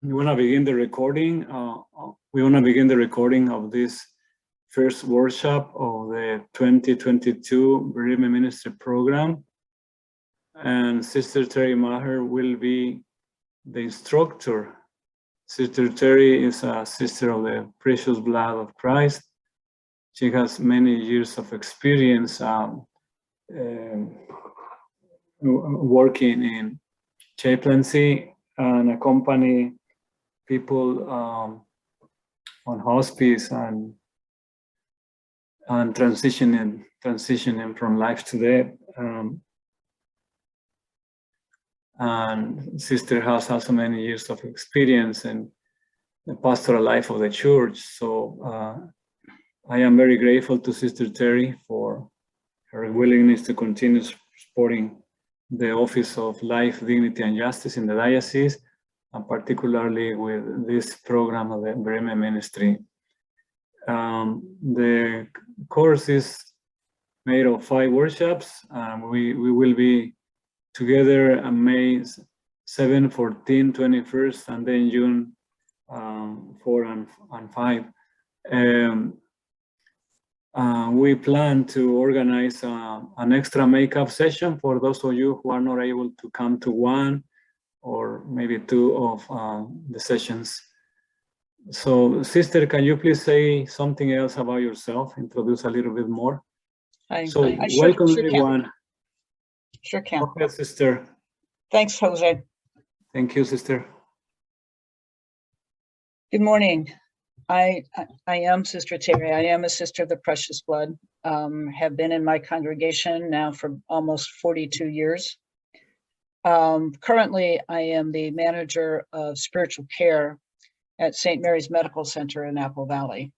We want to begin the recording. Of this first workshop of the 2022 Bereavement Ministry Program. And Sister Terry Maher will be the instructor. Sister Terry is a sister of the precious blood of Christ. She has many years of experience working in chaplaincy and accompany people on hospice and transitioning from life to death. And Sister has also many years of experience in the pastoral life of the church. So I am very grateful to Sister Terry for her willingness to continue supporting the Office of Life, Dignity, and Justice in the diocese, and particularly with this program of the Bereavement Ministry. The course is made of 5 workshops. We will be together on May 7, 14, 21st, and then June 4 and 5. We plan to organize an extra makeup session for those of you who are not able to come to one or maybe 2 of the sessions. So, Sister, can you please say something else about yourself? Introduce a little bit more. Welcome, everyone. Sure can. Okay, Sister. Thanks, Jose. Thank you, Sister. Good morning. I am Sister Terry. I am a sister of the precious blood. Have been in my congregation now for almost 42 years. Currently, I am the manager of spiritual care at St. Mary's Medical Center in Apple Valley.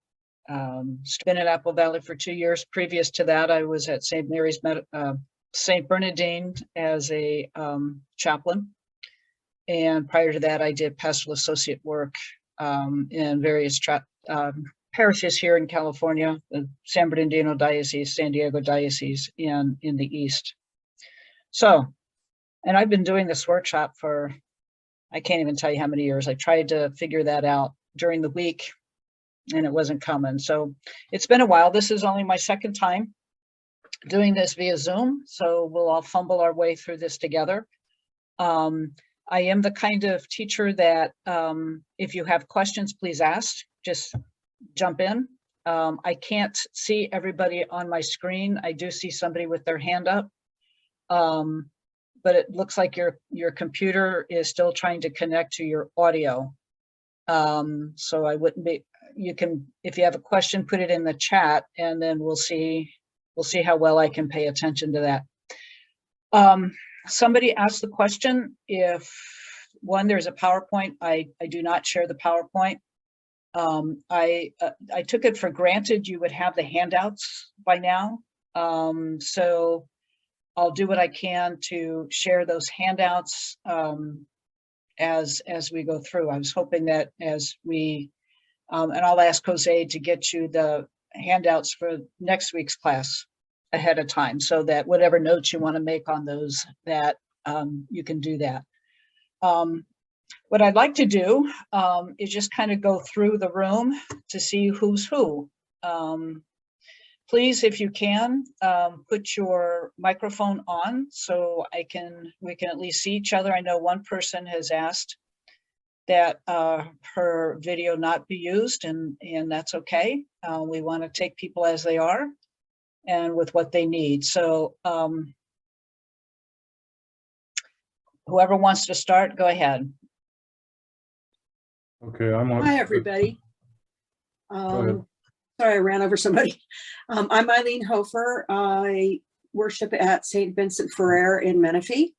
Been in Apple Valley for 2 years. Previous to that, I was at St. Bernardine as a chaplain. And prior to that, I did pastoral associate work in various parishes here in California, the San Bernardino Diocese, San Diego Diocese, and in the East. So, and I've been doing this workshop for, I can't even tell you how many years. I tried to figure that out during the week and it wasn't coming. So it's been a while. This is only my 2nd time doing this via Zoom. So we'll all fumble our way through this together. I am the kind of teacher that if you have questions, please ask, just jump in. I can't see everybody on my screen. I do see somebody with their hand up, but it looks like your computer is still trying to connect to your audio. So I wouldn't be, you can, if you have a question, put it in the chat and then we'll see how well I can pay attention to that. Somebody asked the question if, one, there's a PowerPoint. I do not share the PowerPoint. I took it for granted you would have the handouts by now. So I'll do what I can to share those handouts as we go through. I was hoping that as we, and I'll ask Jose to get you the handouts for next week's class ahead of time so that whatever notes you want to make on those, that you can do that. What I'd like to do is just kind of go through the room to see who's who. Please, if you can, put your microphone on so we can at least see each other. I know one person has asked that her video not be used, and that's okay. We want to take people as they are and with what they need. So whoever wants to start, go ahead. Okay, I'm on. Hi, everybody. Go ahead. Sorry, I ran over somebody. I'm Eileen Hofer. I worship at St. Vincent Ferrer in Menifee.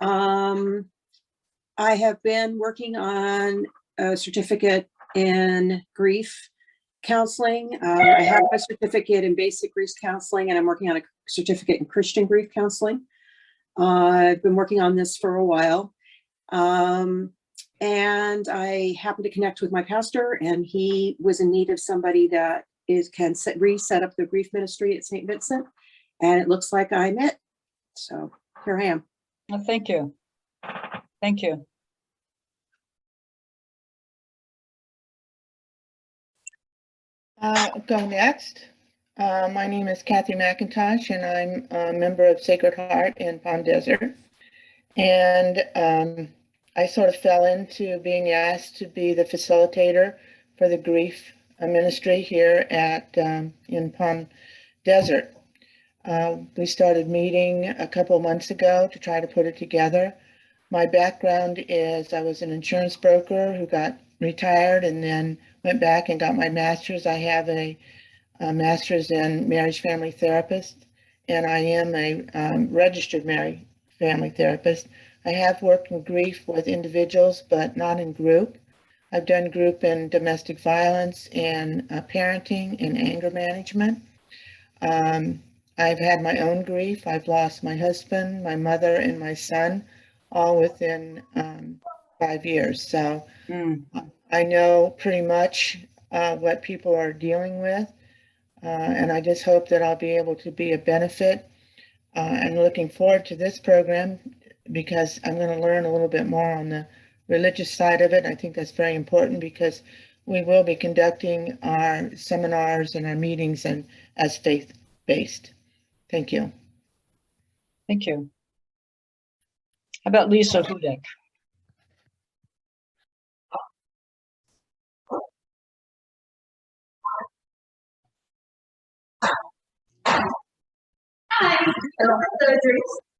I have been working on a certificate in grief counseling. I have my certificate in basic grief counseling, and I'm working on a certificate in Christian grief counseling. I've been working on this for a while. And I happened to connect with my pastor, and he was in need of somebody that can reset up the grief ministry at St. Vincent. And it looks like I'm it. So here I am. Well, thank you. Thank you. Go next. My name is Kathy McIntosh, and I'm a member of Sacred Heart in Palm Desert. And I sort of fell into being asked to be the facilitator for the grief ministry here at in Palm Desert. We started meeting a couple of months ago to try to put it together. My background is I was an insurance broker who got retired and then went back and got my master's. I have a master's in marriage family therapist, and I am a registered marriage family therapist. I have worked in grief with individuals, but not in group. I've done group in domestic violence and parenting and anger management. I've had my own grief. I've lost my husband, my mother, and my son, all within 5 years. So I know pretty much what people are dealing with. And I just hope that I'll be able to be a benefit. And looking forward to this program because I'm going to learn a little bit more on the religious side of it. I think that's very important because we will be conducting our seminars and our meetings and as faith-based. Thank you. Thank you. How about Lisa Hudek?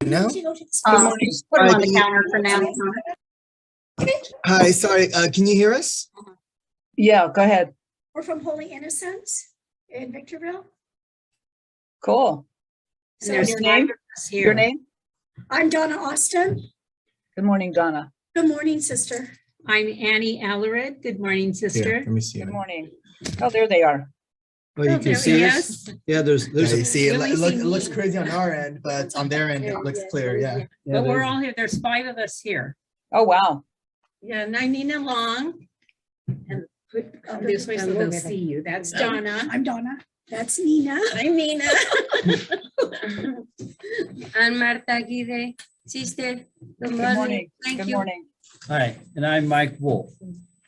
No? Good morning. Put them on the counter for now. Hi, sorry, can you hear us? Yeah, go ahead. We're from Holy Innocents in Victorville. Cool. So Your they're name? not us here. Your name? I'm Donna Austin. Good morning, Donna. Good morning, sister. I'm Annie Allered. Good morning, Here, sister. let me see. Good morning. Oh, there they are. Oh, you Oh, can there see he us? is. Yeah, there's Yeah, you you see, it, only look, see it looks me. crazy on our end, but on their end, it looks clear, yeah. But we're all here. There's 5 of us here. Oh, wow. Yeah, and I'm Nina Long. And come this way so they'll see you. That's Donna. I'm Donna. That's Nina. I'm Nina. I'm Marta Aguirre, sister. Good Good morning. morning. Thank Good you. morning. Hi, and I'm Mike Wolf.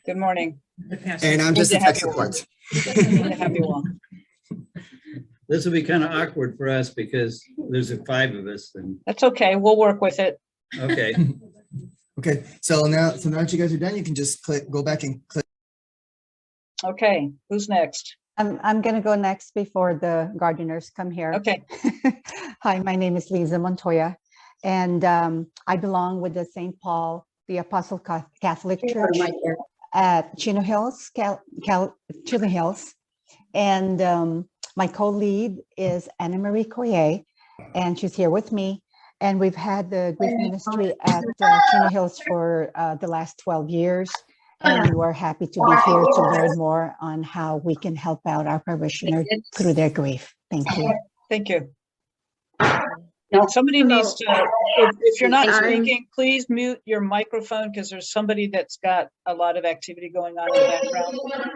Good morning. And I'm just Good a to have tech you. support. Good to have you all. This will be kind of awkward for us because there's 5 of us and, That's okay. We'll work with it. okay. Okay, so now that you guys are done, you can just go back and click. Okay, who's next? I'm going to go next before the gardeners come here. Okay, Hi, my name is Lisa Montoya, and I belong with the St. Paul, the Apostle Catholic Church at Chino Hills, Chino Hills. And my co-lead is Anna Marie Coyer, and she's here with me. And we've had the grief ministry at Chino Hills for the last 12 years. And we're happy to be here to learn more on how we can help out our parishioners through their grief. Thank you. thank you. Somebody needs to, if you're not speaking, please mute your microphone because there's somebody that's got a lot of activity going on in the background.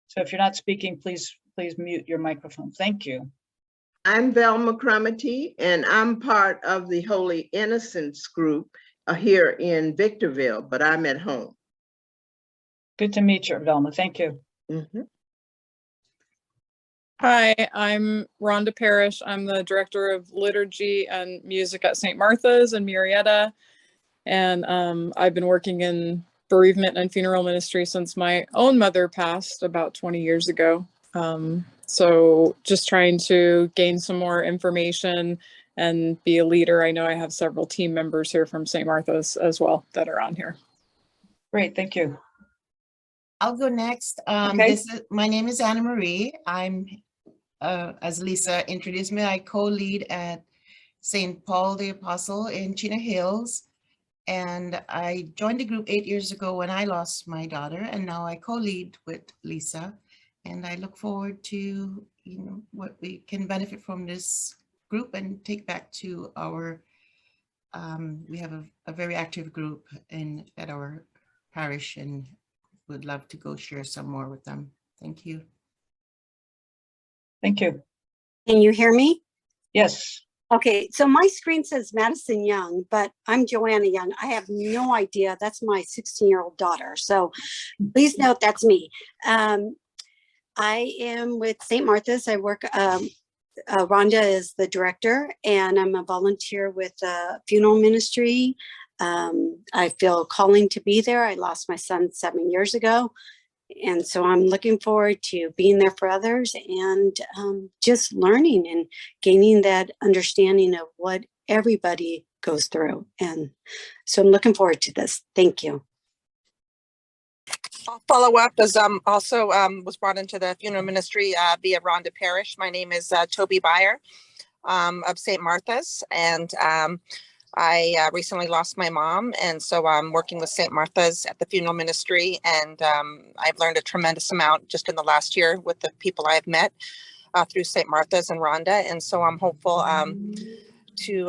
So if you're not speaking, please mute your microphone. Thank you. I'm Velma Crumity, and I'm part of the Holy Innocents group here in Victorville, but I'm at home. Good to meet you, Velma. Thank you. Mhm. Hi, I'm Rhonda Parrish. I'm the Director of Liturgy and Music at St. Martha's in Murrieta. And I've been working in bereavement and funeral ministry since my own mother passed about 20 years ago. So just trying to gain some more information and be a leader. I know I have several team members here from St. Martha's as well that are on here. Great, thank you. I'll go next. Okay. My name is Anna Marie. I'm, as Lisa introduced me, I co-lead at St. Paul the Apostle in Chino Hills. And I joined the group 8 years ago when I lost my daughter, and now I co-lead with Lisa. And I look forward to, what we can benefit from this group and take back to our, we have a very active group at our parish, and would love to go share some more with them. Thank you. Thank you. Can you hear me? Yes. Okay, so my screen says Madison Young, but I'm Joanna Young. I have no idea. That's my 16-year-old daughter. So please note that's me. I am with St. Martha's. I work, Rhonda is the director, and I'm a volunteer with funeral ministry. I feel calling to be there. I lost my son 7 years ago. And so I'm looking forward to being there for others and just learning and gaining that understanding of what everybody goes through. And so I'm looking forward to this. Thank you. I'll follow up as also was brought into the funeral ministry via Rhonda Parish. My name is Toby Byer of St. Martha's, and I recently lost my mom, and so I'm working with St. Martha's at the funeral ministry, and I've learned a tremendous amount just in the last year with the people I've met through St. Martha's and Rhonda, and so I'm hopeful to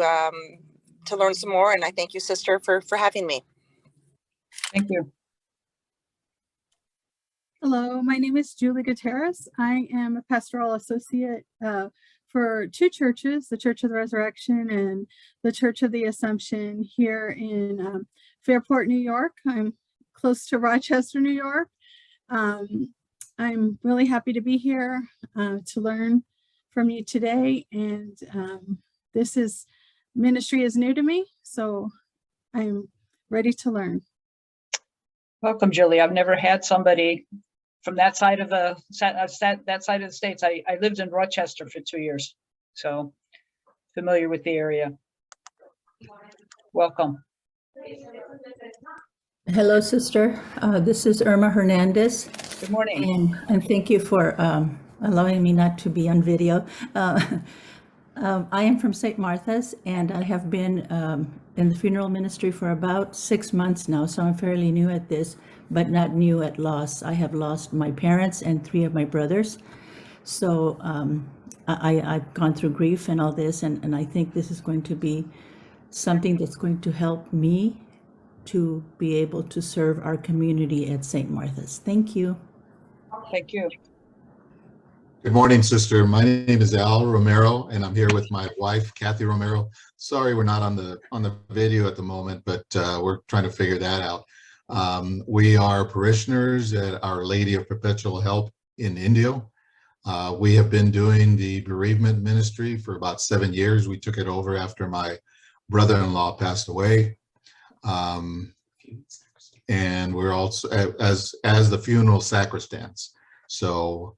learn some more. And I thank you, sister, for having me. Thank you. Hello, my name is Julie Gutierrez. I am a pastoral associate for two churches, the Church of the Resurrection and the Church of the Assumption here in Fairport, New York. I'm close to Rochester, New York. I'm really happy to be here to learn from you today. And ministry is new to me, so I'm ready to learn. Welcome, Julie. I've never had somebody from that side of the states. I lived in Rochester for 2 years, so familiar with the area. Welcome. Hello, sister. This is Irma Hernandez. Good morning. And thank you for allowing me not to be on video. I am from St. Martha's, and I have been in the funeral ministry for about 6 months now, so I'm fairly new at this, but not new at loss. I have lost my parents and 3 of my brothers. So I've gone through grief and all this, and I think this is going to be something that's going to help me to be able to serve our community at St. Martha's. Thank you. Thank you. Good morning, sister. My name is Al Romero, and I'm here with my wife, Kathy Romero. Sorry, we're not on the video at the moment, but we're trying to figure that out. We are parishioners at Our Lady of Perpetual Help in Indio. We have been doing the bereavement ministry for about 7 years. We took it over after my brother-in-law passed away. And we're also as the funeral sacristans. So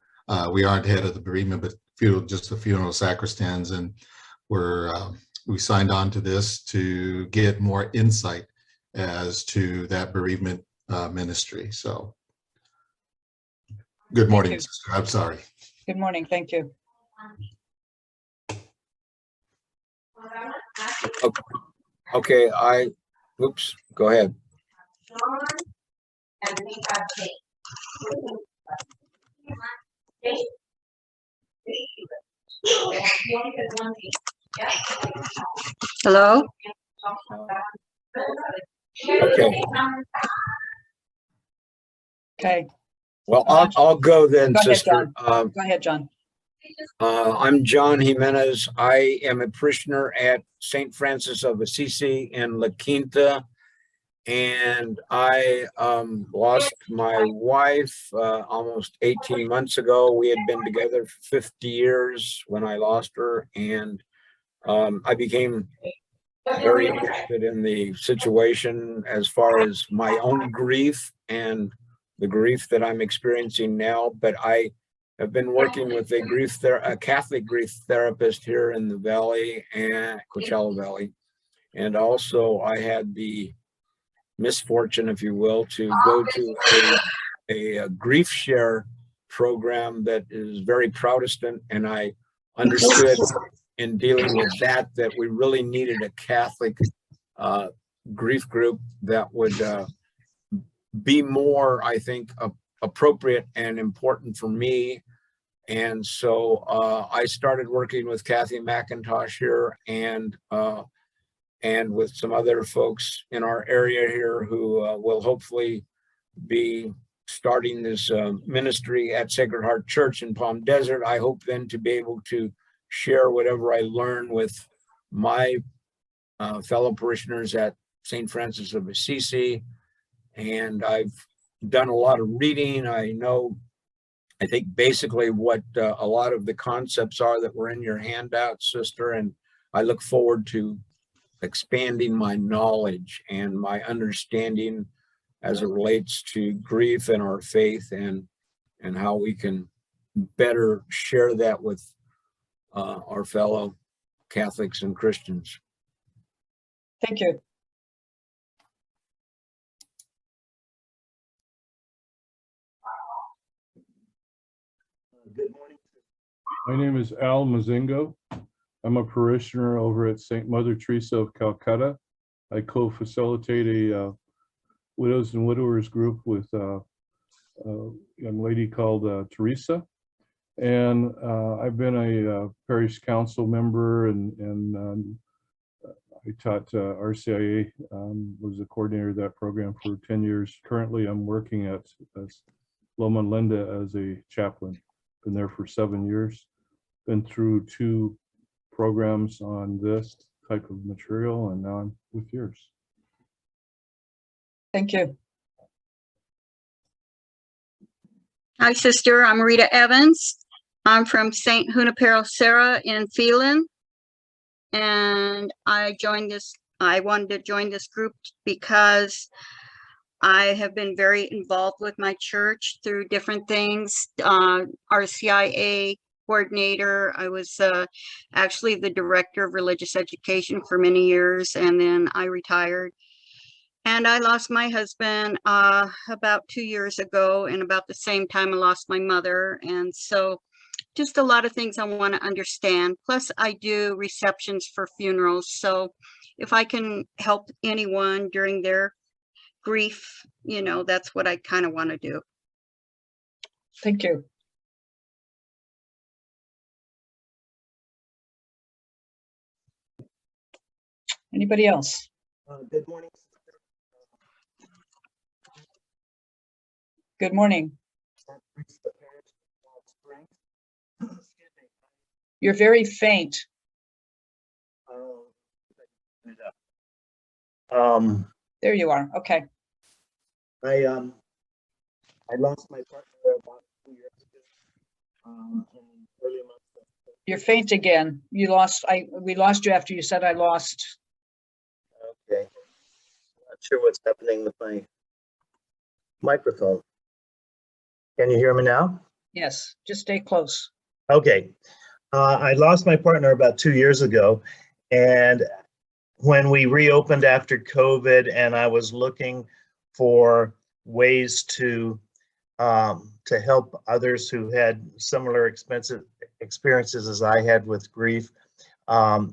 we aren't head of the bereavement, but just the funeral sacristans, and we signed on to this to get more insight as to that bereavement ministry. So good morning, sister. I'm sorry. Good morning. Thank you. Okay, oops, go ahead. Hello? Okay. Well, I'll go then, sister. Go ahead, John. I'm John Jimenez. I am a parishioner at St. Francis of Assisi in La Quinta, and I lost my wife almost 18 months ago. We had been together for 50 years when I lost her, and I became very interested in the situation as far as my own grief and the grief that I'm experiencing now. But I have been working with a Catholic grief therapist here in the Valley and Coachella Valley. And also I had the misfortune, if you will, to go to a grief share program that is very Protestant. And I understood in dealing with that we really needed a Catholic grief group that would be more, I think, appropriate and important for me. And so I started working with Kathy McIntosh here and with some other folks in our area here who will hopefully be starting this ministry at Sacred Heart Church in Palm Desert. I hope then to be able to share whatever I learn with my fellow parishioners at St. Francis of Assisi. And I've done a lot of reading. I know I think basically what a lot of the concepts are that were in your handout, sister, and I look forward to expanding my knowledge and my understanding as it relates to grief and our faith, and how we can better share that with our fellow Catholics and Christians. Thank you. Good morning. My name is Al Mazingo. I'm a parishioner over at St. Mother Teresa of Calcutta. I co-facilitate a widows and widowers group with a young lady called Teresa. And I've been a parish council member, and I taught RCIA, was the coordinator of that program for 10 years. Currently, I'm working at Loma Linda as a chaplain. Been there for 7 years. Been through 2 programs on this type of material, and now I'm with yours. Thank you. Hi, sister. I'm Rita Evans. I'm from St. Junipero Serra in Phelan. And I wanted to join this group because I have been very involved with my church through different things. RCIA coordinator. I was actually the director of religious education for many years, and then I retired. And I lost my husband about 2 years ago, and about the same time I lost my mother. And so just a lot of things I want to understand. Plus I do receptions for funerals. So if I can help anyone during their grief, you know, that's what I kind of want to do. Thank you. Anybody else? Good morning. Good morning. You're very faint. There you are. Okay. I lost my partner about 2 years ago. In early months. You're faint again. We lost you after you said I lost. Okay. Not sure what's happening with my microphone. Can you hear me now? Yes, just stay close. Okay. I lost my partner about 2 years ago, and when we reopened after COVID, and I was looking for ways to help others who had similar experiences as I had with grief, the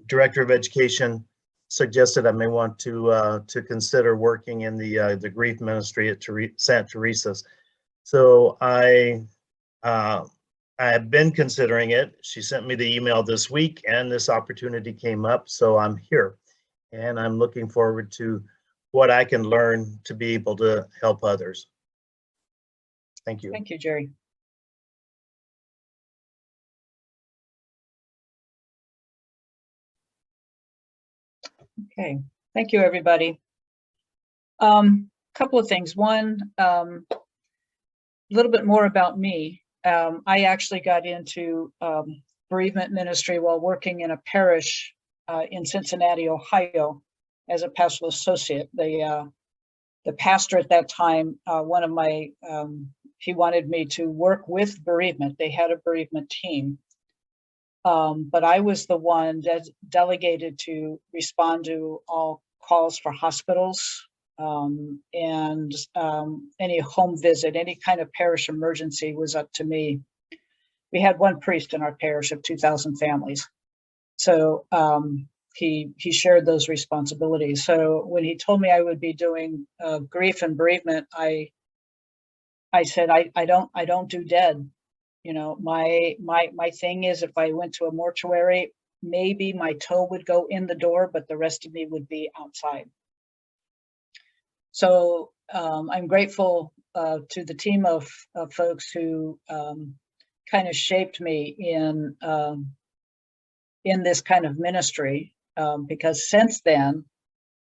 director of education suggested I may want to consider working in the grief ministry at Santa Teresa's. So I have been considering it. She sent me the email this week, and this opportunity came up, so I'm here, and I'm looking forward to what I can learn to be able to help others. Thank you. Thank you, Jerry. Okay, thank you, everybody. Couple of things. One, a little bit more about me. I actually got into bereavement ministry while working in a parish in Cincinnati, Ohio, as a pastoral associate. The pastor at that time, he wanted me to work with bereavement. They had a bereavement team. But I was the one that delegated to respond to all calls for hospitals and any home visit, any kind of parish emergency was up to me. We had one priest in our parish of 2,000 families. So he shared those responsibilities. So when he told me I would be doing grief and bereavement, I said, I don't do dead. You know, my thing is, if I went to a mortuary, maybe my toe would go in the door, but the rest of me would be outside. So I'm grateful to the team of folks who kind of shaped me in this kind of ministry, because since then,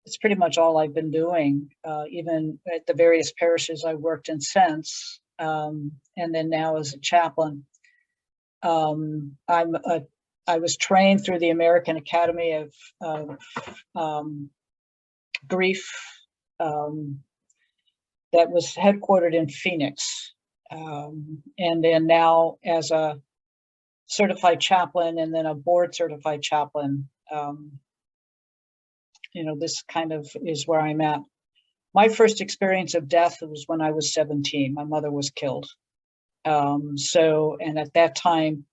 it's pretty much all I've been doing, even at the various parishes I worked in since, and then now as a chaplain. I was trained through the American Academy of Grief, that was headquartered in Phoenix. And then now as a certified chaplain and then a board certified chaplain, you know, this kind of is where I'm at. My first experience of death was when I was 17. My mother was killed. And at that time,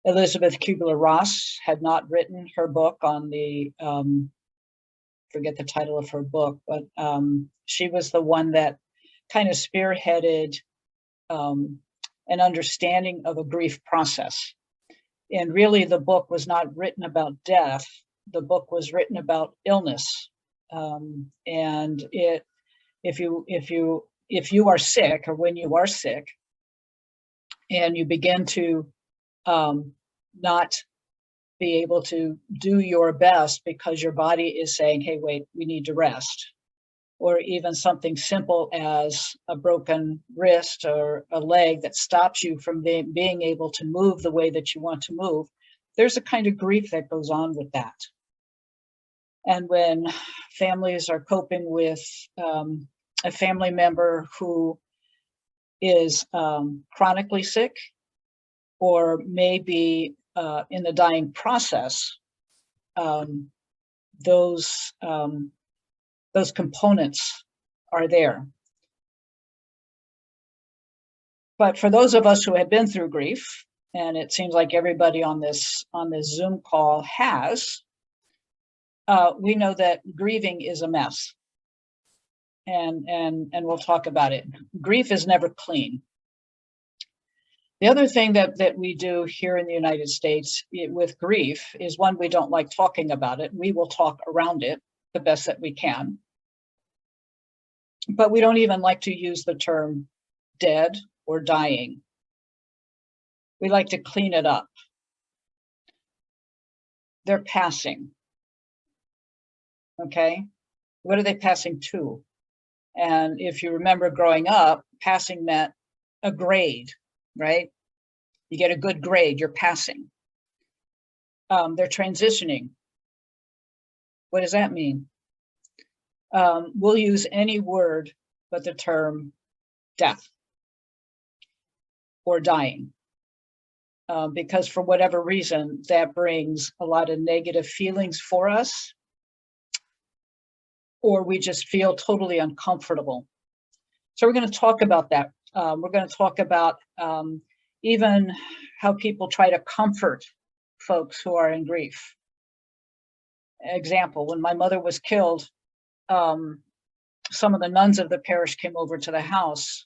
Elizabeth Kubler-Ross had not written her book on the, forget the title of her book, but she was the one that kind of spearheaded an understanding of a grief process. And really the book was not written about death. The book was written about illness. And if you are sick, or when you are sick, and you begin to not be able to do your best because your body is saying, hey, wait, we need to rest. Or even something simple as a broken wrist or a leg that stops you from being able to move the way that you want to move. There's a kind of grief that goes on with that. And when families are coping with a family member who is chronically sick, or maybe in the dying process, those components are there. But for those of us who have been through grief, and it seems like everybody on this Zoom call has, we know that grieving is a mess. And we'll talk about it. Grief is never clean. The other thing that we do here in the United States with grief is, one, we don't like talking about it. We will talk around it the best that we can. But we don't even like to use the term dead or dying. We like to clean it up. They're passing. Okay? What are they passing to? And if you remember growing up, passing meant a grade, right? You get a good grade, you're passing. They're transitioning. What does that mean? We'll use any word but the term death or dying, because for whatever reason, that brings a lot of negative feelings for us, or we just feel totally uncomfortable. So we're going to talk about that. We're going to talk about even how people try to comfort folks who are in grief. Example, when my mother was killed, some of the nuns of the parish came over to the house.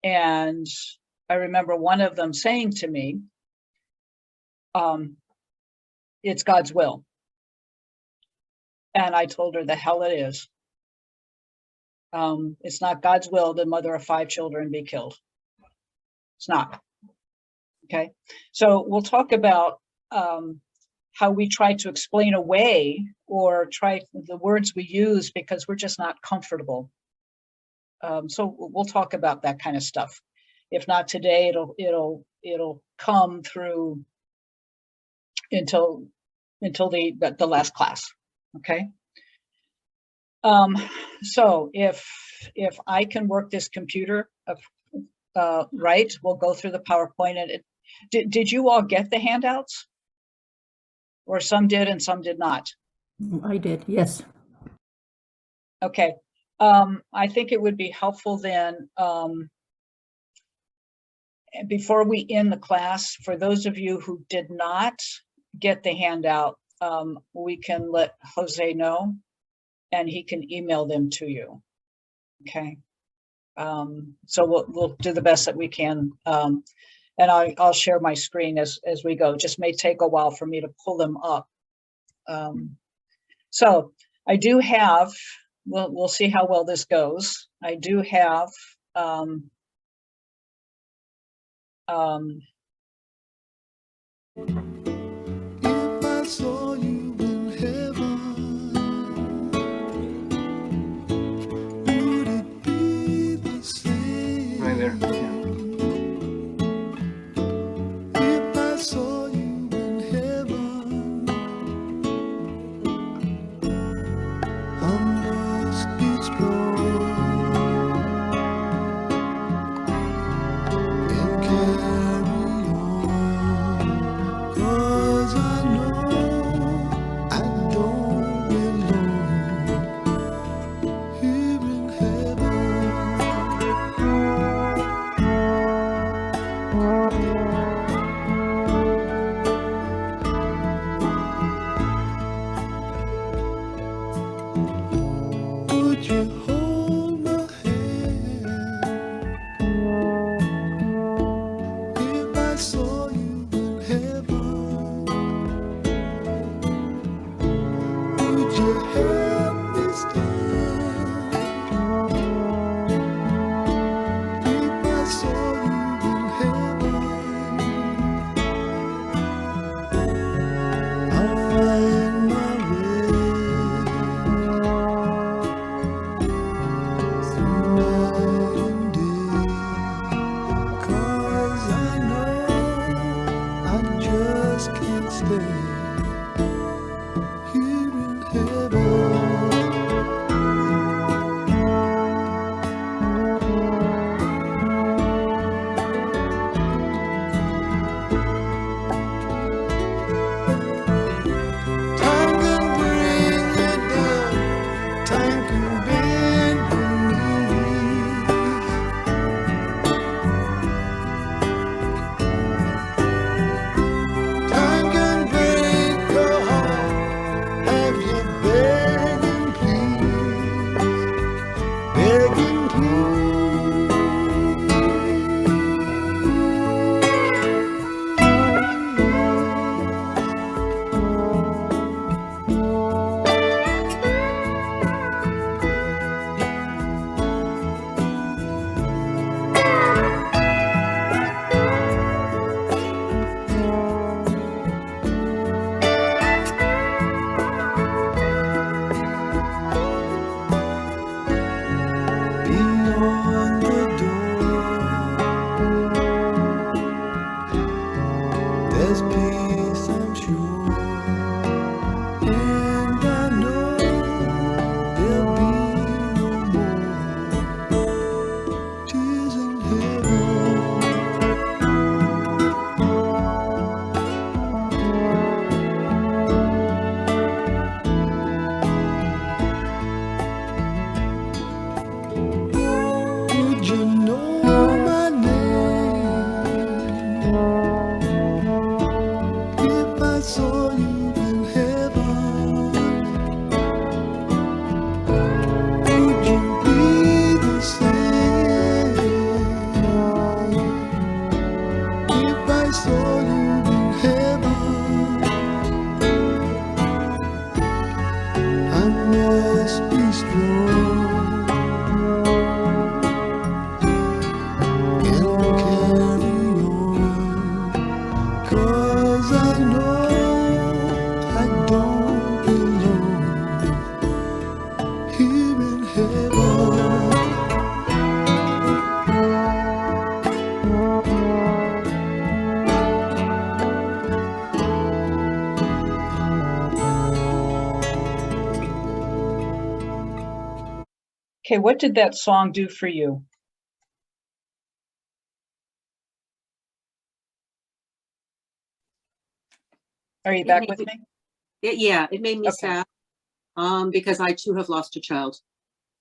And I remember one of them saying to me, it's God's will. And I told her the hell it is. It's not God's will the mother of 5 children be killed. It's not. Okay, so we'll talk about how we try to explain away, or try the words we use because we're just not comfortable. So we'll talk about that kind of stuff. If not today, it'll come through until the last class. Okay. So if I can work this computer right, we'll go through the PowerPoint. And did you all get the handouts? Or some did and some did not? I did, yes. Okay. I think it would be helpful then, before we end the class, for those of you who did not get the handout, we can let Jose know and he can email them to you. Okay. So we'll do the best that we can. And I'll share my screen as we go. It just may take a while for me to pull them up. So I do have, we'll see how well this goes. I do have if I saw you in heaven, Okay, what did that song do for you? Are you back with me? Yeah, it made me Okay. sad, because I too have lost a child.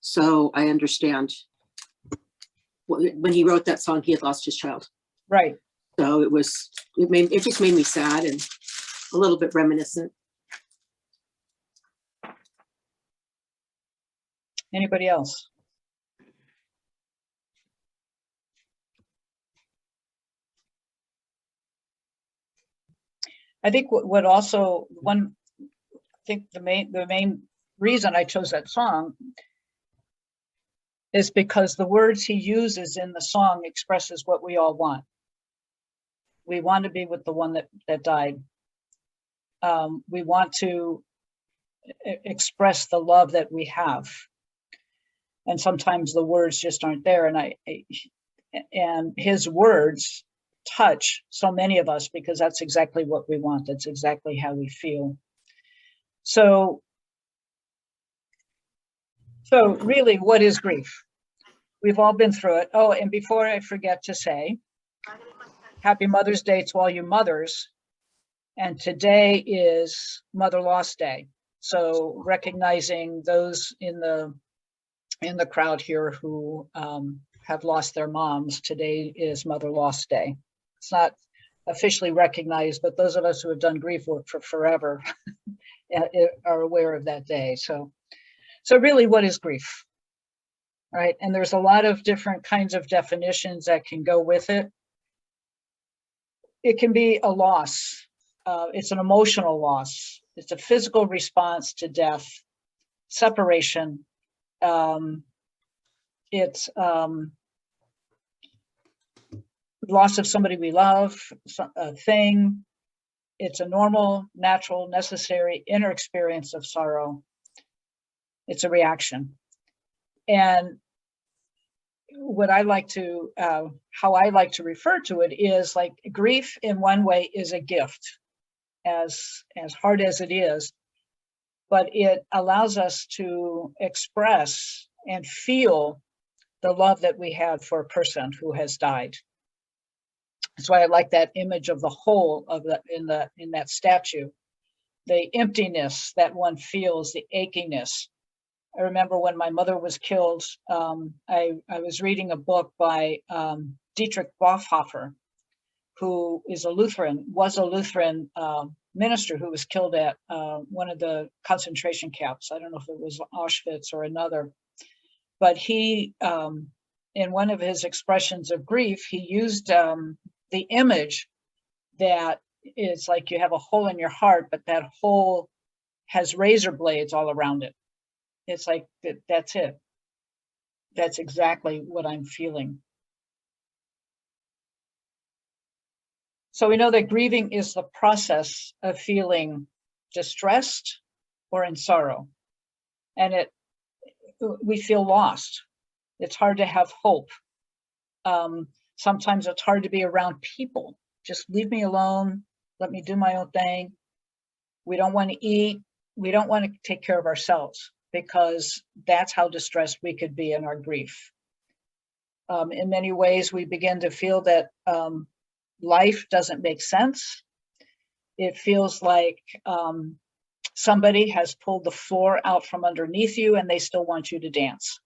So I understand. When he wrote that song, he had lost his child. Right. So it just made me sad and a little bit reminiscent. Anybody else? I think what also I think the main reason I chose that song is because the words he uses in the song expresses what we all want. We want to be with the one that died. We want to express the love that we have. And sometimes the words just aren't there. And his words touch so many of us because that's exactly what we want. That's exactly how we feel. So really, what is grief? We've all been through it. Oh, and before I forget to say, happy Mother's Day to all you mothers. And today is Mother Loss Day. So recognizing those in the crowd here who have lost their moms, today is Mother Loss Day. It's not officially recognized, but those of us who have done grief work for forever are aware of that day. So So really, what is grief? Right? And there's a lot of different kinds of definitions that can go with it. It can be a loss. It's an emotional loss. It's a physical response to death, separation. It's loss of somebody we love, a thing. It's a normal, natural, necessary inner experience of sorrow. It's a reaction. And what I like to, how I like to refer to it is like grief in one way is a gift, as hard as it is, but it allows us to express and feel the love that we have for a person who has died. That's why I like that image of the hole of in that statue, the emptiness that one feels, the achiness. I remember when my mother was killed, I was reading a book by Dietrich Bonhoeffer, who is was a Lutheran minister who was killed at one of the concentration camps. I don't know if it was Auschwitz or another, but he, in one of his expressions of grief, he used the image that is like you have a hole in your heart, but that hole has razor blades all around it. It's like, that's it. That's exactly what I'm feeling. So we know that grieving is the process of feeling distressed or in sorrow. And we feel lost. It's hard to have hope. Sometimes it's hard to be around people. Just leave me alone. Let me do my own thing. We don't want to eat. We don't want to take care of ourselves, because that's how distressed we could be in our grief. In many ways, we begin to feel that life doesn't make sense. It feels like somebody has pulled the floor out from underneath you and they still want you to dance.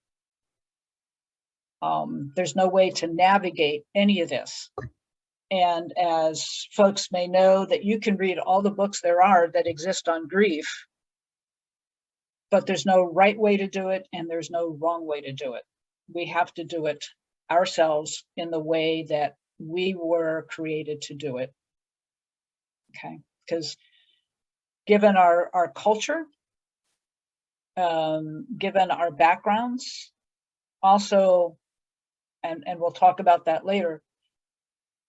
There's no way to navigate any of this. And as folks may know, that you can read all the books there are that exist on grief, but there's no right way to do it and there's no wrong way to do it. We have to do it ourselves in the way that we were created to do it. Okay, because given our culture, given our backgrounds, also, and we'll talk about that later,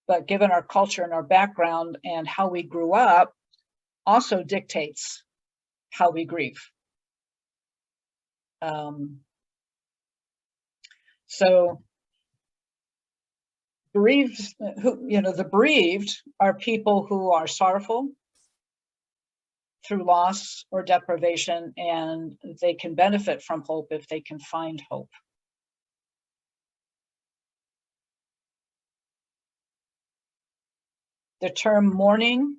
but given our culture and our background and how we grew up, also dictates how we grieve. So the bereaved are people who are sorrowful through loss or deprivation, and they can benefit from hope if they can find hope. The term mourning,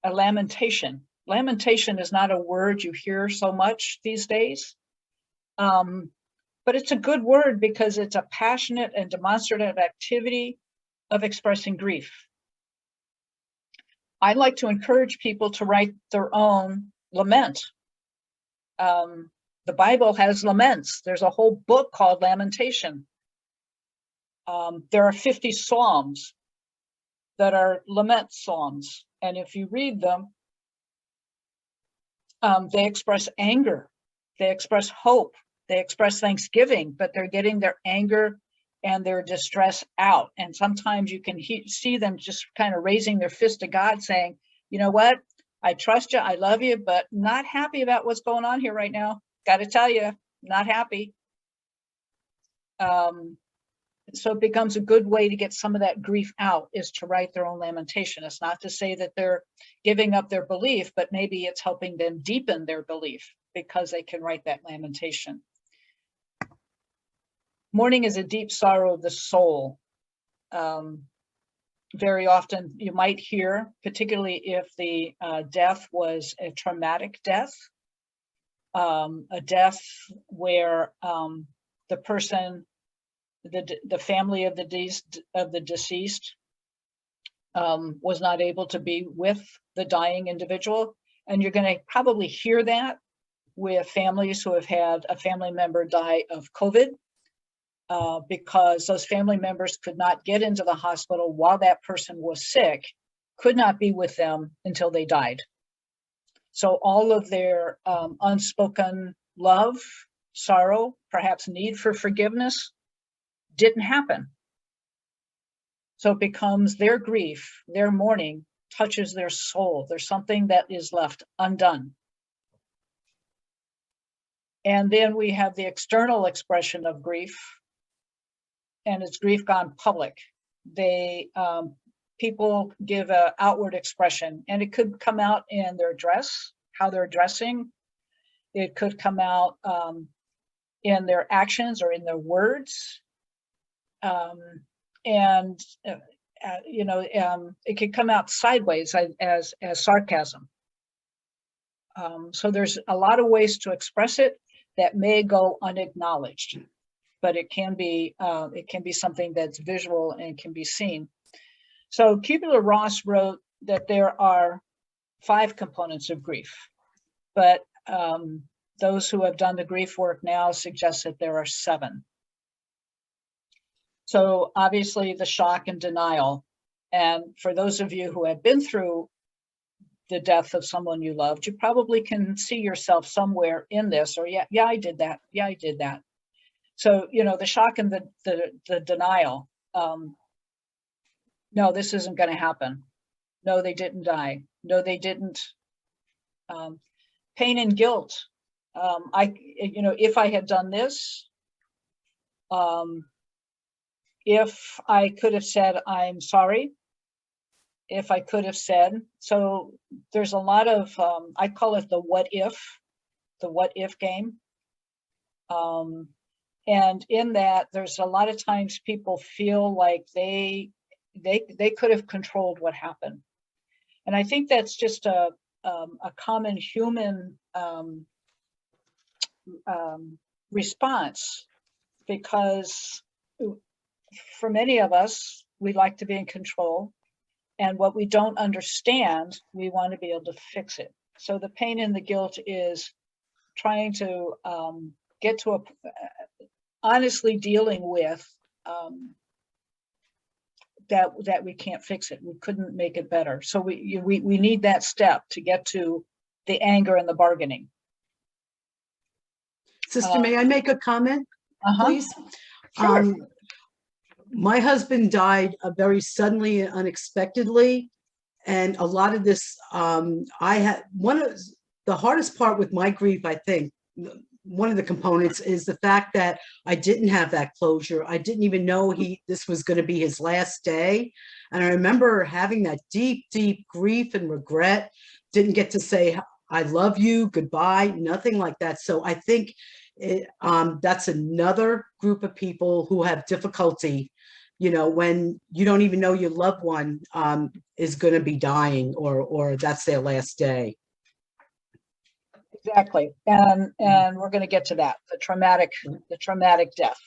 a lamentation. Lamentation is not a word you hear so much these days, but it's a good word because it's a passionate and demonstrative activity of expressing grief. I like to encourage people to write their own lament. The Bible has laments. There's a whole book called Lamentation. There are 50 psalms that are lament psalms. And if you read them, they express anger, they express hope, they express thanksgiving, but they're getting their anger and their distress out. And sometimes you can see them just kind of raising their fist to God saying, you know what, I trust you, I love you, but not happy about what's going on here right now. Got to tell you, not happy. So it becomes a good way to get some of that grief out, is to write their own lamentation. It's not to say that they're giving up their belief, but maybe it's helping them deepen their belief because they can write that lamentation. Mourning is a deep sorrow of the soul. Very often you might hear, particularly if the death was a traumatic death, a death where the person, the family of the deceased was not able to be with the dying individual. And you're going to probably hear that with families who have had a family member die of COVID because those family members could not get into the hospital while that person was sick, could not be with them until they died. So all of their unspoken love, sorrow, perhaps need for forgiveness didn't happen. So it becomes their grief, their mourning touches their soul. There's something that is left undone. And then we have the external expression of grief, and it's grief gone public. People give an outward expression, and it could come out in their dress, how they're dressing. It could come out in their actions or in their words. It could come out sideways as sarcasm. So there's a lot of ways to express it that may go unacknowledged, but it can be something that's visual and can be seen. So Kubler-Ross wrote that there are 5 components of grief, but those who have done the grief work now suggest that there are 7. So obviously the shock and denial. And for those of you who have been through the death of someone you loved, you probably can see yourself somewhere in this, or yeah, I did that. Yeah, I did that. So, the shock and the denial. No, this isn't going to happen. No, they didn't die. No, they didn't. Pain and guilt. If I had done this, if I could have said, I'm sorry, if I could have said, so there's a lot of, I call it the what if game. And in that, there's a lot of times people feel like they could have controlled what happened. And I think that's just a common human response, because for many of us, we like to be in control, and what we don't understand, we want to be able to fix it. So the pain and the guilt is trying to get to honestly dealing with that we can't fix it. We couldn't make it better. So we need that step to get to the anger and the bargaining. Sister, may I make a comment, please? Sure. My husband died very suddenly and unexpectedly. And a lot of this, I had one of the hardest part with my grief, I think, one of the components is the fact that I didn't have that closure. I didn't even know this was going to be his last day. And I remember having that deep, deep grief and regret. Didn't get to say, I love you, goodbye, nothing like that. So I think that's another group of people who have difficulty, when you don't even know your loved one is going to be dying or that's their last day. Exactly. And we're going to get to that, the traumatic death.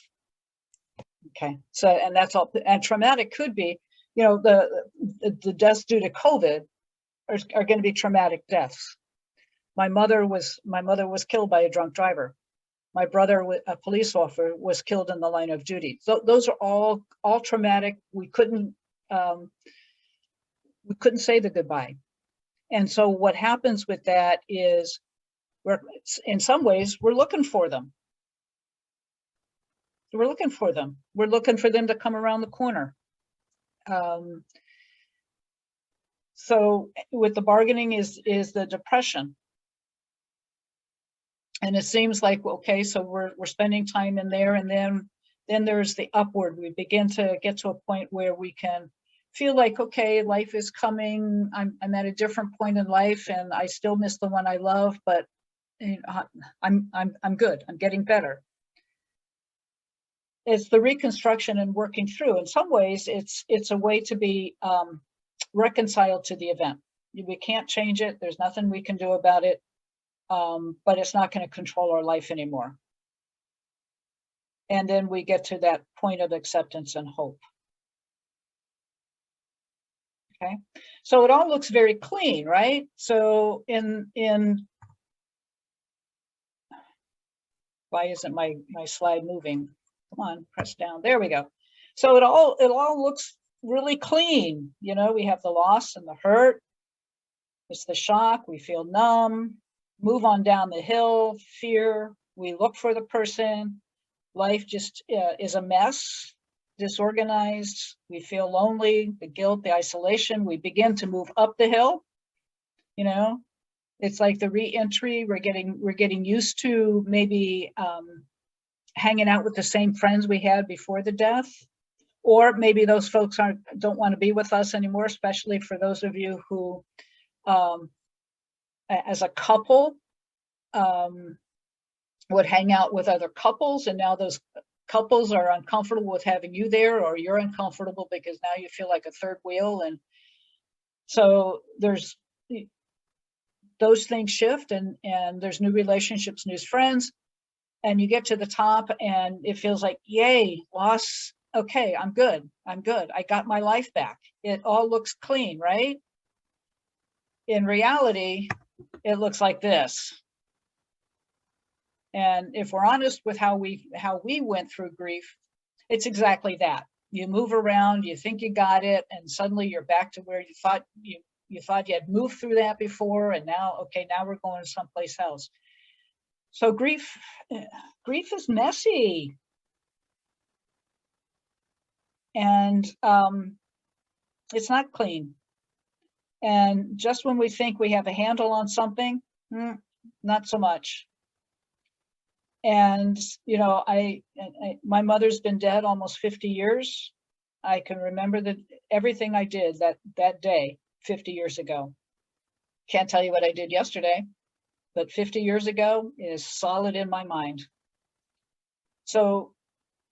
Okay. So, and that's all, and traumatic could be, the deaths due to COVID are going to be traumatic deaths. My mother was killed by a drunk driver. My brother, a police officer, was killed in the line of duty. So those are all traumatic. We couldn't say the goodbye. And so what happens with that is in some ways, we're looking for them. We're looking for them. We're looking for them to come around the corner. So with the bargaining is the depression. And it seems like, okay, so we're spending time in there, and then there's the upward. We begin to get to a point where we can feel like, okay, life is coming. I'm at a different point in life, and I still miss the one I love, but I'm good. I'm getting better. It's the reconstruction and working through. In some ways, it's a way to be reconciled to the event. We can't change it. There's nothing we can do about it. But it's not going to control our life anymore. And then we get to that point of acceptance and hope. Okay, so it all looks very clean, right? So in Why isn't my slide moving? Come on, press down. There we go. So it all looks really clean. You know, we have the loss and the hurt. It's the shock. We feel numb. Move on down the hill. Fear. We look for the person. Life just is a mess, disorganized. We feel lonely, the guilt, the isolation. We begin to move up the hill. You know, it's like the re-entry. We're getting used to maybe hanging out with the same friends we had before the death, or maybe those folks don't want to be with us anymore. Especially for those of you who, as a couple, would hang out with other couples, and now those couples are uncomfortable with having you there, or you're uncomfortable because now you feel like a third wheel. And so there's those things shift, and there's new relationships, new friends, and you get to the top and it feels like, yay, loss. Okay, I'm good. I got my life back. It all looks clean, right? In reality, it looks like this. And if we're honest with how we went through grief, it's exactly that. You move around, you think you got it, and suddenly you're back to where you thought you had moved through that before, and now, okay, now we're going someplace else. So grief is messy. And it's not clean. And just when we think we have a handle on something, not so much. And, you know, my mother's been dead almost 50 years. I can remember everything I did that day 50 years ago. Can't tell you what I did yesterday, but 50 years ago is solid in my mind. So,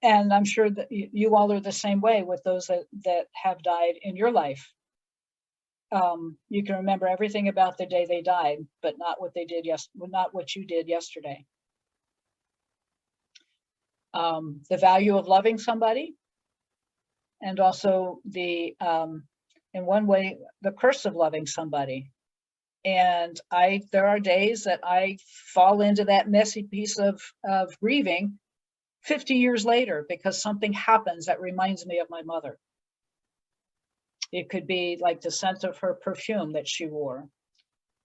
and I'm sure that you all are the same way with those that have died in your life. You can remember everything about the day they died, but not what they did not what you did yesterday. The value of loving somebody, and also in one way, the curse of loving somebody. And there are days that I fall into that messy piece of grieving 50 years later because something happens that reminds me of my mother. It could be like the scent of her perfume that she wore,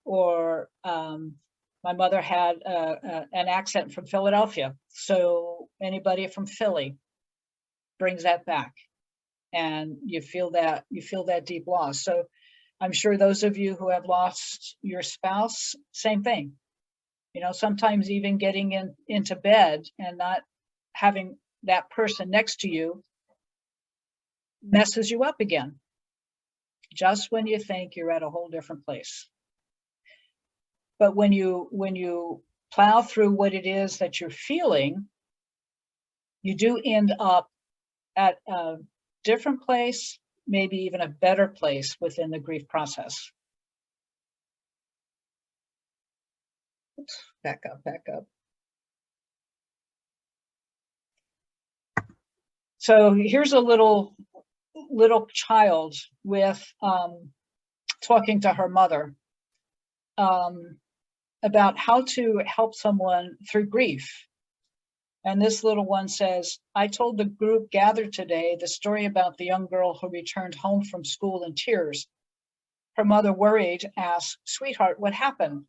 or my mother had an accent from Philadelphia. So anybody from Philly brings that back, and you feel that deep loss. So I'm sure those of you who have lost your spouse, same thing. You know, sometimes even getting into bed and not having that person next to you messes you up again, just when you think you're at a whole different place. But when you plow through what it is that you're feeling, you do end up at a different place, maybe even a better place within the grief process. Oops, back up. So here's a little child with talking to her mother about how to help someone through grief. And this little one says, I told the group gathered today the story about the young girl who returned home from school in tears. Her mother, worried, asked, sweetheart, what happened?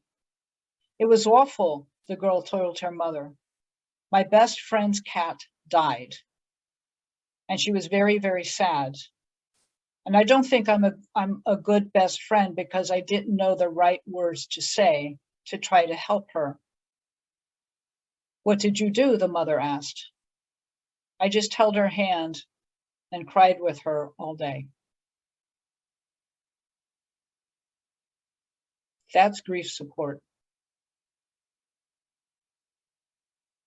It was awful, the girl told her mother. My best friend's cat died. And she was very, very sad. And I don't think I'm a good best friend because I didn't know the right words to say to try to help her. What did you do? The mother asked. I just held her hand and cried with her all day. That's grief support.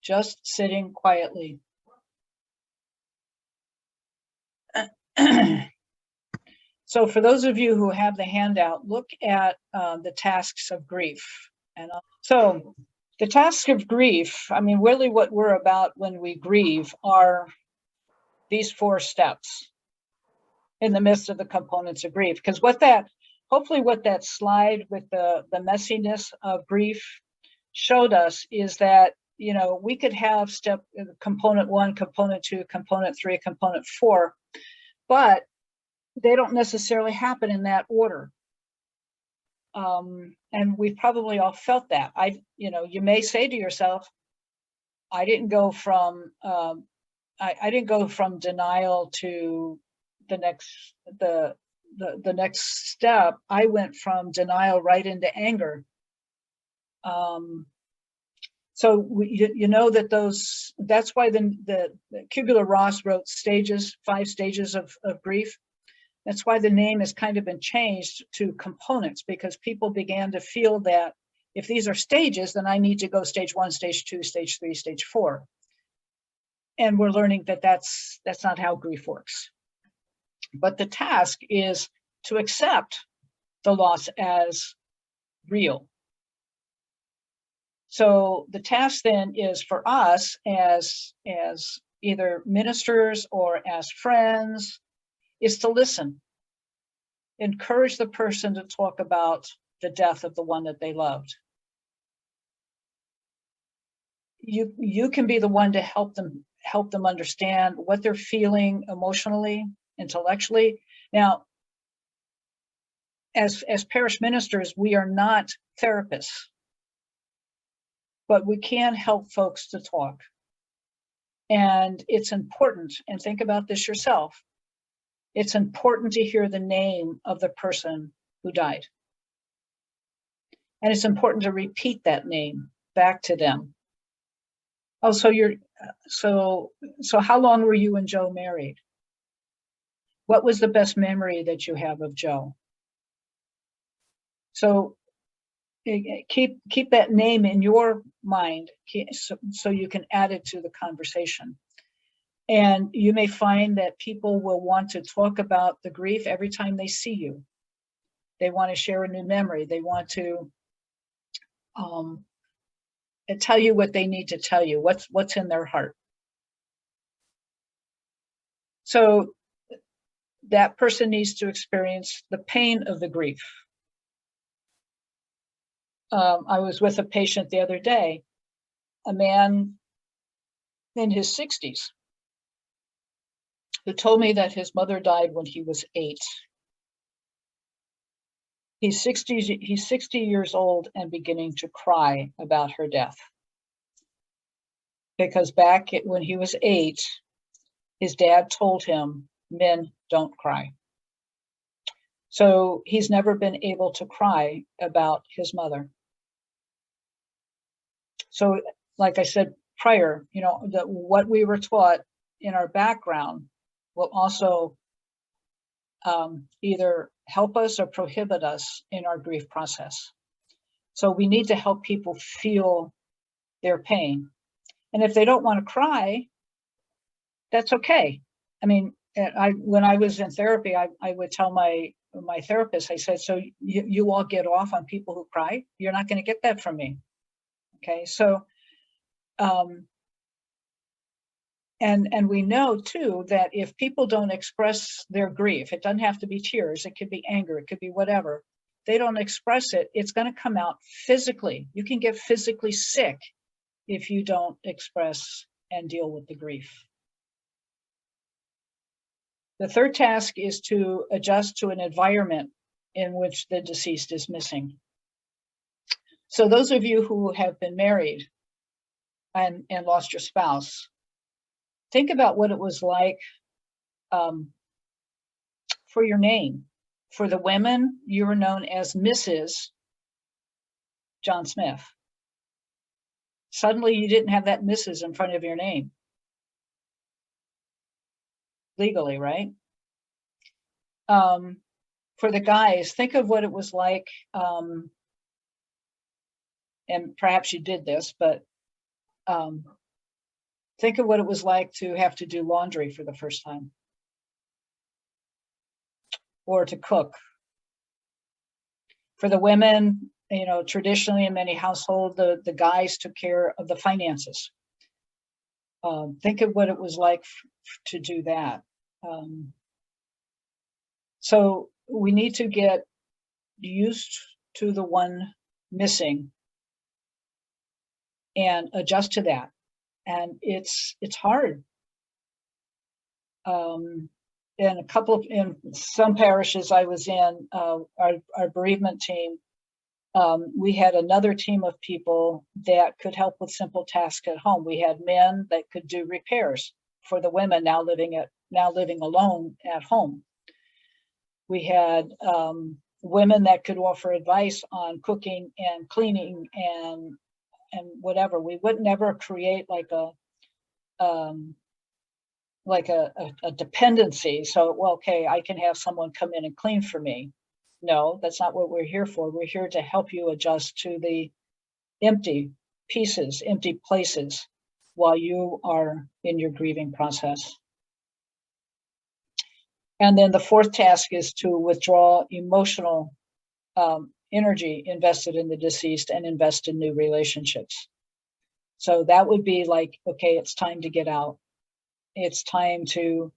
Just sitting quietly. So for those of you who have the handout, look at the tasks of grief. And so the tasks of grief, I mean, really what we're about when we grieve are these 4 steps in the midst of the components of grief. Because hopefully what that slide with the messiness of grief showed us is that you know, we could have component 1, component 2, component 3, component 4, but they don't necessarily happen in that order. And we've probably all felt that. You know, you may say to yourself, I didn't go from I didn't go from denial to the next step. I went from denial right into anger. So you know that that's why the Kubler-Ross wrote stages, 5 stages of grief. That's why the name has kind of been changed to components, because people began to feel that if these are stages, then I need to go stage 1, stage 2, stage 3, stage 4. And we're learning that that's not how grief works. But the task is to accept the loss as real. So the task then is for us as either ministers or as friends, is to listen. Encourage the person to talk about the death of the one that they loved. You can be the one to help them understand what they're feeling emotionally, intellectually. Now, as parish ministers, we are not therapists, but we can help folks to talk. And it's important, and think about this yourself, it's important to hear the name of the person who died. And it's important to repeat that name back to them. Oh, so how long were you and Joe married? What was the best memory that you have of Joe? So keep that name in your mind so you can add it to the conversation. And you may find that people will want to talk about the grief every time they see you. They want to share a new memory. They want to tell you what they need to tell you, what's in their heart. So that person needs to experience the pain of the grief. I was with a patient the other day, a man in his 60s, who told me that his mother died when he was 8. He's 60 years old and beginning to cry about her death. Because back when he was 8, his dad told him, men don't cry. So he's never been able to cry about his mother. So, like I said prior, you know, what we were taught in our background will also either help us or prohibit us in our grief process. So we need to help people feel their pain. And if they don't want to cry, that's okay. I mean, when I was in therapy, I would tell my therapist, I said, so you all get off on people who cry? You're not going to get that from me. Okay, so and we know too that if people don't express their grief, it doesn't have to be tears, it could be anger, it could be whatever. They don't express it, it's going to come out physically. You can get physically sick if you don't express and deal with the grief. The third task is to adjust to an environment in which the deceased is missing. So those of you who have been married and lost your spouse, think about what it was like for your name. For the women, you were known as Mrs. John Smith. Suddenly you didn't have that Mrs. in front of your name. Legally, right? For the guys, think of what it was like, and perhaps you did this, but think of what it was like to have to do laundry for the first time, or to cook. For the women, you know, traditionally in many households, the guys took care of the finances. Think of what it was like to do that. So we need to get used to the one missing and adjust to that. And it's hard. In some parishes I was in, our bereavement team, we had another team of people that could help with simple tasks at home. We had men that could do repairs for the women now living alone at home. We had women that could offer advice on cooking and cleaning and whatever. We would never create like a dependency. So, well, okay, I can have someone come in and clean for me. No, that's not what we're here for. We're here to help you adjust to the empty pieces, empty places while you are in your grieving process. And then the fourth task is to withdraw emotional energy invested in the deceased and invest in new relationships. So that would be like, okay, it's time to get out. It's time to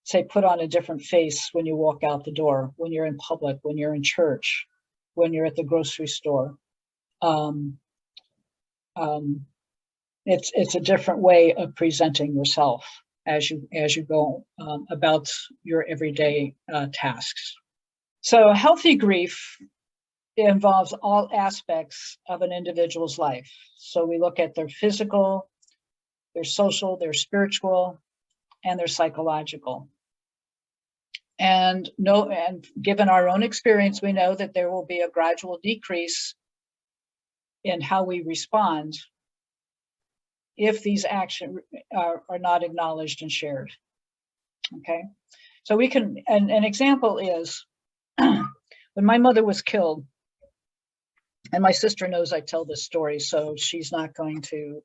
say, put on a different face when you walk out the door, when you're in public, when you're in church, when you're at the grocery store. It's a different way of presenting yourself as you go about your everyday tasks. So healthy grief involves all aspects of an individual's life. So we look at their physical, their social, their spiritual, and their psychological. And given our own experience, we know that there will be a gradual decrease in how we respond if these actions are not acknowledged and shared. Okay, so we can, an example is when my mother was killed, and my sister knows I tell this story, so she's not going to,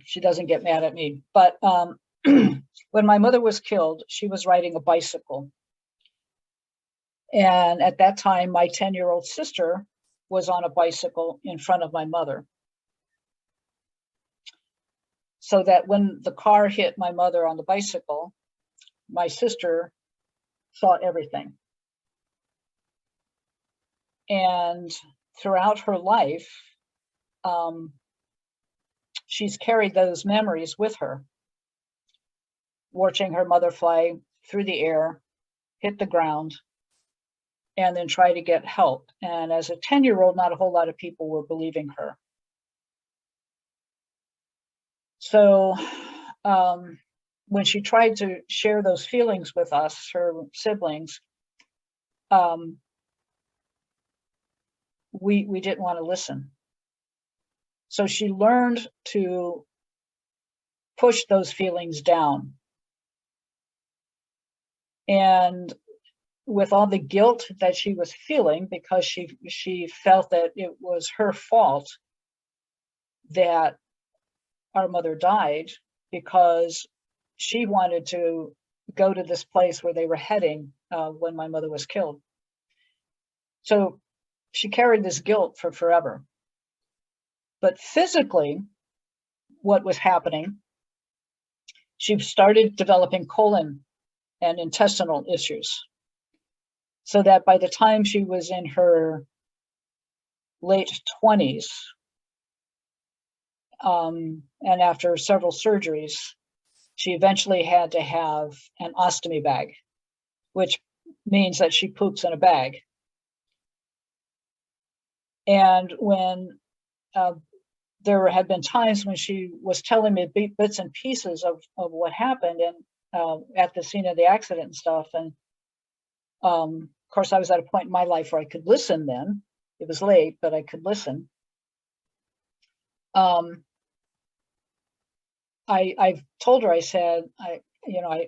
she doesn't get mad at me, but when my mother was killed, she was riding a bicycle. And at that time, my 10-year-old sister was on a bicycle in front of my mother. So that when the car hit my mother on the bicycle, my sister saw everything. And throughout her life, she's carried those memories with her, watching her mother fly through the air, hit the ground, and then try to get help. And as a 10-year-old, not a whole lot of people were believing her. So when she tried to share those feelings with us, her siblings, we didn't want to listen. So she learned to push those feelings down. And with all the guilt that she was feeling, because she felt that it was her fault that our mother died, because she wanted to go to this place where they were heading when my mother was killed. So she carried this guilt for forever. But physically, what was happening, she started developing colon and intestinal issues. So that by the time she was in her late 20s, and after several surgeries, she eventually had to have an ostomy bag, which means that she poops in a bag. And when there had been times when she was telling me bits and pieces of what happened and at the scene of the accident and stuff. And of course, I was at a point in my life where I could listen then. It was late, but I could listen. I told her, I said, I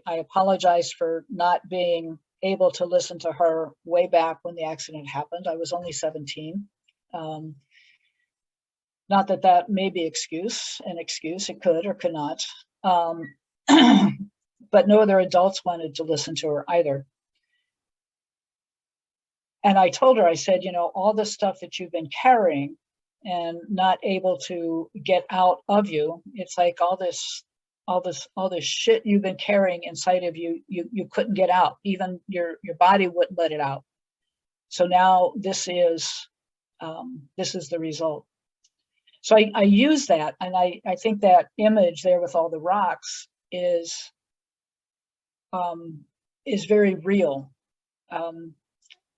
apologize for not being able to listen to her way back when the accident happened. I was only 17. Not that that may be an excuse, it could or could not. But no other adults wanted to listen to her either. And I told her, I said, all the stuff that you've been carrying and not able to get out of you, it's like all this shit you've been carrying inside of you, you couldn't get out. Even your body wouldn't let it out. So now this is this is the result. So I use that, and I think that image there with all the rocks is very real.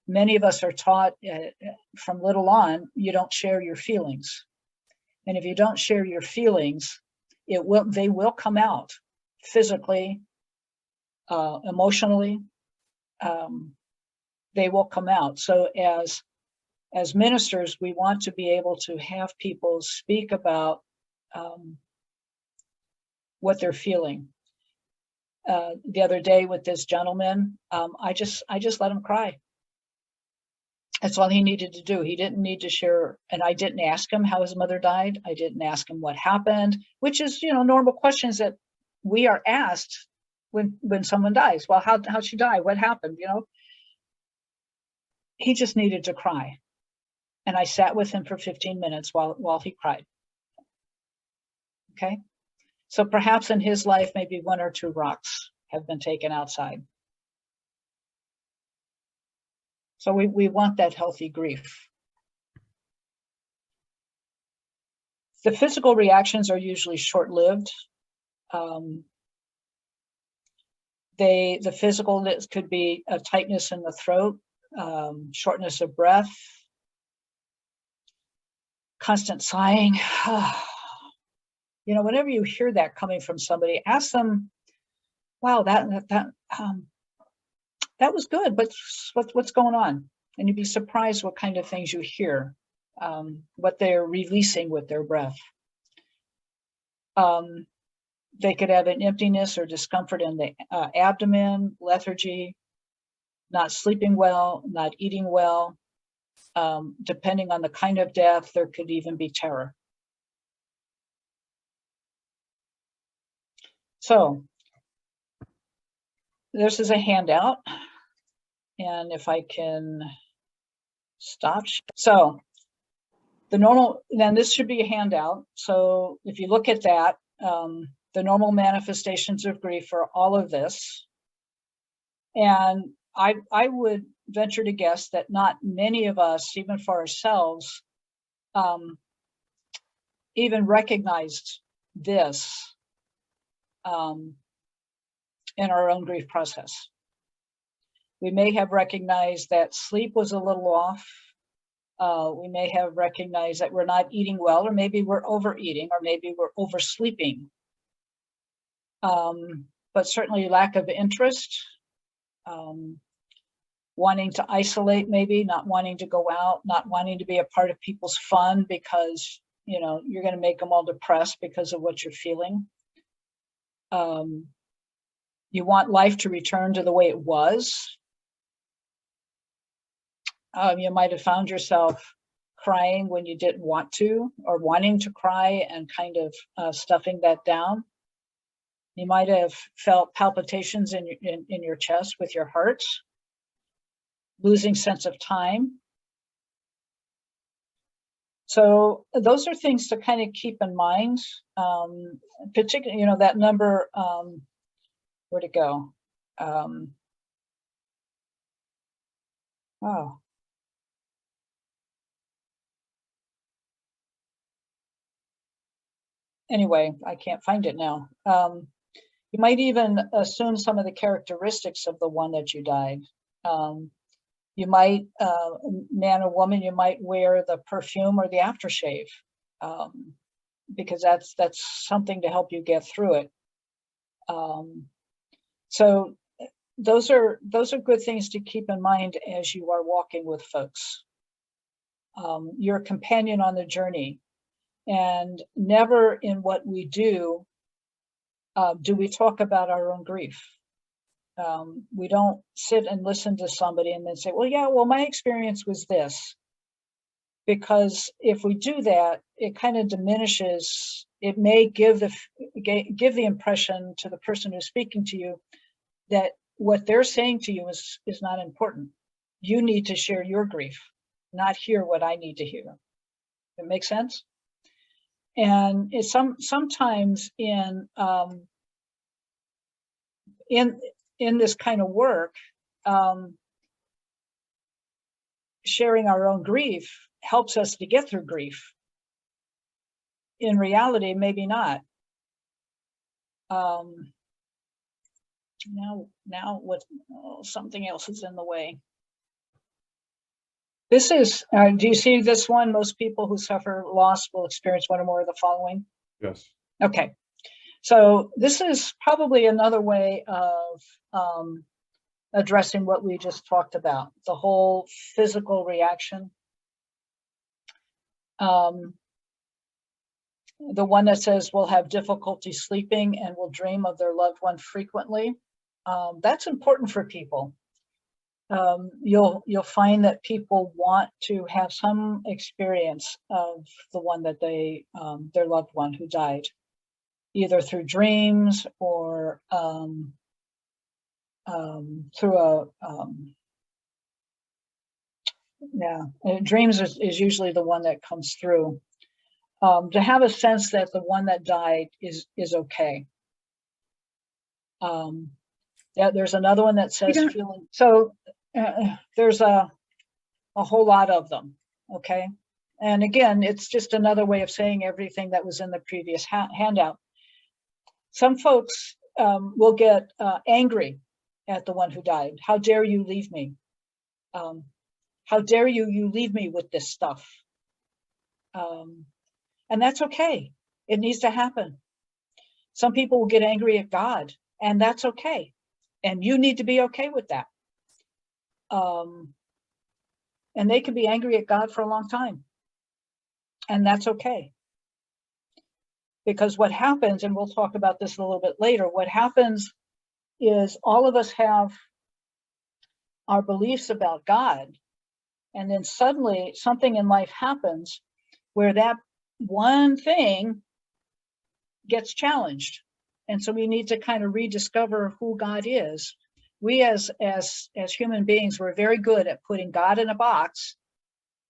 Many of us are taught from little on, you don't share your feelings. And if you don't share your feelings, they will come out physically, emotionally, they will come out. So as ministers, we want to be able to have people speak about what they're feeling. The other day with this gentleman, I just let him cry. That's all he needed to do. He didn't need to share, and I didn't ask him how his mother died. I didn't ask him what happened, which is, normal questions that we are asked when someone dies. Well, how'd she die? What happened? He just needed to cry. And I sat with him for 15 minutes while he cried. Okay. So perhaps in his life, maybe 1 or 2 rocks have been taken outside. So we want that healthy grief. The physical reactions are usually short-lived. The physical could be a tightness in the throat, shortness of breath, constant sighing. Whenever you hear that coming from somebody, ask them, wow, that was good, but what's going on? And you'd be surprised what kind of things you hear, what they're releasing with their breath. They could have an emptiness or discomfort in the abdomen, lethargy, not sleeping well, not eating well. Depending on the kind of death, there could even be terror. So this is a handout. And if I can stop. So then this should be a handout. So if you look at that, the normal manifestations of grief are all of this. And I would venture to guess that not many of us, even for ourselves, even recognized this in our own grief process. We may have recognized that sleep was a little off. We may have recognized that we're not eating well, or maybe we're overeating, or maybe we're oversleeping. But certainly lack of interest, wanting to isolate, maybe not wanting to go out, not wanting to be a part of people's fun because, you're going to make them all depressed because of what you're feeling. You want life to return to the way it was. You might have found yourself crying when you didn't want to, or wanting to cry and kind of stuffing that down. You might have felt palpitations in your chest with your heart, losing sense of time. So those are things to kind of keep in mind, particularly, that number, where'd it go? Oh. Anyway, I can't find it now. You might even assume some of the characteristics of the one that you died. You might, man or woman, you might wear the perfume or the aftershave, because that's something to help you get through it. So those are good things to keep in mind as you are walking with folks. You're a companion on the journey. And never in what we do we talk about our own grief. We don't sit and listen to somebody and then say, well, my experience was this. Because if we do that, it kind of diminishes, it may give the impression to the person who's speaking to you that what they're saying to you is not important. You need to share your grief, not hear what I need to hear. That makes sense? And it's sometimes in this kind of work, sharing our own grief helps us to get through grief. In reality, maybe not. Now what? Oh, something else is in the way. This is, do you see this one? Most people who suffer loss will experience one or more of the following. Yes. Okay. So this is probably another way of addressing what we just talked about, the whole physical reaction. The one that says will have difficulty sleeping and will dream of their loved one frequently. That's important for people. You'll find that people want to have some experience of the one that they, their loved one who died, either through dreams or through a, dreams is usually the one that comes through. To have a sense that the one that died is okay. Yeah, there's another one that says feeling. So there's a whole lot of them. Okay. And again, it's just another way of saying everything that was in the previous handout. Some folks will get angry at the one who died. How dare you leave me? How dare you leave me with this stuff? And that's okay. It needs to happen. Some people will get angry at God, and that's okay. And you need to be okay with that. And they can be angry at God for a long time. And that's okay. Because what happens, and we'll talk about this a little bit later, what happens is all of us have our beliefs about God. And then suddenly something in life happens where that one thing gets challenged. And so we need to kind of rediscover who God is. We as human beings, we're very good at putting God in a box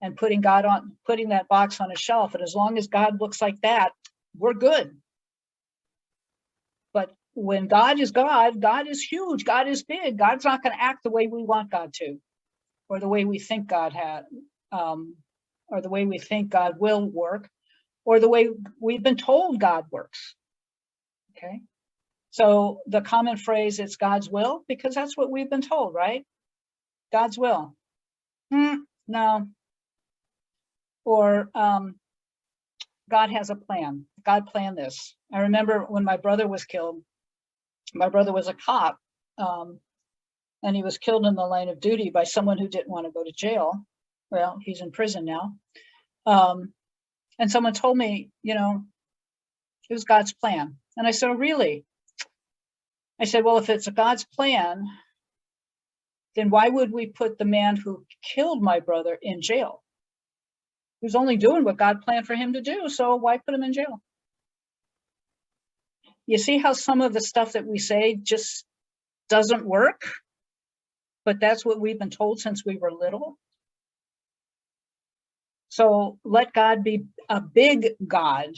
and putting that box on a shelf. And as long as God looks like that, we're good. But when God is God, God is huge, God is big. God's not going to act the way we want God to, or the way we think God had, or the way we think God will work, or the way we've been told God works. Okay. So the common phrase, it's God's will, because that's what we've been told, right? God's will. No. Or God has a plan. God planned this. I remember when my brother was killed. My brother was a cop, and he was killed in the line of duty by someone who didn't want to go to jail. Well, he's in prison now. And someone told me, you know, it was God's plan. And I said, oh, really? I said, well, if it's God's plan, then why would we put the man who killed my brother in jail? He was only doing what God planned for him to do, so why put him in jail? You see how some of the stuff that we say just doesn't work, but that's what we've been told since we were little. So let God be a big God.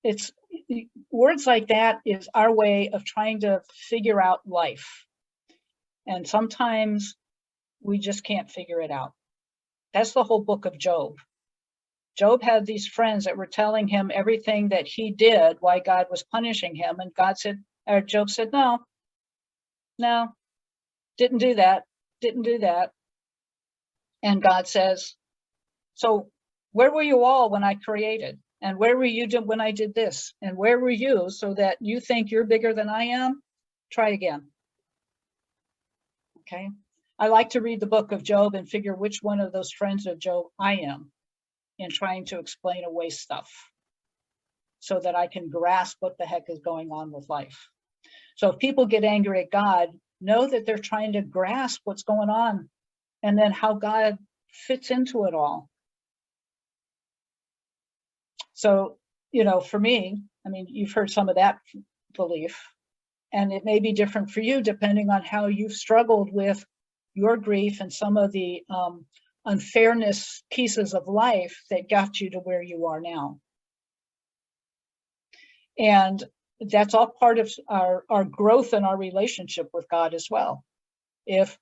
It's words like that is our way of trying to figure out life. And sometimes we just can't figure it out. That's the whole book of Job. Job had these friends that were telling him everything that he did, why God was punishing him. And Job said, no, didn't do that. And God says, so where were you all when I created? And where were you when I did this? And where were you so that you think you're bigger than I am? Try again. Okay. I like to read the book of Job and figure which one of those friends of Job I am in trying to explain away stuff so that I can grasp what the heck is going on with life. So if people get angry at God, know that they're trying to grasp what's going on and then how God fits into it all. So, you know, for me, I mean, you've heard some of that belief, and it may be different for you depending on how you've struggled with your grief and some of the unfairness pieces of life that got you to where you are now. And that's all part of our growth and our relationship with God as well. If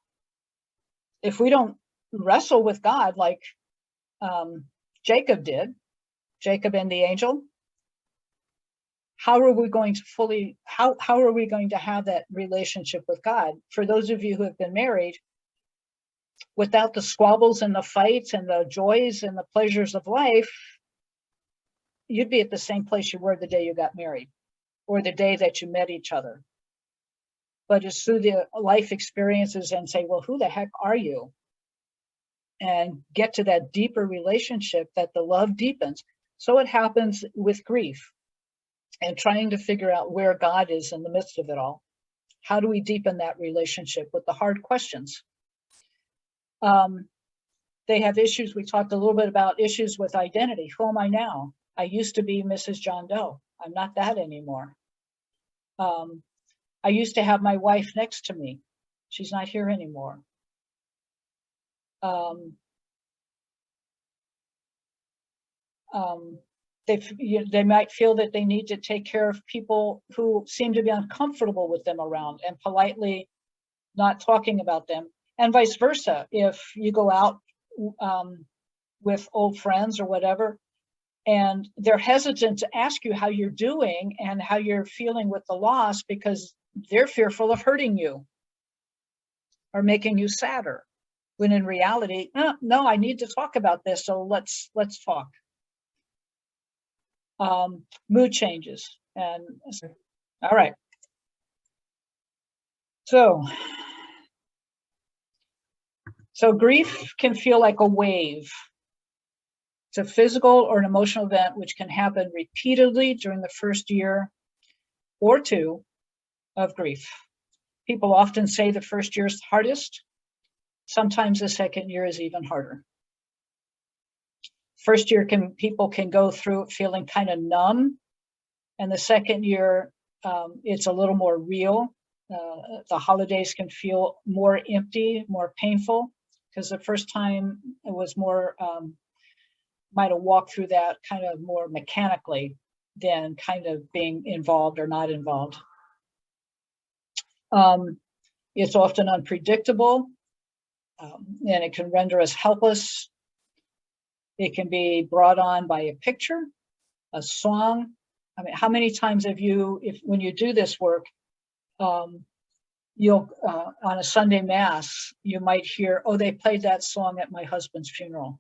we don't wrestle with God like Jacob did, Jacob and the angel. How are we going to how are we going to have that relationship with God? For those of you who have been married, without the squabbles and the fights and the joys and the pleasures of life, you'd be at the same place you were the day you got married or the day that you met each other. But it's through the life experiences and say, well, who the heck are you? And get to that deeper relationship that the love deepens. So it happens with grief and trying to figure out where God is in the midst of it all. How do we deepen that relationship with the hard questions? They have issues. We talked a little bit about issues with identity. Who am I now? I used to be Mrs. John Doe. I'm not that anymore. I used to have my wife next to me. She's not here anymore. They might feel that they need to take care of people who seem to be uncomfortable with them around and politely not talking about them, and vice versa. If you go out with old friends or whatever, and they're hesitant to ask you how you're doing and how you're feeling with the loss because they're fearful of hurting you or making you sadder, when in reality, no, I need to talk about this, so let's talk. Mood changes. And all right. So grief can feel like a wave. It's a physical or an emotional event which can happen repeatedly during the first year or two of grief. People often say the first year is hardest. Sometimes the second year is even harder. First year people can go through it feeling kind of numb, and the second year it's a little more real. The holidays can feel more empty, more painful, because the first time it was more, might have walked through that kind of more mechanically than kind of being involved or not involved. It's often unpredictable, and it can render us helpless. It can be brought on by a picture, a song. I mean, how many times have you, when you do this work, you'll, on a Sunday Mass, you might hear, oh, they played that song at my husband's funeral.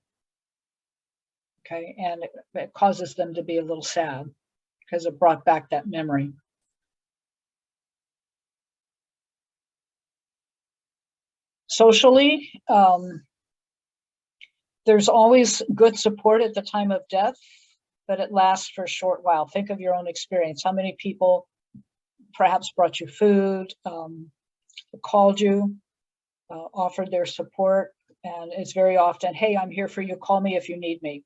Okay, and it causes them to be a little sad because it brought back that memory. Socially, there's always good support at the time of death, but it lasts for a short while. Think of your own experience. How many people perhaps brought you food, called you, offered their support, and it's very often, hey, I'm here for you, call me if you need me.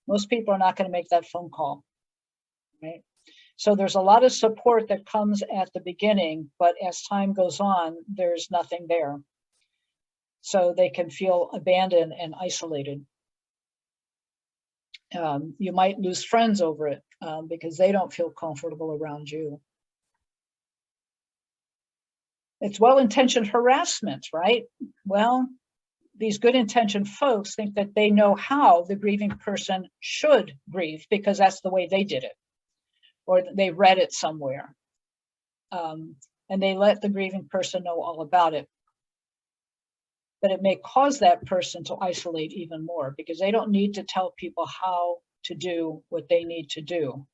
Most people are not going to make that phone call, right? So there's a lot of support that comes at the beginning, but as time goes on, there's nothing there. So they can feel abandoned and isolated. You might lose friends over it because they don't feel comfortable around you. It's well-intentioned harassment, right? Well, these good-intentioned folks think that they know how the grieving person should grieve because that's the way they did it, or they read it somewhere. And they let the grieving person know all about it. But it may cause that person to isolate even more because they don't need to tell people how to do what they need to do.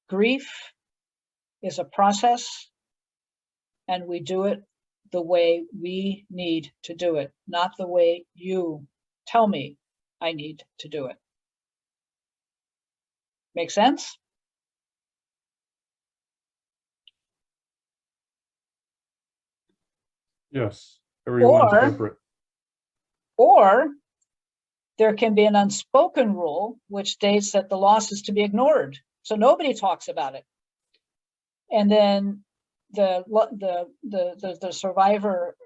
Grief is a process, and we do it the way we need to do it, not the way you tell me I need to do it. Make sense? Yes, everyone's different. Or there can be an unspoken rule which states that the loss is to be ignored, so nobody talks about it. And then the survivor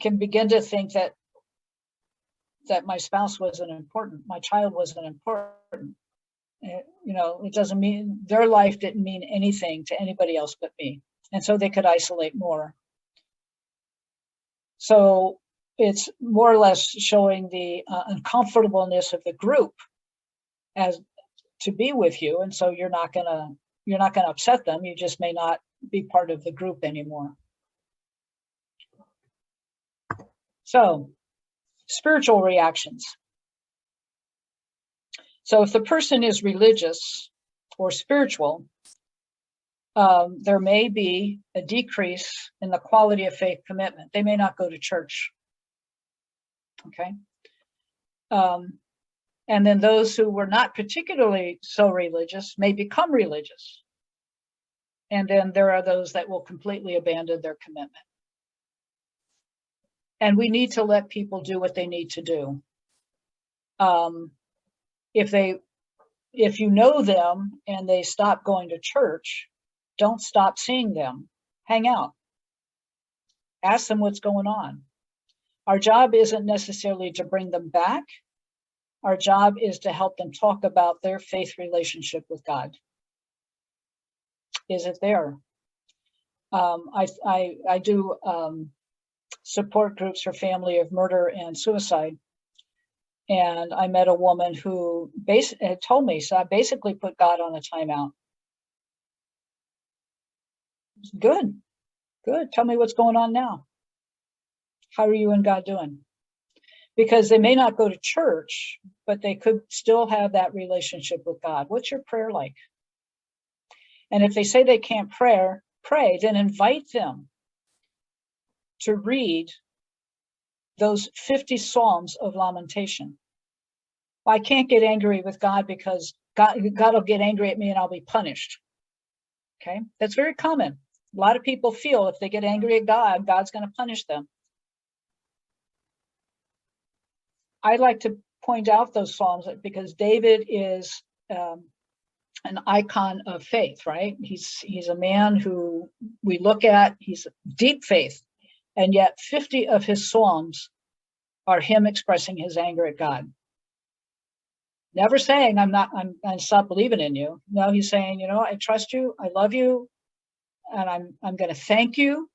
can begin to think that my spouse wasn't important, my child wasn't important. You know, it doesn't mean their life didn't mean anything to anybody else but me, and so they could isolate more. So it's more or less showing the uncomfortableness of the group as to be with you. And so you're not gonna upset them. You just may not be part of the group anymore. So spiritual reactions. So if the person is religious or spiritual, there may be a decrease in the quality of faith commitment. They may not go to church. Okay. And then those who were not particularly so religious may become religious. And then there are those that will completely abandon their commitment. And we need to let people do what they need to do. If you know them and they stop going to church, don't stop seeing them. Hang out. Ask them what's going on. Our job isn't necessarily to bring them back. Our job is to help them talk about their faith relationship with God. Is it there? I do support groups for family of murder and suicide. And I met a woman who had told me, so I basically put God on a timeout. Good. Tell me what's going on now. How are you and God doing? Because they may not go to church, but they could still have that relationship with God. What's your prayer like? And if they say they can't pray, then invite them to read those 50 Psalms of lamentation. Well, I can't get angry with God because God will get angry at me and I'll be punished. Okay, that's very common. A lot of people feel if they get angry at God, God's going to punish them. I like to point out those Psalms because David is an icon of faith, right? He's a man who we look at, he's deep faith, and yet 50 of his Psalms are him expressing his anger at God. Never saying I'm going to stop believing in you. No, he's saying, I trust you, I love you, and I'm going to thank you.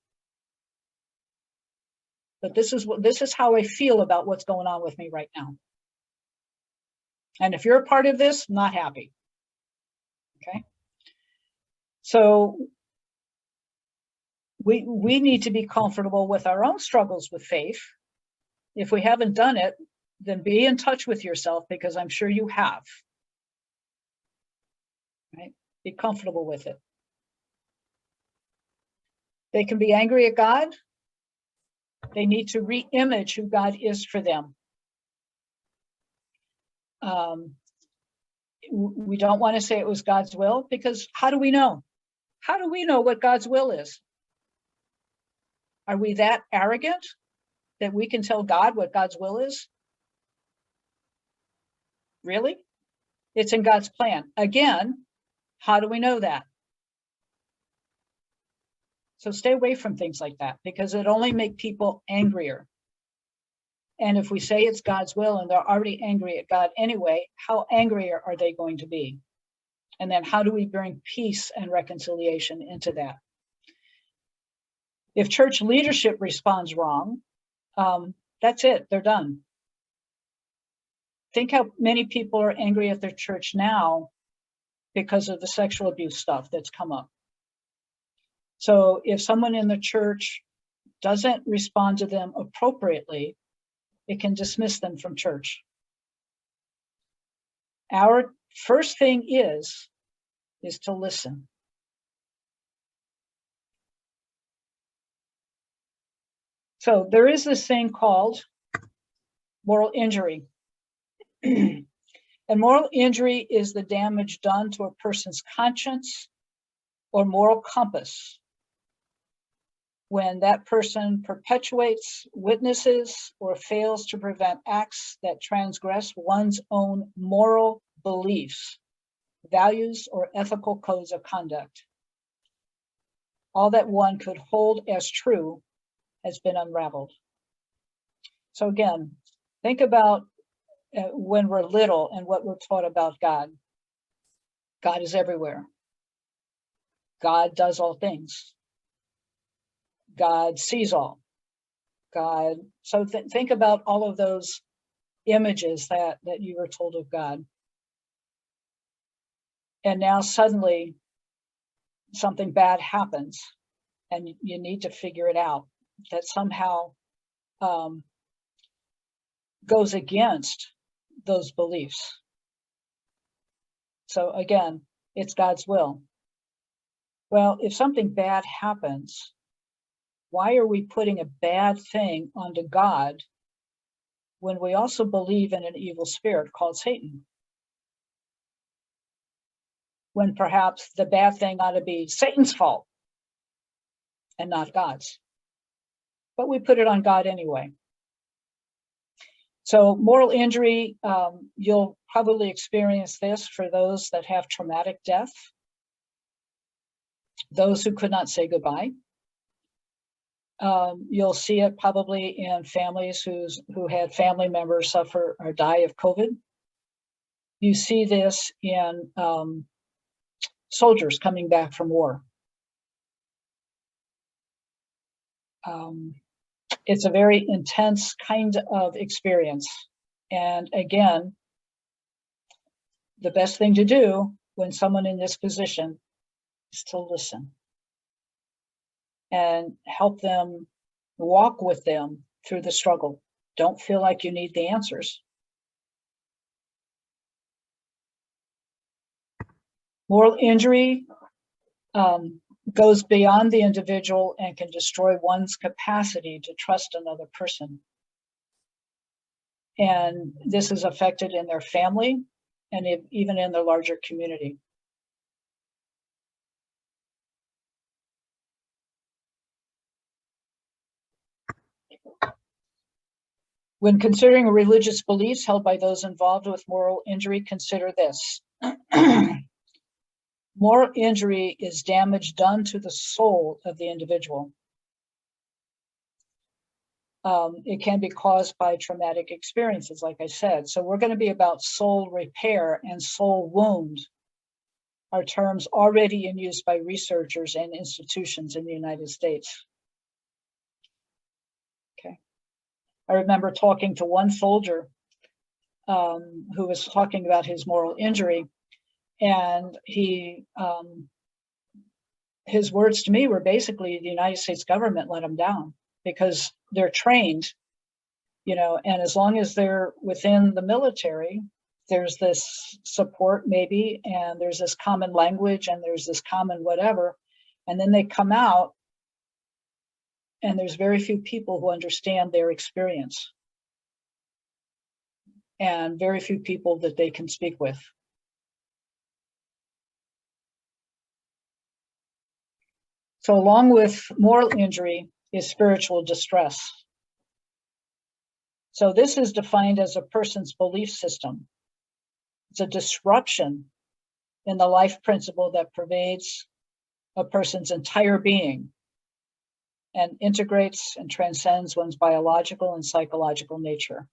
But this is how I feel about what's going on with me right now. And if you're a part of this, I'm not happy. Okay. So we need to be comfortable with our own struggles with faith. If we haven't done it, then be in touch with yourself because I'm sure you have. Right? Be comfortable with it. They can be angry at God. They need to re-image who God is for them. We don't want to say it was God's will because how do we know? How do we know what God's will is? Are we that arrogant that we can tell God what God's will is? Really? It's in God's plan. Again, how do we know that? So stay away from things like that because it only makes people angrier. And if we say it's God's will and they're already angry at God anyway, how angrier are they going to be? And then how do we bring peace and reconciliation into that? If church leadership responds wrong, that's it, they're done. Think how many people are angry at their church now because of the sexual abuse stuff that's come up. So if someone in the church doesn't respond to them appropriately, it can dismiss them from church. Our first thing is to listen. So there is this thing called moral injury. And moral injury is the damage done to a person's conscience or moral compass when that person perpetuates, witnesses, or fails to prevent acts that transgress one's own moral beliefs, values, or ethical codes of conduct. All that one could hold as true has been unraveled. So again, think about when we're little and what we're taught about God. God is everywhere. God does all things. God sees all. God. So think about all of those images that you were told of God. And now suddenly something bad happens and you need to figure it out, that somehow goes against those beliefs. So again, it's God's will. Well, if something bad happens, why are we putting a bad thing onto God when we also believe in an evil spirit called Satan? When perhaps the bad thing ought to be Satan's fault and not God's. But we put it on God anyway. So moral injury, you'll probably experience this for those that have traumatic death, those who could not say goodbye. You'll see it probably in families who had family members suffer or die of COVID. You see this in soldiers coming back from war. It's a very intense kind of experience. And again, the best thing to do when someone in this position is to listen and help them, walk with them through the struggle. Don't feel like you need the answers. Moral injury goes beyond the individual and can destroy one's capacity to trust another person. And this is affected in their family and even in their larger community. When considering religious beliefs held by those involved with moral injury, consider this. Moral injury is damage done to the soul of the individual. It can be caused by traumatic experiences, like I said. So we're going to be about soul repair and soul wound, are terms already in use by researchers and institutions in the United States. Okay. I remember talking to one soldier who was talking about his moral injury, and his words to me were basically the United States government let him down because they're trained, and as long as they're within the military, there's this support maybe, and there's this common language and there's this common whatever, and then they come out and there's very few people who understand their experience and very few people that they can speak with. So along with moral injury is spiritual distress. So this is defined as a person's belief system. It's a disruption in the life principle that pervades a person's entire being and integrates and transcends one's biological and psychological nature.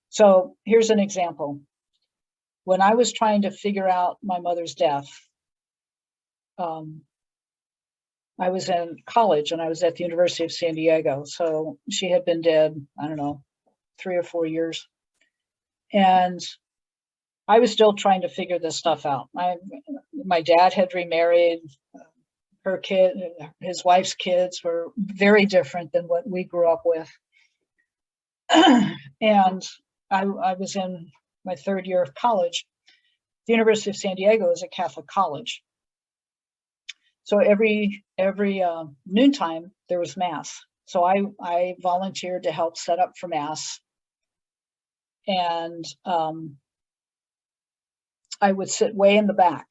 So here's an example. When I was trying to figure out my mother's death, I was in college and I was at the University of San Diego. So she had been dead, I don't know, 3 or 4 years. And I was still trying to figure this stuff out. My dad had remarried. His wife's kids were very different than what we grew up with. And I was in my 3rd year of college. The University of San Diego is a Catholic college. So every noontime there was mass. So I volunteered to help set up for mass. And I would sit way in the back.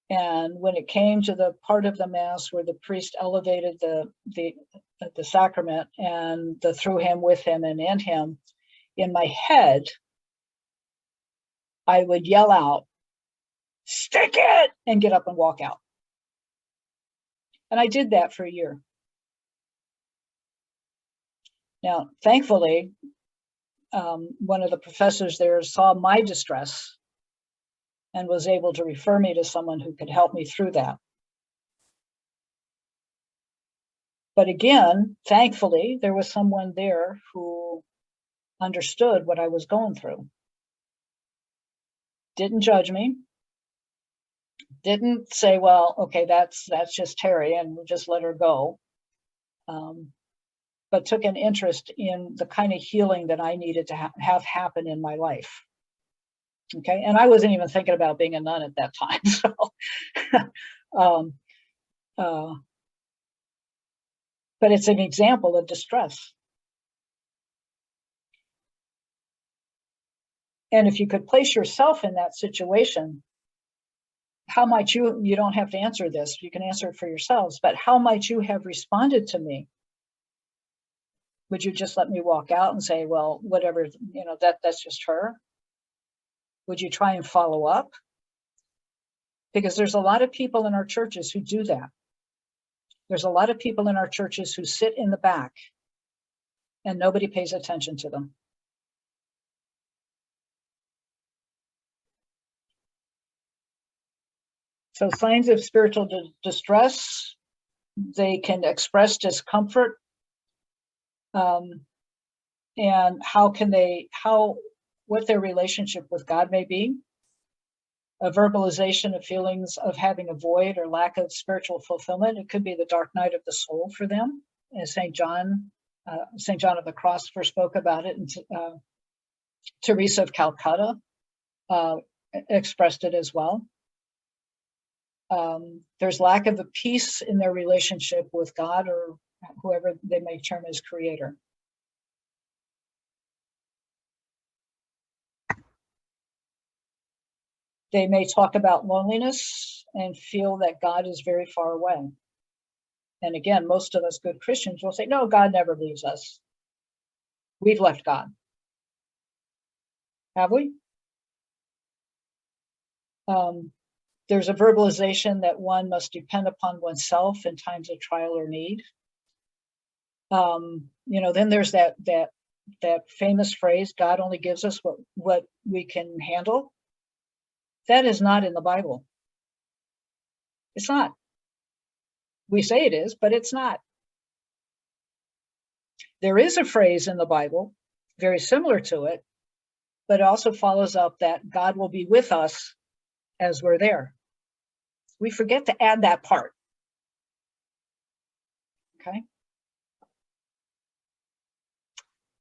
And when it came to the part of the mass where the priest elevated the sacrament and the through him, with him, and in him, in my head, I would yell out, "Stick it!" and get up and walk out. And I did that for a year. Now, thankfully, one of the professors there saw my distress and was able to refer me to someone who could help me through that. But again, thankfully, there was someone there who understood what I was going through. Didn't judge me. Didn't say, well, okay, that's just Terry and we'll just let her go. But took an interest in the kind of healing that I needed to have happen in my life. Okay, and I wasn't even thinking about being a nun at that time. So, but it's an example of distress. And if you could place yourself in that situation, how might you don't have to answer this, you can answer it for yourselves, but how might you have responded to me? Would you just let me walk out and say, well, whatever, that's just her? Would you try and follow up? Because there's a lot of people in our churches who do that. There's a lot of people in our churches who sit in the back and nobody pays attention to them. So signs of spiritual distress, they can express discomfort. And what their relationship with God may be. A verbalization of feelings of having a void or lack of spiritual fulfillment. It could be the dark night of the soul for them. As St. John of the Cross first spoke about it, and Teresa of Calcutta expressed it as well. There's lack of a peace in their relationship with God or whoever they may term as creator. They may talk about loneliness and feel that God is very far away. And again, most of us good Christians will say, no, God never leaves us. We've left God. Have we? There's a verbalization that one must depend upon oneself in times of trial or need. Then there's that famous phrase, God only gives us what we can handle. That is not in the Bible. It's not. We say it is, but it's not. There is a phrase in the Bible, very similar to it, but it also follows up that God will be with us as we're there. We forget to add that part. Okay.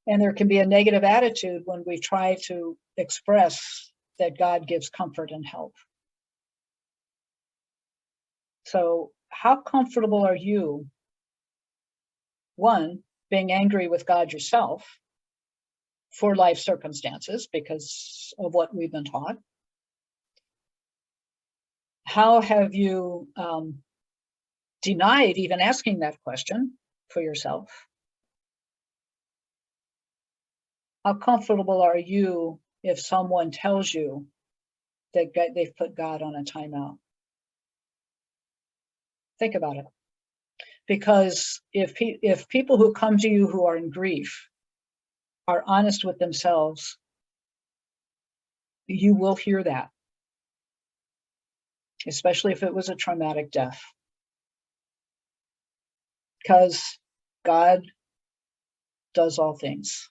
And there can be a negative attitude when we try to express that God gives comfort and help. So how comfortable are you, one, being angry with God yourself for life circumstances because of what we've been taught? How have you denied even asking that question for yourself? How comfortable are you if someone tells you that they've put God on a timeout? Think about it. Because if people who come to you who are in grief are honest with themselves, you will hear that, especially if it was a traumatic death. Because God does all things.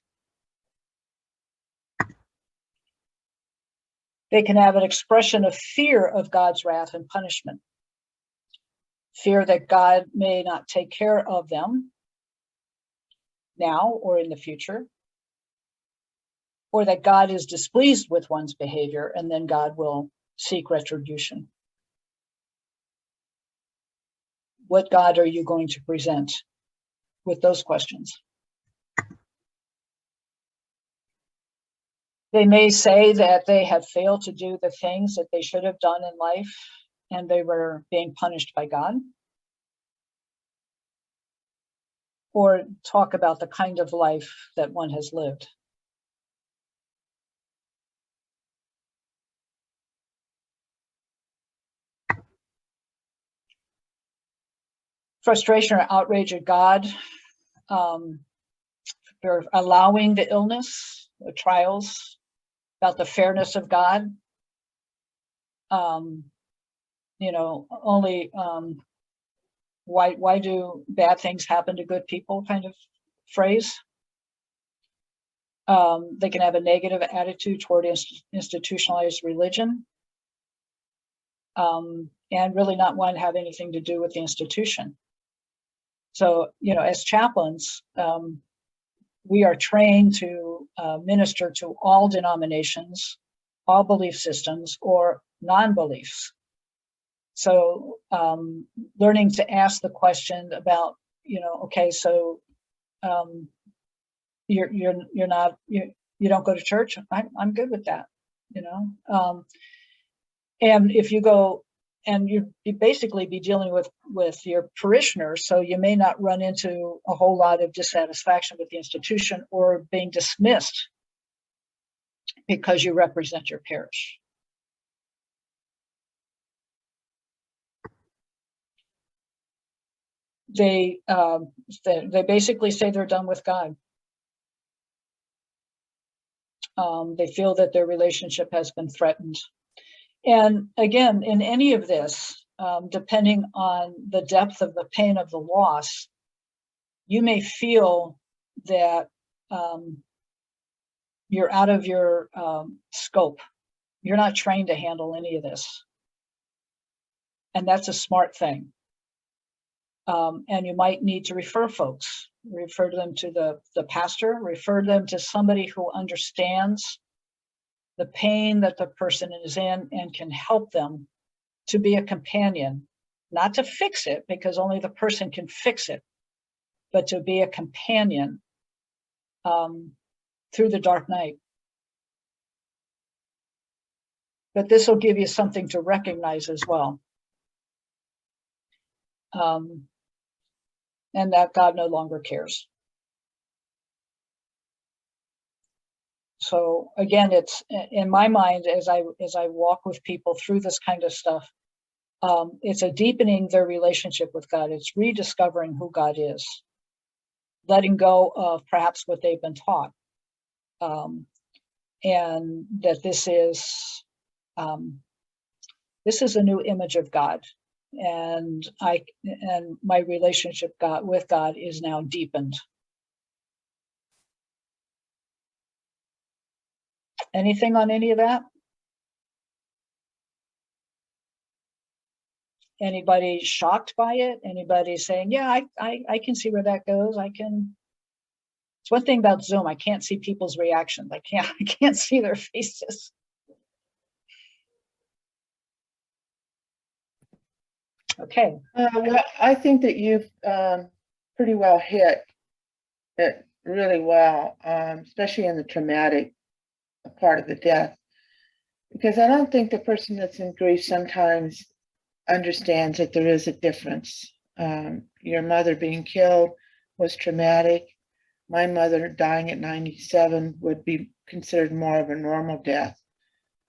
They can have an expression of fear of God's wrath and punishment. Fear that God may not take care of them now or in the future, or that God is displeased with one's behavior and then God will seek retribution. What God are you going to present with those questions? They may say that they have failed to do the things that they should have done in life and they were being punished by God. Or talk about the kind of life that one has lived. Frustration or outrage at God, for allowing the illness, the trials, about the fairness of God. Only why do bad things happen to good people kind of phrase. They can have a negative attitude toward institutionalized religion, and really not want to have anything to do with the institution. So, you know, as chaplains, we are trained to minister to all denominations, all belief systems, or non-beliefs. So learning to ask the question about, you know, okay, so you don't go to church. I'm good with that, you know. And if you go, and you basically be dealing with your parishioners, so you may not run into a whole lot of dissatisfaction with the institution or being dismissed because you represent your parish. They basically say they're done with God. They feel that their relationship has been threatened. And again, in any of this, depending on the depth of the pain of the loss, you may feel that you're out of your scope. You're not trained to handle any of this. And that's a smart thing. And you might need to refer folks, refer them to the pastor, refer them to somebody who understands the pain that the person is in and can help them to be a companion, not to fix it, because only the person can fix it, but to be a companion through the dark night. But this will give you something to recognize as well. And that God no longer cares. So again, it's in my mind, as I walk with people through this kind of stuff, it's a deepening their relationship with God. It's rediscovering who God is, letting go of perhaps what they've been taught, and that this is a new image of God, and my relationship with God is now deepened. Anything on any of that? Anybody shocked by it? Anybody saying, yeah, I can see where that goes. It's one thing about Zoom. I can't see people's reactions. I can't see their faces. Okay. Well, I think that you've pretty well hit it really well, especially in the traumatic part of the death, because I don't think the person that's in grief sometimes understands that there is a difference. Your mother being killed was traumatic. My mother dying at 97 would be considered more of a normal death.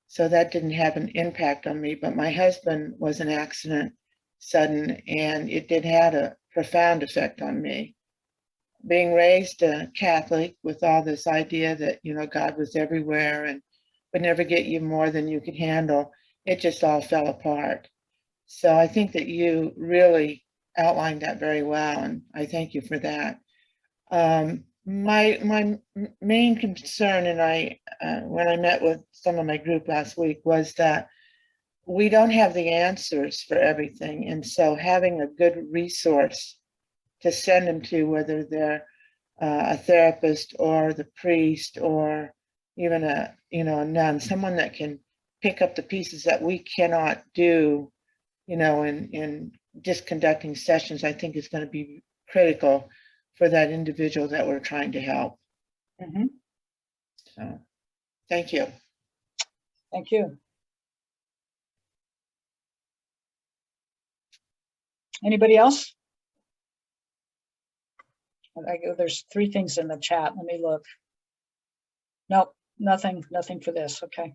So that didn't have an impact on me, but my husband was an accident, sudden, and it did have a profound effect on me. Being raised a Catholic with all this idea that, you know, God was everywhere and would never get you more than you could handle, it just all fell apart. So I think that you really outlined that very well, and I thank you for that. My main concern, and when I met with some of my group last week, was that we don't have the answers for everything, and so having a good resource to send them to, whether they're a therapist or the priest or even a nun, someone that can pick up the pieces that we cannot do, in just conducting sessions, I think is going to be critical for that individual that we're trying to help. Mm-hmm. So, thank you. Thank you. Anybody else? There's 3 things in the chat. Let me look. Nope, nothing for this. Okay.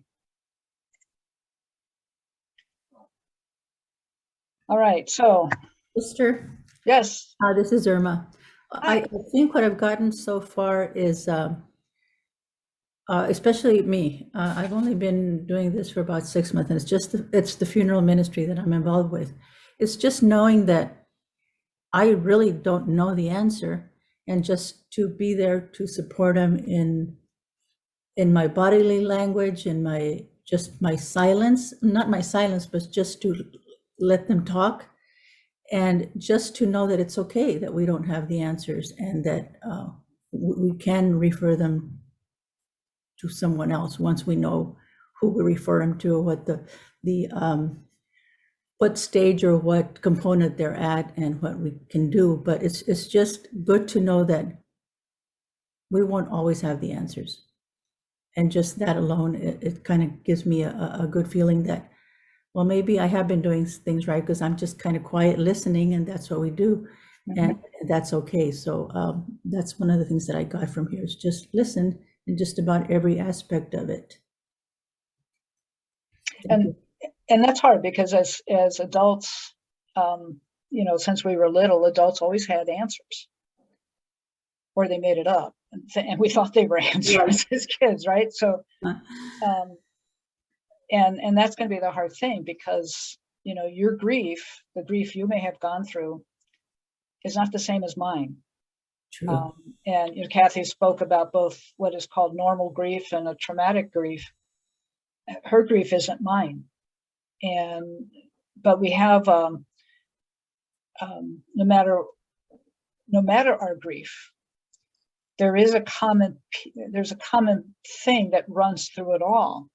All right, so. Sister? Yes. This is Irma. I think what I've gotten so far is, especially me, I've only been doing this for about 6 months, and it's the funeral ministry that I'm involved with. It's just knowing that I really don't know the answer, and just to be there to support them in my bodily language, in my silence, not my silence, but just to let them talk, and just to know that it's okay that we don't have the answers, and that we can refer them to someone else once we know who we refer them to, what stage or what component they're at, and what we can do. But it's just good to know that we won't always have the answers. And just that alone, it kind of gives me a good feeling that, well, maybe I have been doing things right, because I'm just kind of quiet listening, and that's what we do. And that's okay. So that's one of the things that I got from here, is just listen in just about every aspect of it. And that's hard, because as adults, you know, since we were little, adults always had answers, or they made it up, and we thought they were answers as kids, right? So, and that's going to be the hard thing, because, you know, your grief, the grief you may have gone through, is not the same as mine. True. And you know, Kathy spoke about both what is called normal grief and a traumatic grief. Her grief isn't mine. But we have, no matter our grief, there's a common thing that runs through it all.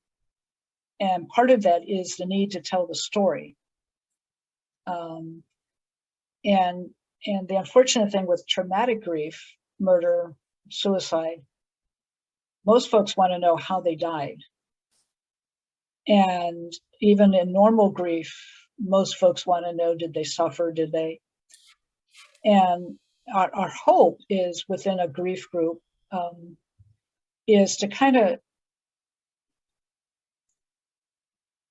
And part of that is the need to tell the story. And the unfortunate thing with traumatic grief, murder, suicide, most folks want to know how they died. And even in normal grief, most folks want to know, did they suffer? Did they? And our hope is, within a grief group, is to kind of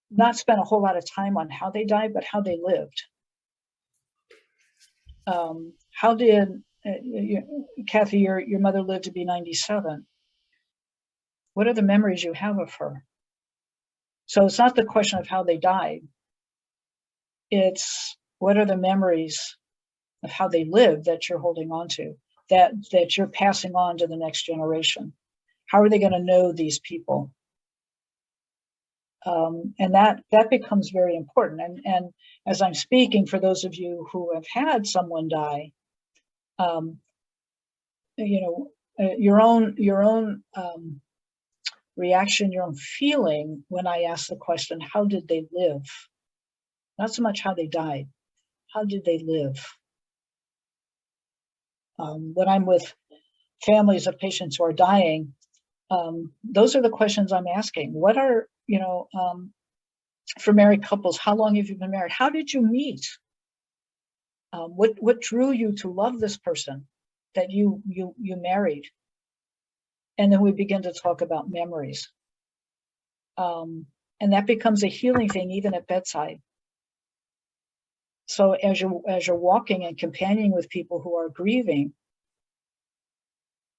not spend a whole lot of time on how they died, but how they lived. How did, Kathy, your mother lived to be 97. What are the memories you have of her? So it's not the question of how they died. It's what are the memories of how they lived that you're holding on to, that you're passing on to the next generation. How are they going to know these people? And that becomes very important. And as I'm speaking, for those of you who have had someone die, you know, your own reaction, your own feeling when I ask the question, how did they live? Not so much how they died, how did they live? When I'm with families of patients who are dying, those are the questions I'm asking. What are, you know, for married couples, how long have you been married? How did you meet? What drew you to love this person that you married? And then we begin to talk about memories. And that becomes a healing thing, even at bedside. So as you're walking and companioning with people who are grieving,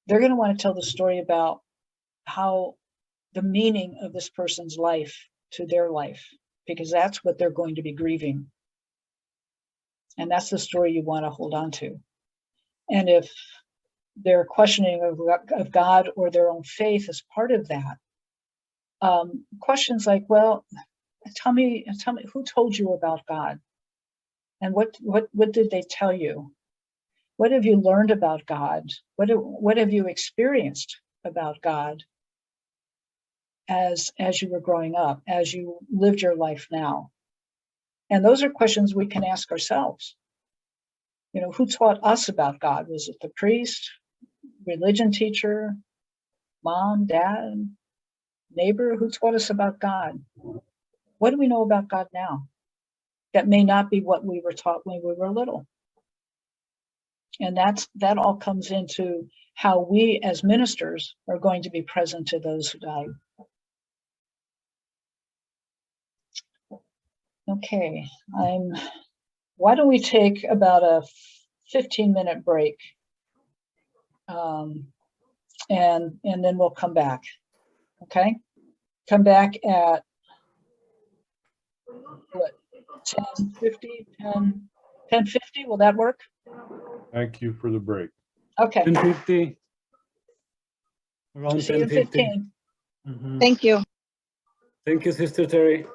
they're going to want to tell the story about how the meaning of this person's life to their life, because that's what they're going to be grieving. And that's the story you want to hold on to. And if they're questioning of God or their own faith as part of that, questions like, well, tell me who told you about God? And what did they tell you? What have you learned about God? What have you experienced about God as you were growing up, as you lived your life now? And those are questions we can ask ourselves. You know, who taught us about God? Was it the priest, religion teacher, mom, dad, neighbor? Who taught us about God? What do we know about God now? That may not be what we were taught when we were little. And that all comes into how we as ministers are going to be present to those who died. Okay, why don't we take about a 15-minute break, and then we'll come back. Okay, come back at what, 10:50, 10:50, will that work? Thank you for the break. Okay. 10:50. Around See you in 10:50. 15. Thank you. Thank you, Sister Terry.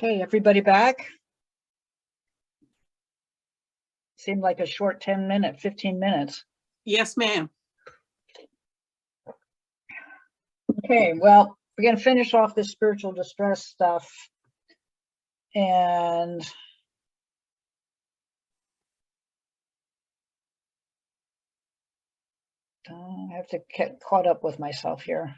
Okay, everybody back? Seemed like a short 10-minute, 15 minutes. Yes, ma'am. Okay, well, we're going to finish off this spiritual distress stuff. And I have to get caught up with myself here.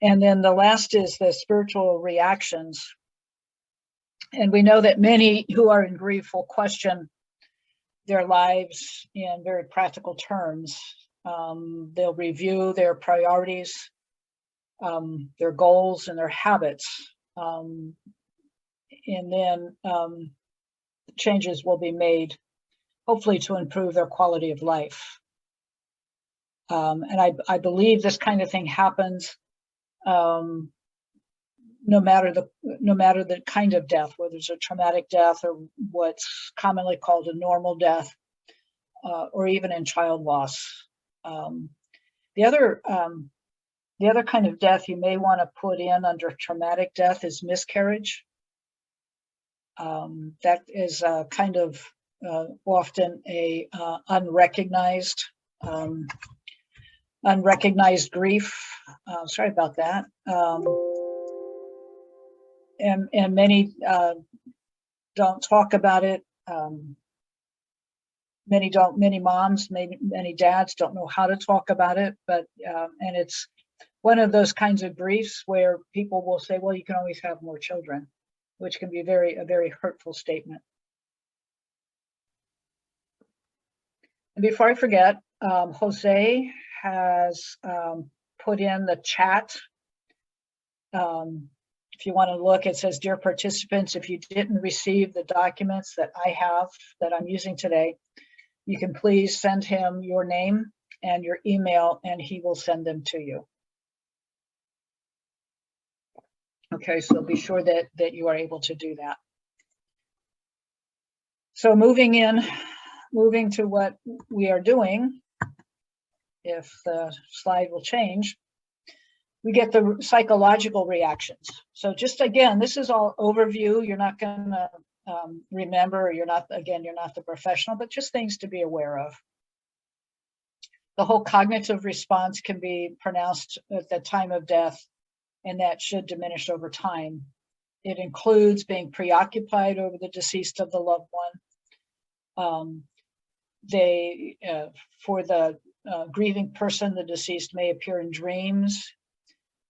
And then the last is the spiritual reactions. And we know that many who are in grief will question their lives in very practical terms. They'll review their priorities, their goals, and their habits. And then changes will be made, hopefully to improve their quality of life. And I believe this kind of thing happens no matter the kind of death, whether it's a traumatic death or what's commonly called a normal death, or even in child loss. The other kind of death you may want to put in under traumatic death is miscarriage. That is kind of often a unrecognized grief. Sorry about that. And many don't talk about it. Many moms, many dads don't know how to talk about it, but and it's one of those kinds of griefs where people will say, well, you can always have more children, which can be a very hurtful statement. And before I forget, Jose has put in the chat. If you want to look, it says, dear participants, if you didn't receive the documents that I have that I'm using today, you can please send him your name and your email and he will send them to you. Okay, so be sure that you are able to do that. So moving to what we are doing, if the slide will change, we get the psychological reactions. So just again, this is all overview. You're not going to remember, or you're not the professional, but just things to be aware of. The whole cognitive response can be pronounced at the time of death, and that should diminish over time. It includes being preoccupied over the deceased of the loved one. For the grieving person, the deceased may appear in dreams.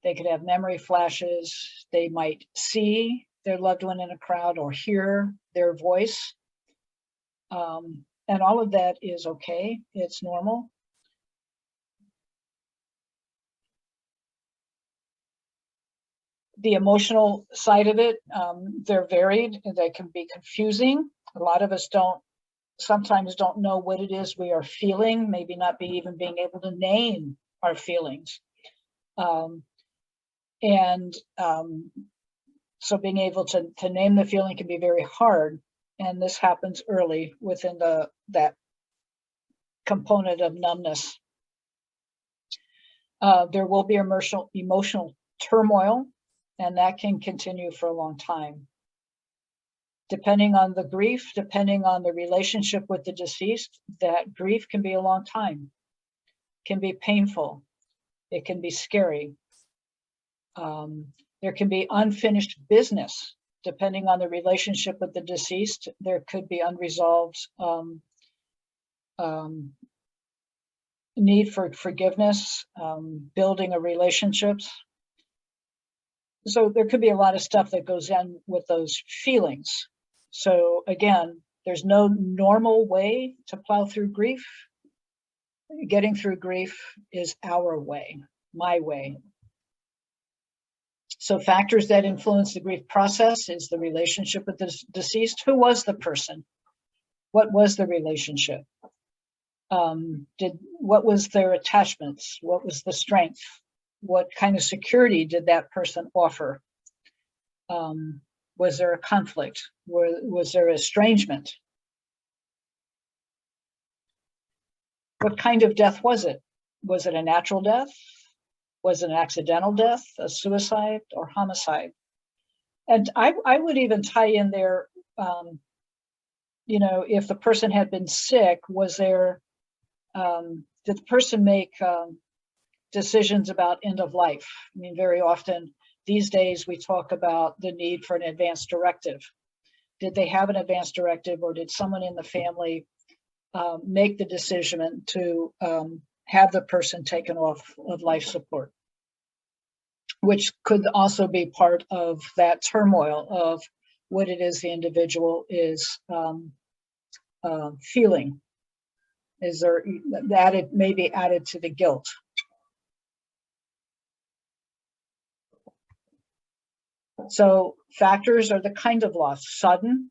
They could have memory flashes. They might see their loved one in a crowd or hear their voice. And all of that is okay. It's normal. The emotional side of it, they're varied. They can be confusing. A lot of us sometimes don't know what it is we are feeling, maybe not even being able to name our feelings. So being able to name the feeling can be very hard. And this happens early within that component of numbness. There will be emotional turmoil, and that can continue for a long time. Depending on the grief, depending on the relationship with the deceased, that grief can be a long time, can be painful, it can be scary. There can be unfinished business, depending on the relationship with the deceased. There could be unresolved need for forgiveness, building a relationships. So there could be a lot of stuff that goes in with those feelings. So again, there's no normal way to plow through grief. Getting through grief is our way, my way. So factors that influence the grief process is the relationship with the deceased. Who was the person? What was the relationship? What was their attachments? What was the strength? What kind of security did that person offer? Was there a conflict? Was there estrangement? What kind of death was it? Was it a natural death? Was it an accidental death, a suicide, or homicide? And I would even tie in there, you know, if the person had been sick, was there, did the person make decisions about end of life? I mean, very often these days we talk about the need for an advance directive. Did they have an advance directive, or did someone in the family make the decision to have the person taken off of life support? Which could also be part of that turmoil of what it is the individual is feeling. Is there that it may be added to the guilt? So factors are the kind of loss: sudden,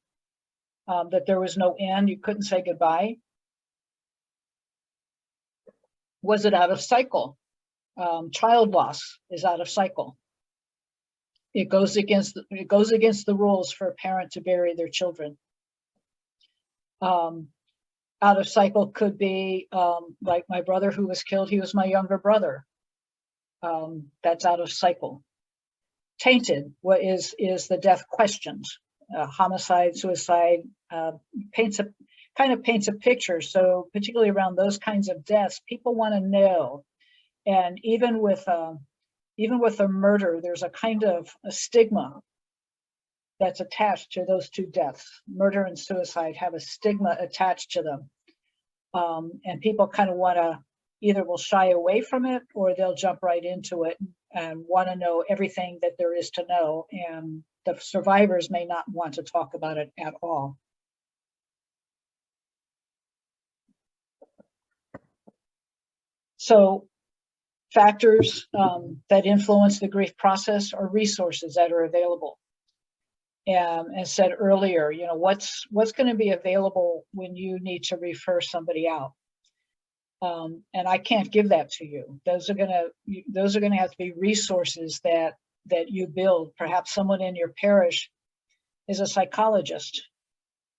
that there was no end, you couldn't say goodbye. Was it out of cycle? Child loss is out of cycle. It goes against the rules for a parent to bury their children. Out of cycle could be like my brother who was killed. He was my younger brother. That's out of cycle. Tainted, what is the death questioned? Homicide, suicide, paints a picture. So particularly around those kinds of deaths, people want to know. And even with a murder, there's a kind of a stigma that's attached to those two deaths. Murder and suicide have a stigma attached to them. And people kind of want to either will shy away from it, or they'll jump right into it and want to know everything that there is to know. And the survivors may not want to talk about it at all. So factors that influence the grief process are resources that are available. And as said earlier, you know, what's going to be available when you need to refer somebody out. And I can't give that to you. Those are going to have to be resources that you build. Perhaps someone in your parish is a psychologist,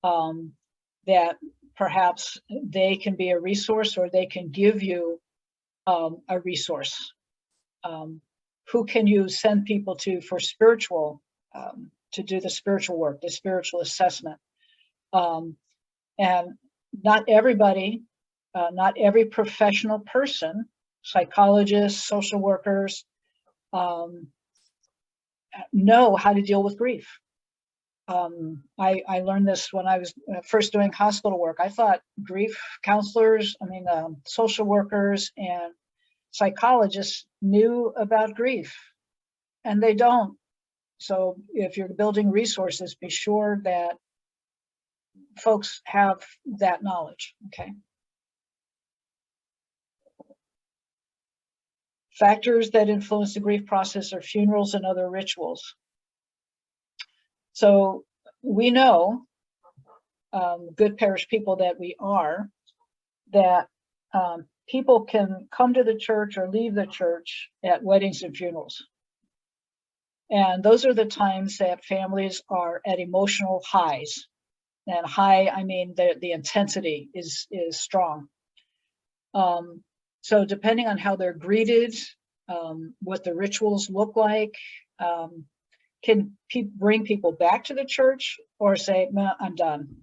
that perhaps they can be a resource, or they can give you a resource. Who can you send people to for spiritual, to do the spiritual work, the spiritual assessment? And not everybody, not every professional person, psychologists, social workers, know how to deal with grief. I learned this when I was first doing hospital work. I thought grief counselors, social workers and psychologists knew about grief, and they don't. So if you're building resources, be sure that folks have that knowledge, okay? Factors that influence the grief process are funerals and other rituals. So we know, good parish people that we are, that people can come to the church or leave the church at weddings and funerals. And those are the times that families are at emotional highs. And high, I mean the intensity is strong. So depending on how they're greeted, what the rituals look like, can bring people back to the church or say, nah, I'm done,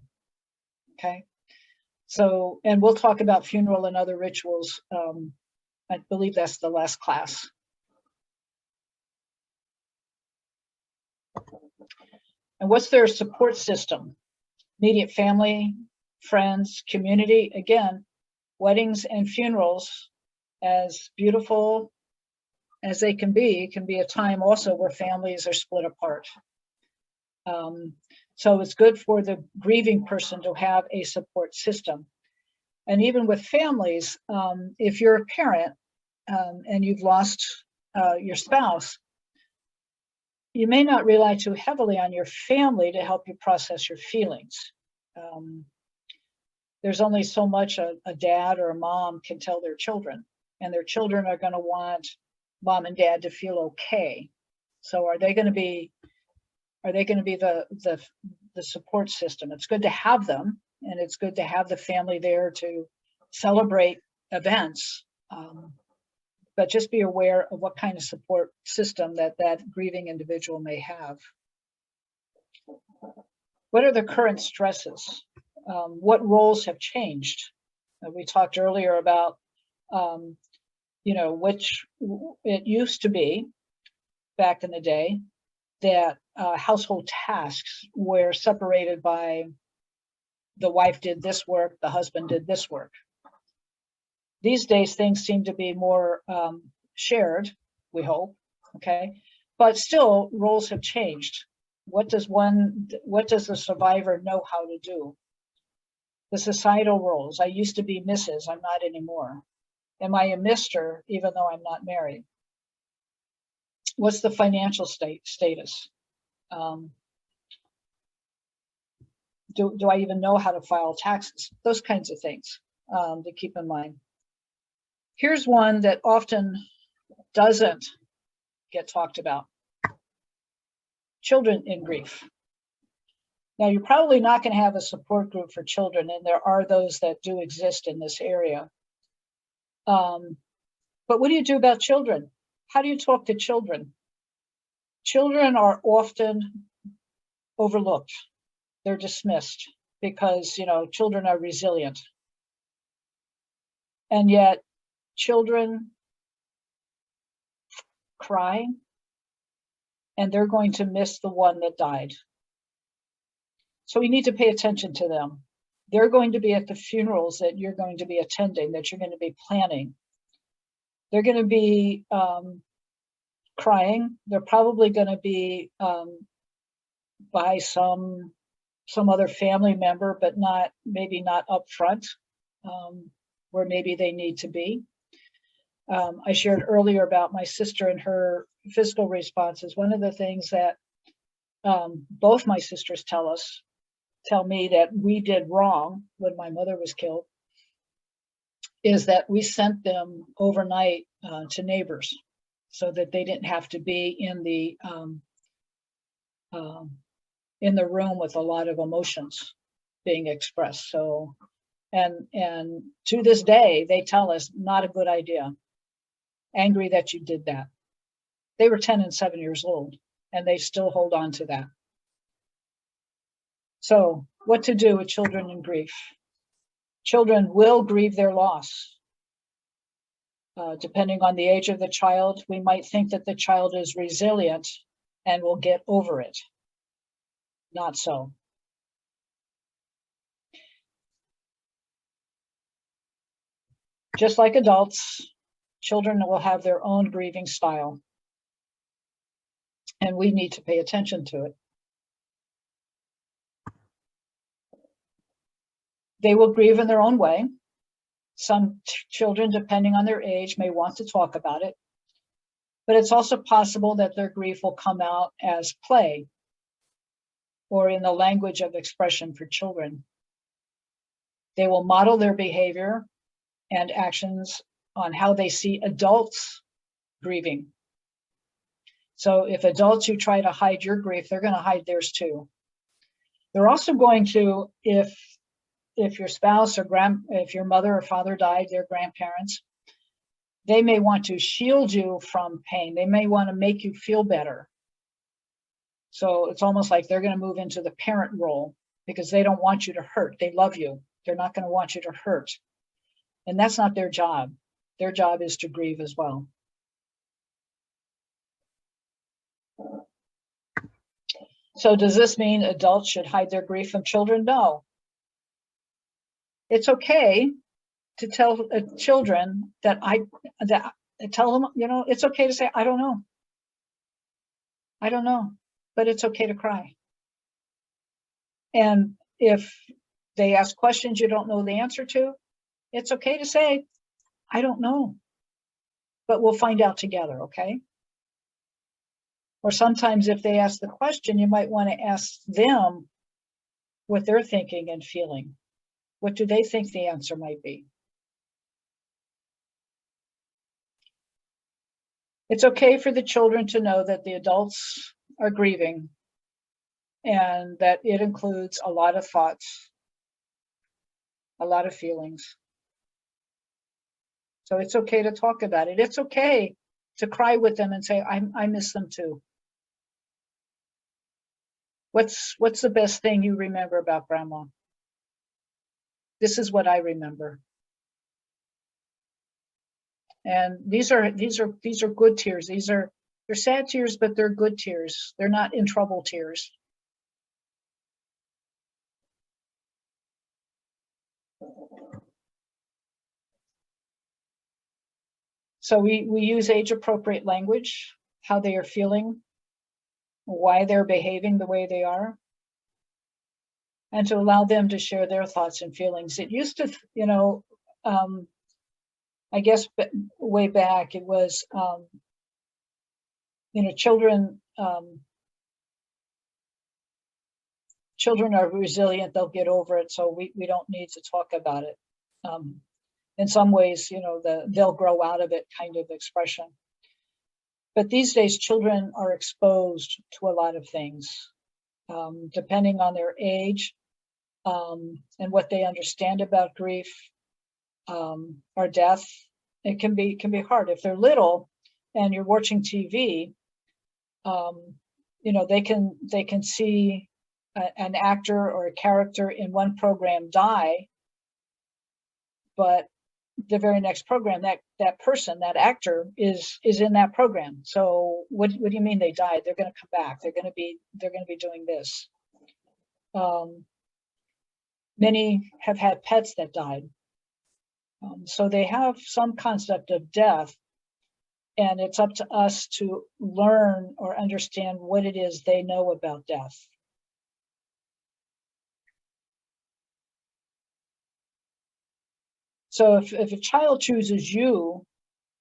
okay? So, and we'll talk about funeral and other rituals. I believe that's the last class. And what's their support system? Immediate family, friends, community. Again, weddings and funerals, as beautiful as they can be a time also where families are split apart. So it's good for the grieving person to have a support system. And even with families, if you're a parent and you've lost your spouse, you may not rely too heavily on your family to help you process your feelings. There's only so much a dad or a mom can tell their children, and their children are going to want mom and dad to feel okay. So are they going to be the support system? It's good to have them, and it's good to have the family there to celebrate events. but just be aware of what kind of support system that grieving individual may have. What are the current stresses? What roles have changed? We talked earlier about, which it used to be back in the day that household tasks were separated by the wife did this work, the husband did this work. These days, things seem to be more shared, we hope, okay? But still, roles have changed. What does the survivor know how to do? The societal roles. I used to be Mrs., I'm not anymore. Am I a Mr., even though I'm not married? What's the financial status? Do I even know how to file taxes? Those kinds of things to keep in mind. Here's one that often doesn't get talked about. Children in grief. Now, you're probably not going to have a support group for children, and there are those that do exist in this area. But what do you do about children? How do you talk to children? Children are often overlooked. They're dismissed because, children are resilient. And yet children cry, and they're going to miss the one that died. So we need to pay attention to them. They're going to be at the funerals that you're going to be attending, that you're going to be planning. They're going to be crying. They're probably going to be by some other family member, but maybe not up front, where maybe they need to be. I shared earlier about my sister and her physical responses. One of the things that both my sisters tell me that we did wrong when my mother was killed is that we sent them overnight to neighbors so that they didn't have to be in the room with a lot of emotions being expressed. So, and to this day, they tell us not a good idea. Angry that you did that. They were 10 and 7 years old, and they still hold on to that. So, what to do with children in grief? Children will grieve their loss. Depending on the age of the child, we might think that the child is resilient and will get over it. Not so. Just like adults, children will have their own grieving style, and we need to pay attention to it. They will grieve in their own way. Some children, depending on their age, may want to talk about it, but it's also possible that their grief will come out as play or in the language of expression for children. They will model their behavior and actions on how they see adults grieving. So if adults who try to hide your grief, they're going to hide theirs too. They're also going to, if your spouse or if your mother or father died, their grandparents, they may want to shield you from pain. They may want to make you feel better. So it's almost like they're going to move into the parent role because they don't want you to hurt. They love you. They're not going to want you to hurt. And that's not their job. Their job is to grieve as well. So does this mean adults should hide their grief from children? No. It's okay to tell children that tell them, it's okay to say, I don't know. I don't know, but it's okay to cry. And if they ask questions you don't know the answer to, it's okay to say, I don't know, but we'll find out together, okay? Or sometimes if they ask the question, you might want to ask them what they're thinking and feeling. What do they think the answer might be? It's okay for the children to know that the adults are grieving and that it includes a lot of thoughts, a lot of feelings. So it's okay to talk about it. It's okay to cry with them and say, I miss them too. What's the best thing you remember about grandma? This is what I remember. And these are good tears. They're sad tears, but they're good tears. They're not in trouble tears. So we use age-appropriate language, how they are feeling, why they're behaving the way they are, and to allow them to share their thoughts and feelings. It used to, I guess way back, it was, children are resilient, they'll get over it, so we don't need to talk about it. In some ways, they'll grow out of it kind of expression. But these days, children are exposed to a lot of things, depending on their age and what they understand about grief or death. It can be hard. If they're little and you're watching TV, they can see an actor or a character in one program die, but the very next program, that person, that actor is in that program. So what do you mean they died? They're going to come back. They're going to be doing this. Many have had pets that died. So they have some concept of death, and it's up to us to learn or understand what it is they know about death. So if a child chooses you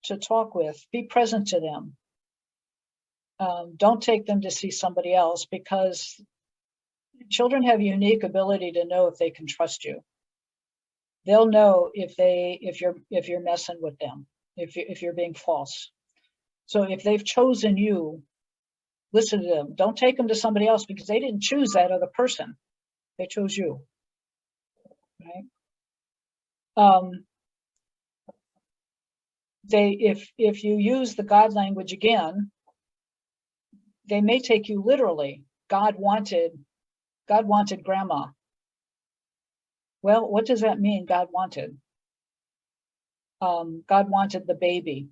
to talk with, be present to them. Don't take them to see somebody else, because children have a unique ability to know if they can trust you. They'll know if you're messing with them, if you're being false. So if they've chosen you, listen to them. Don't take them to somebody else, because they didn't choose that other person. They chose you, right? If you use the God language again, they may take you literally. God wanted grandma. Well, what does that mean? God wanted. God wanted the baby.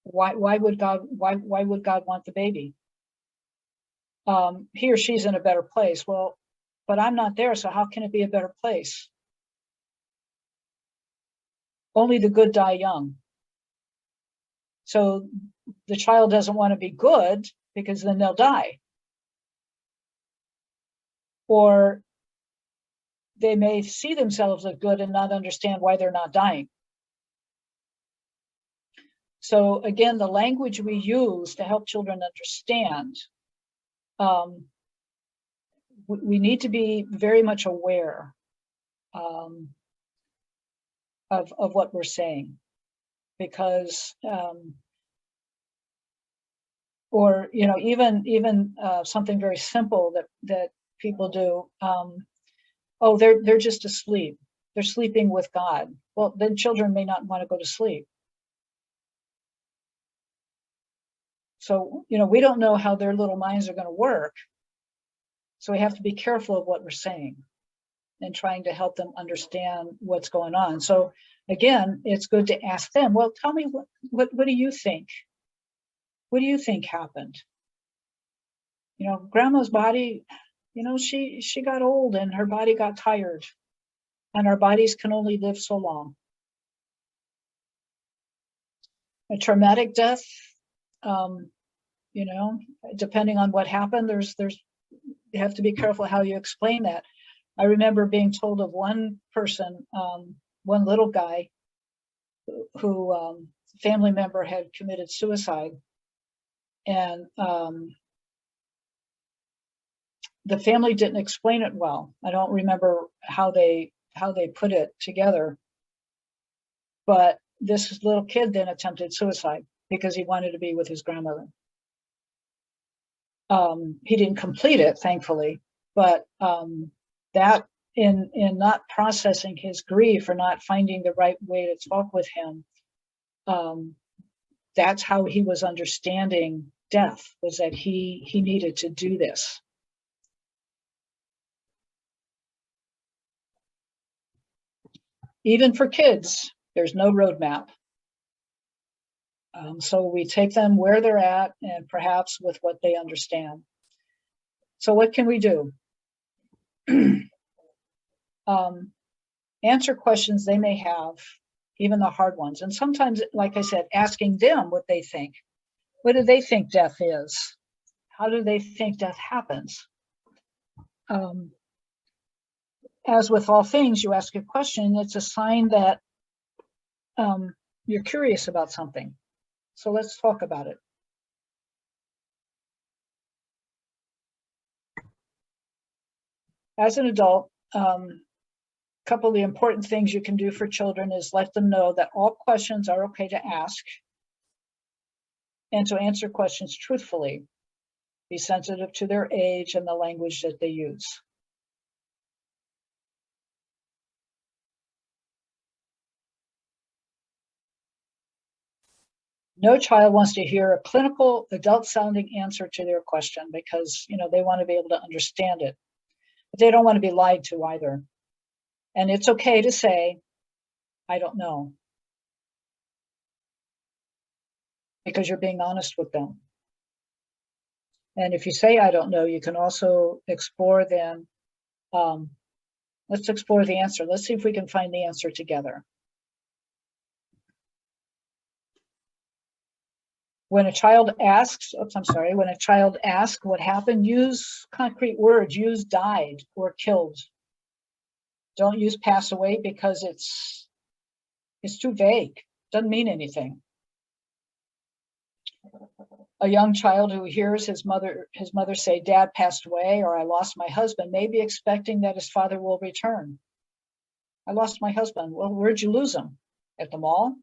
Why would God want the baby? He or she's in a better place. Well, but I'm not there, so how can it be a better place? Only the good die young. So the child doesn't want to be good, because then they'll die. Or they may see themselves as good and not understand why they're not dying. So again, the language we use to help children understand, we need to be very much aware of what we're saying, because even something very simple that people do. Oh, they're just asleep. They're sleeping with God. Well, then children may not want to go to sleep. So, we don't know how their little minds are going to work. So we have to be careful of what we're saying and trying to help them understand what's going on. So again, it's good to ask them, well, tell me, what do you think? What do you think happened? Grandma's body, she got old and her body got tired, and our bodies can only live so long. A traumatic death, depending on what happened, you have to be careful how you explain that. I remember being told of one person, one little guy who family member had committed suicide, and the family didn't explain it well. I don't remember how they put it together, but this little kid then attempted suicide because he wanted to be with his grandmother. He didn't complete it, thankfully, but that in not processing his grief or not finding the right way to talk with him, that's how he was understanding death, was that he needed to do this. Even for kids, there's no roadmap. So we take them where they're at and perhaps with what they understand. So what can we do? Answer questions they may have, even the hard ones. And sometimes, like I said, asking them what they think. What do they think death is? How do they think death happens? As with all things, you ask a question, it's a sign that you're curious about something. So let's talk about it. As an adult, couple of the important things you can do for children is let them know that all questions are okay to ask and to answer questions truthfully. Be sensitive to their age and the language that they use. No child wants to hear a clinical, adult-sounding answer to their question because, you know, they want to be able to understand it. But they don't want to be lied to either. And it's okay to say, I don't know. Because you're being honest with them. And if you say, I don't know, you can also explore then, let's explore the answer. Let's see if we can find the answer together. When a child asks, when a child asks what happened, use concrete words, use died or killed. Don't use pass away because it's too vague, doesn't mean anything. A young child who hears his mother say, Dad passed away, or I lost my husband, may be expecting that his father will return. I lost my husband. Well, where'd you lose him? At the mall?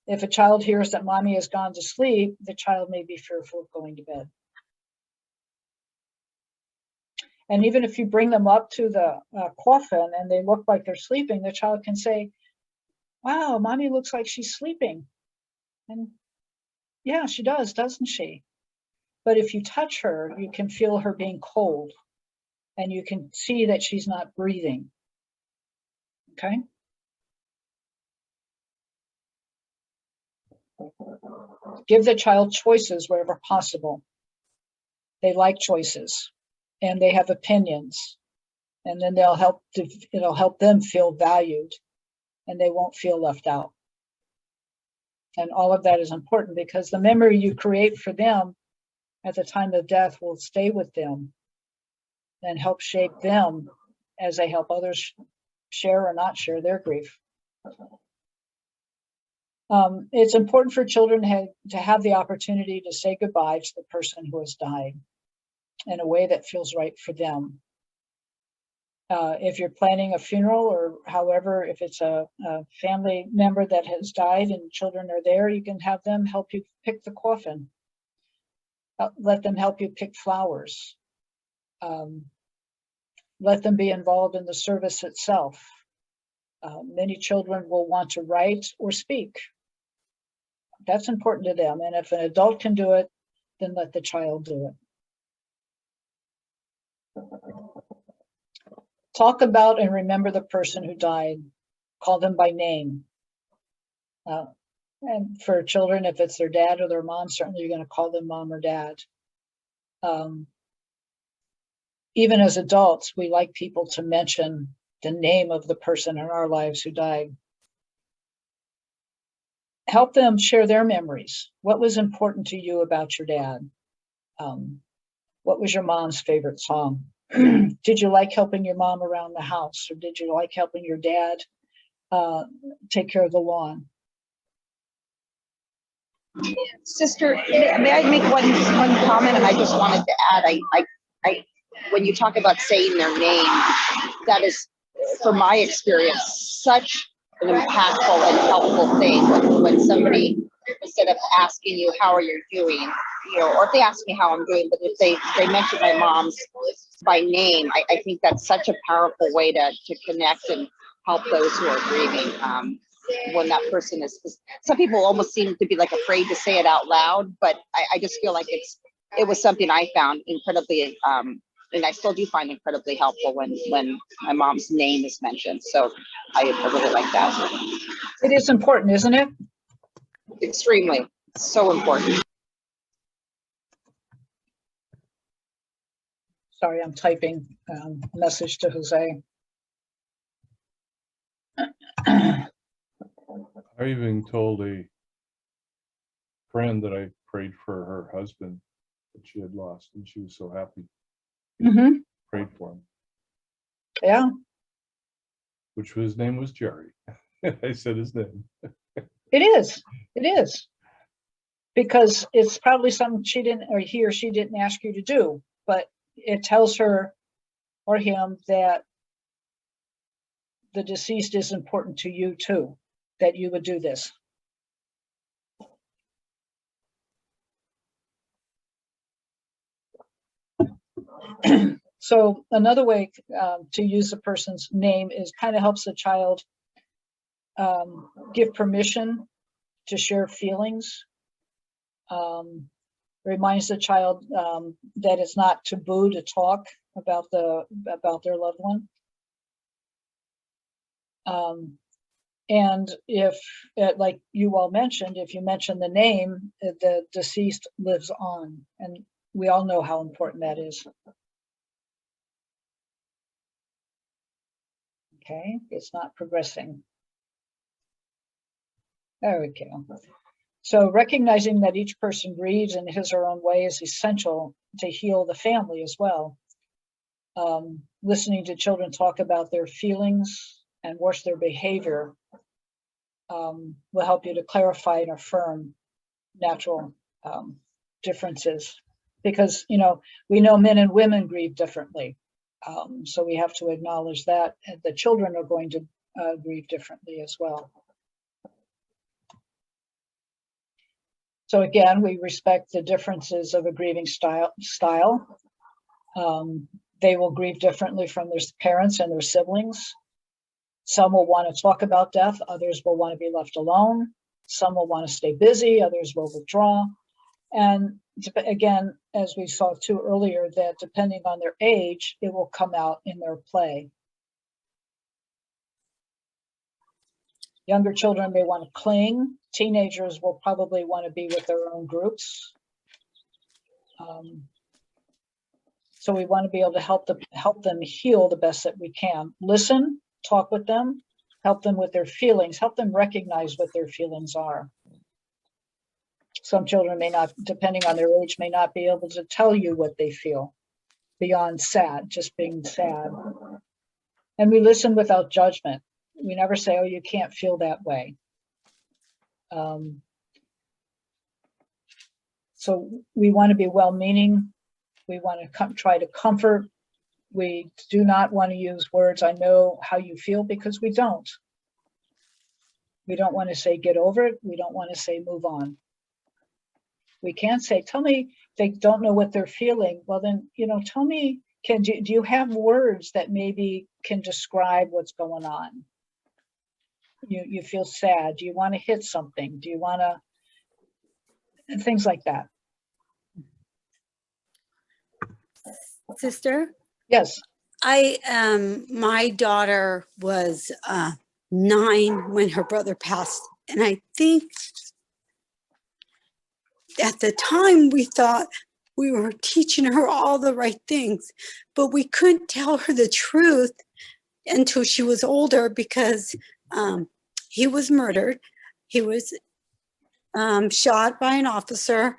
If a child hears that mommy has gone to sleep, the child may be fearful of going to bed. And even if you bring them up to the coffin and they look like they're sleeping, the child can say, wow, mommy looks like she's sleeping. And yeah, she does, doesn't she? But if you touch her, you can feel her being cold and you can see that she's not breathing. Okay? Give the child choices wherever possible. They like choices and they have opinions, and then it'll help them feel valued and they won't feel left out. And all of that is important because the memory you create for them at the time of death will stay with them and help shape them as they help others share or not share their grief. It's important for children to have the opportunity to say goodbye to the person who has died in a way that feels right for them. If you're planning a funeral or however, if it's a family member that has died and children are there, you can have them help you pick the coffin. Let them help you pick flowers. Let them be involved in the service itself. Many children will want to write or speak. That's important to them. And if an adult can do it, then let the child do it. Talk about and remember the person who died. Call them by name. And for children, if it's their dad or their mom, certainly you're going to call them mom or dad. Even as adults, we like people to mention the name of the person in our lives who died. Help them share their memories. What was important to you about your dad? What was your mom's favorite song? Did you like helping your mom around the house? Or did you like helping your dad take care of the lawn? Sister, may I make one comment? And I just wanted to add, I when you talk about saying their name, that is, from my experience, such an impactful and helpful thing when somebody said, of asking you, how are you doing? You know, or if they ask me how I'm doing, but if they mention my mom's by name, I think that's such a powerful way to connect and help those who are grieving. When that person is, some people almost seem to be like afraid to say it out loud, but I just feel like it was something I found incredibly, and I still do find incredibly helpful when my mom's name is mentioned. So I really like that. It is important, isn't it? Extremely, so important. Sorry, I'm typing a message to Jose. I even told a friend that I prayed for her husband that she had lost, and she was so happy. Mm-hmm. Prayed for him. Yeah. Which his name was Jerry. I said his name. It is. It is. Because it's probably something she didn't, or he or she didn't ask you to do, but it tells her or him that the deceased is important to you too, that you would do this. So another way to use a person's name is kind of helps the child give permission to share feelings. Reminds the child that it's not taboo to talk about their loved one. And if, like you all mentioned, if you mention the name, the deceased lives on, and we all know how important that is. Okay, it's not progressing. There we go. So recognizing that each person grieves in his or her own way is essential to heal the family as well. Listening to children talk about their feelings and watch their behavior will help you to clarify and affirm natural differences. Because, you know, we know men and women grieve differently. So we have to acknowledge that the children are going to grieve differently as well. So again, we respect the differences of a grieving style. They will grieve differently from their parents and their siblings. Some will want to talk about death, others will want to be left alone. Some will want to stay busy, others will withdraw. And again, as we saw too earlier, that depending on their age, it will come out in their play. Younger children may want to cling. Teenagers will probably want to be with their own groups. So we want to be able to help them heal the best that we can. Listen, talk with them, help them with their feelings, help them recognize what their feelings are. Some children may not, depending on their age, may not be able to tell you what they feel beyond sad, just being sad. And we listen without judgment. We never say, oh, you can't feel that way. So we want to be well-meaning. We want to try to comfort. We do not want to use words, I know how you feel, because we don't. We don't want to say, get over it. We don't want to say, move on. We can't say, tell me, they don't know what they're feeling. Well, then, you know, tell me, do you have words that maybe can describe what's going on? You feel sad. Do you want to hit something? Do you want to, things like that. Sister? Yes. My daughter was 9 when her brother passed. And I think at the time we thought we were teaching her all the right things, but we couldn't tell her the truth until she was older, because he was murdered. He was shot by an officer,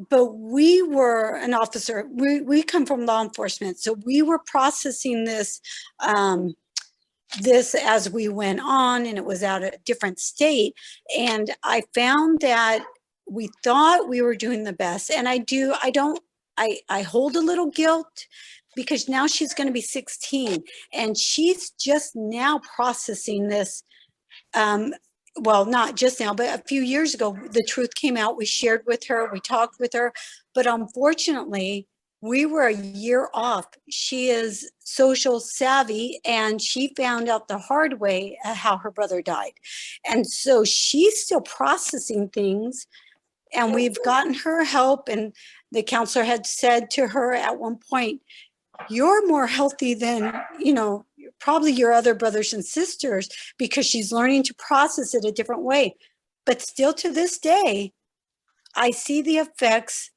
but we were an officer. We come from law enforcement, so we were processing this as we went on, and it was out a different state. And I found that we thought we were doing the best, and I hold a little guilt, because now she's going to be 16 and she's just now processing this well, not just now, but a few years ago, the truth came out. We shared with her, we talked with her, but unfortunately, we were a year off. She is social savvy and she found out the hard way how her brother died. And so she's still processing things, and we've gotten her help. And the counselor had said to her at one point, you're more healthy than, probably your other brothers and sisters, because she's learning to process it a different way. But still to this day, I see the effects.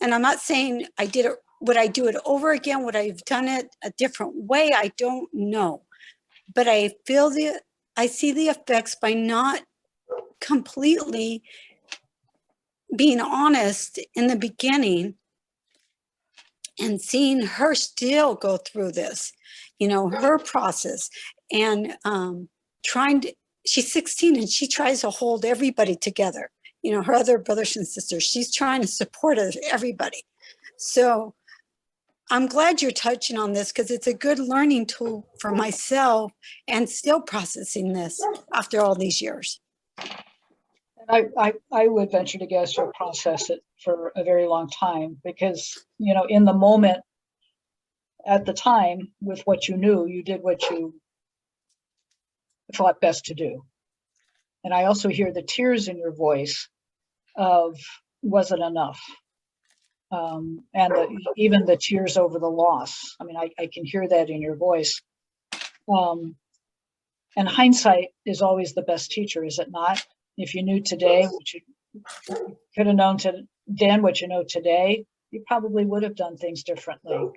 And I'm not saying I did it, would I do it over again? Would I have done it a different way? I don't know. But I see the effects by not completely being honest in the beginning and seeing her still go through this, her process, and she's 16 and she tries to hold everybody together. Her other brothers and sisters, she's trying to support everybody. So I'm glad you're touching on this, because it's a good learning tool for myself and still processing this after all these years. And I would venture to guess you'll process it for a very long time, because, in the moment, at the time, with what you knew, you did what you thought best to do. And I also hear the tears in your voice of, wasn't enough. And even the tears over the loss. I mean, I can hear that in your voice. And hindsight is always the best teacher, is it not? If you knew today, what you could have known then, what you know today, you probably would have done things differently.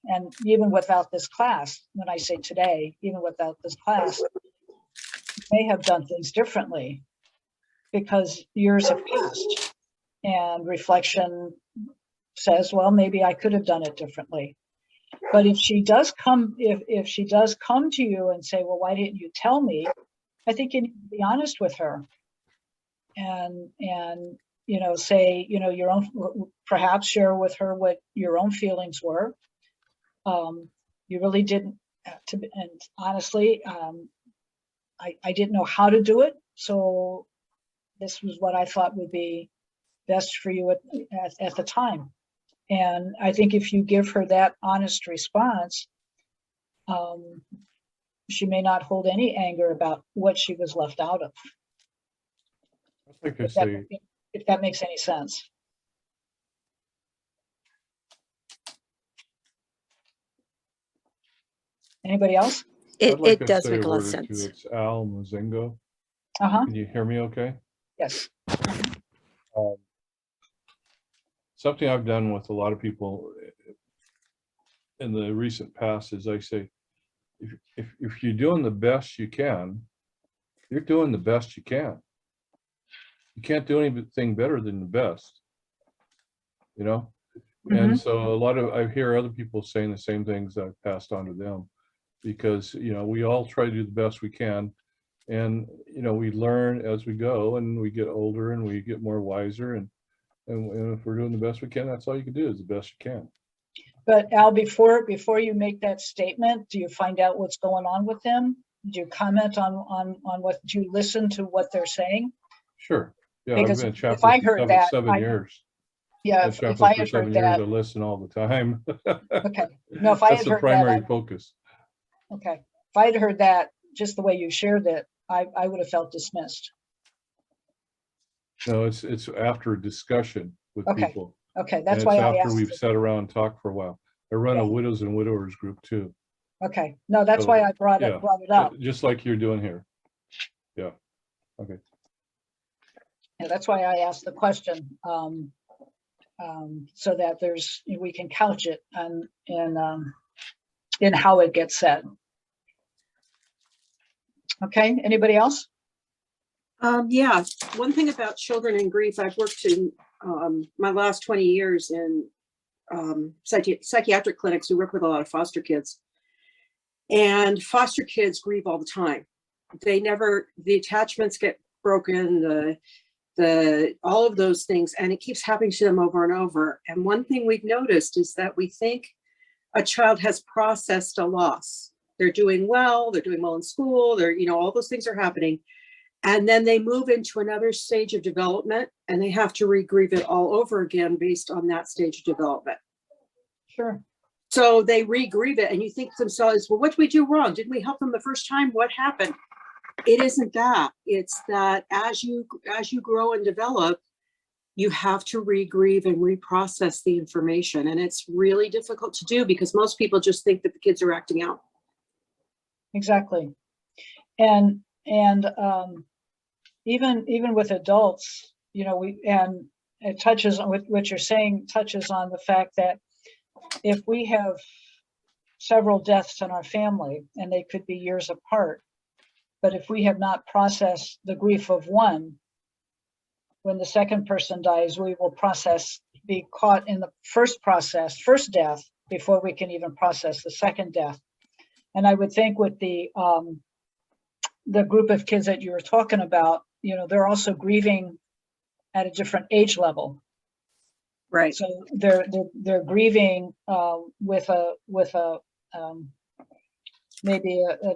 And even without this class, when I say today, even without this class, you may have done things differently, because years have passed and reflection says, well, maybe I could have done it differently. But if she does come, if she does come to you and say, well, why didn't you tell me? I think you need to be honest with her and say, your own, perhaps share with her what your own feelings were. You really didn't and honestly, I didn't know how to do it. So this was what I thought would be best for you at the time. And I think if you give her that honest response, she may not hold any anger about what she was left out of. I think I say, if that makes any sense. Anybody else? It does make a lot of sense. It's Al Mazingo. Uh-huh. Can you hear me okay? Yes. Something I've done with a lot of people in the recent past is I say, if you're doing the best you can, you're doing the best you can. You can't do anything better than the best, And so I hear other people saying the same things I've passed on to them, because, we all try to do the best we can. And, we learn as we go, and we get older and we get more wiser. And if we're doing the best we can, that's all you can do, is the best you can. But Al, before you make that statement, do you find out what's going on with them? Do you comment on what, do you listen to what they're saying? Sure. Yeah, Because I've been a if I chaplain heard that, 7 years. Yeah, if I had heard that, I listen all the time. Okay. No, if I had That's the heard primary that, focus. okay. If I had heard that, just the way you shared it, I would have felt dismissed. No, it's after a discussion with Okay. people. Okay, And that's it's why I after asked. we've sat around and talked for a while. I run a widows and widowers group too. Okay, no, that's So, why I brought yeah, it up. just like you're doing here. Yeah. Okay. Yeah, that's why I asked the question, so that we can couch it in how it gets said. Okay, anybody else? Yeah, one thing about children in grief, I've worked in my last 20 years in psychiatric clinics who work with a lot of foster kids. And foster kids grieve all the time. The attachments get broken, all of those things, and it keeps happening to them over and over. And one thing we've noticed is that we think a child has processed a loss. They're doing well in school, all those things are happening. And then they move into another stage of development and they have to re-grieve it all over again based on that stage of development. Sure. So they re-grieve it and you think to themselves, well, what did we do wrong? Didn't we help them the first time? What happened? It isn't that. It's that as you grow and develop, you have to re-grieve and reprocess the information. And it's really difficult to do because most people just think that the kids are acting out. Exactly. And even with adults, it touches on what you're saying, touches on the fact that if we have several deaths in our family and they could be years apart, but if we have not processed the grief of one, when the second person dies, we will be caught in the first death before we can even process the second death. And I would think with the group of kids that you were talking about, they're also grieving at a different age level. Right. So they're grieving with maybe a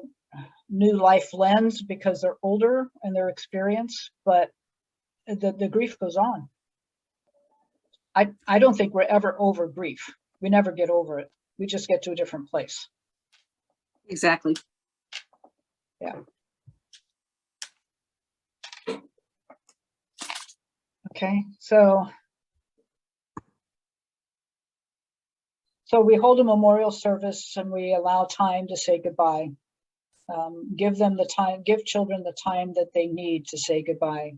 new life lens because they're older and their experience, but the grief goes on. I don't think we're ever over grief. We never get over it. We just get to a different place. Exactly. Yeah. Okay, so we hold a memorial service and we allow time to say goodbye. Give children the time that they need to say goodbye.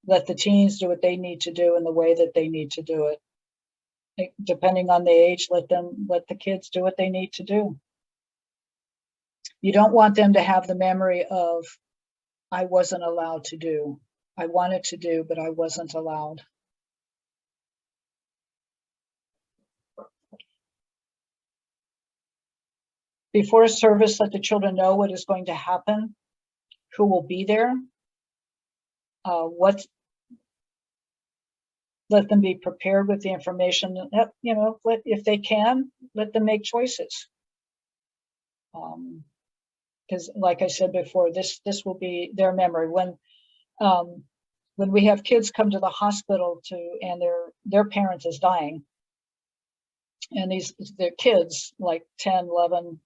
Let the teens do what they need to do in the way that they need to do it. Depending on the age, let the kids do what they need to do. You don't want them to have the memory of, I wasn't allowed to do. I wanted to do, but I wasn't allowed. Before a service, let the children know what is going to happen, who will be there, let them be prepared with the information. If they can, let them make choices. Because, like I said before, this will be their memory. When we have kids come to the hospital and their parent is dying, and they're kids like 10, 11,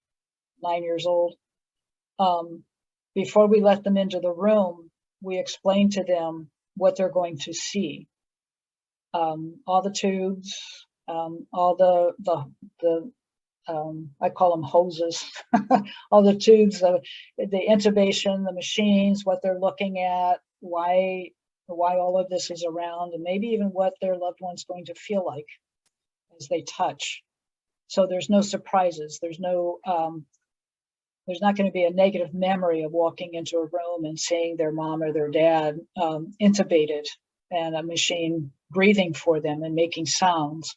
9 years old, before we let them into the room, we explain to them what they're going to see. All the tubes, all the I call them hoses, all the tubes, the intubation, the machines, what they're looking at, why all of this is around, and maybe even what their loved one's going to feel like as they touch. So there's no surprises. There's not going to be a negative memory of walking into a room and seeing their mom or their dad intubated and a machine breathing for them and making sounds.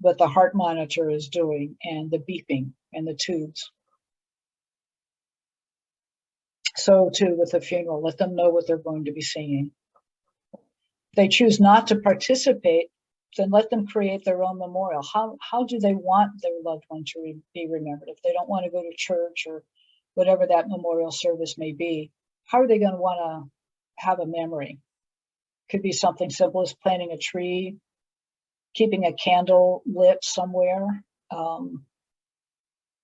What the heart monitor is doing and the beeping and the tubes. So too with the funeral, let them know what they're going to be seeing. If they choose not to participate, then let them create their own memorial. How do they want their loved one to be remembered? If they don't want to go to church or whatever that memorial service may be, how are they going to want to have a memory? Could be something simple as planting a tree, keeping a candle lit somewhere,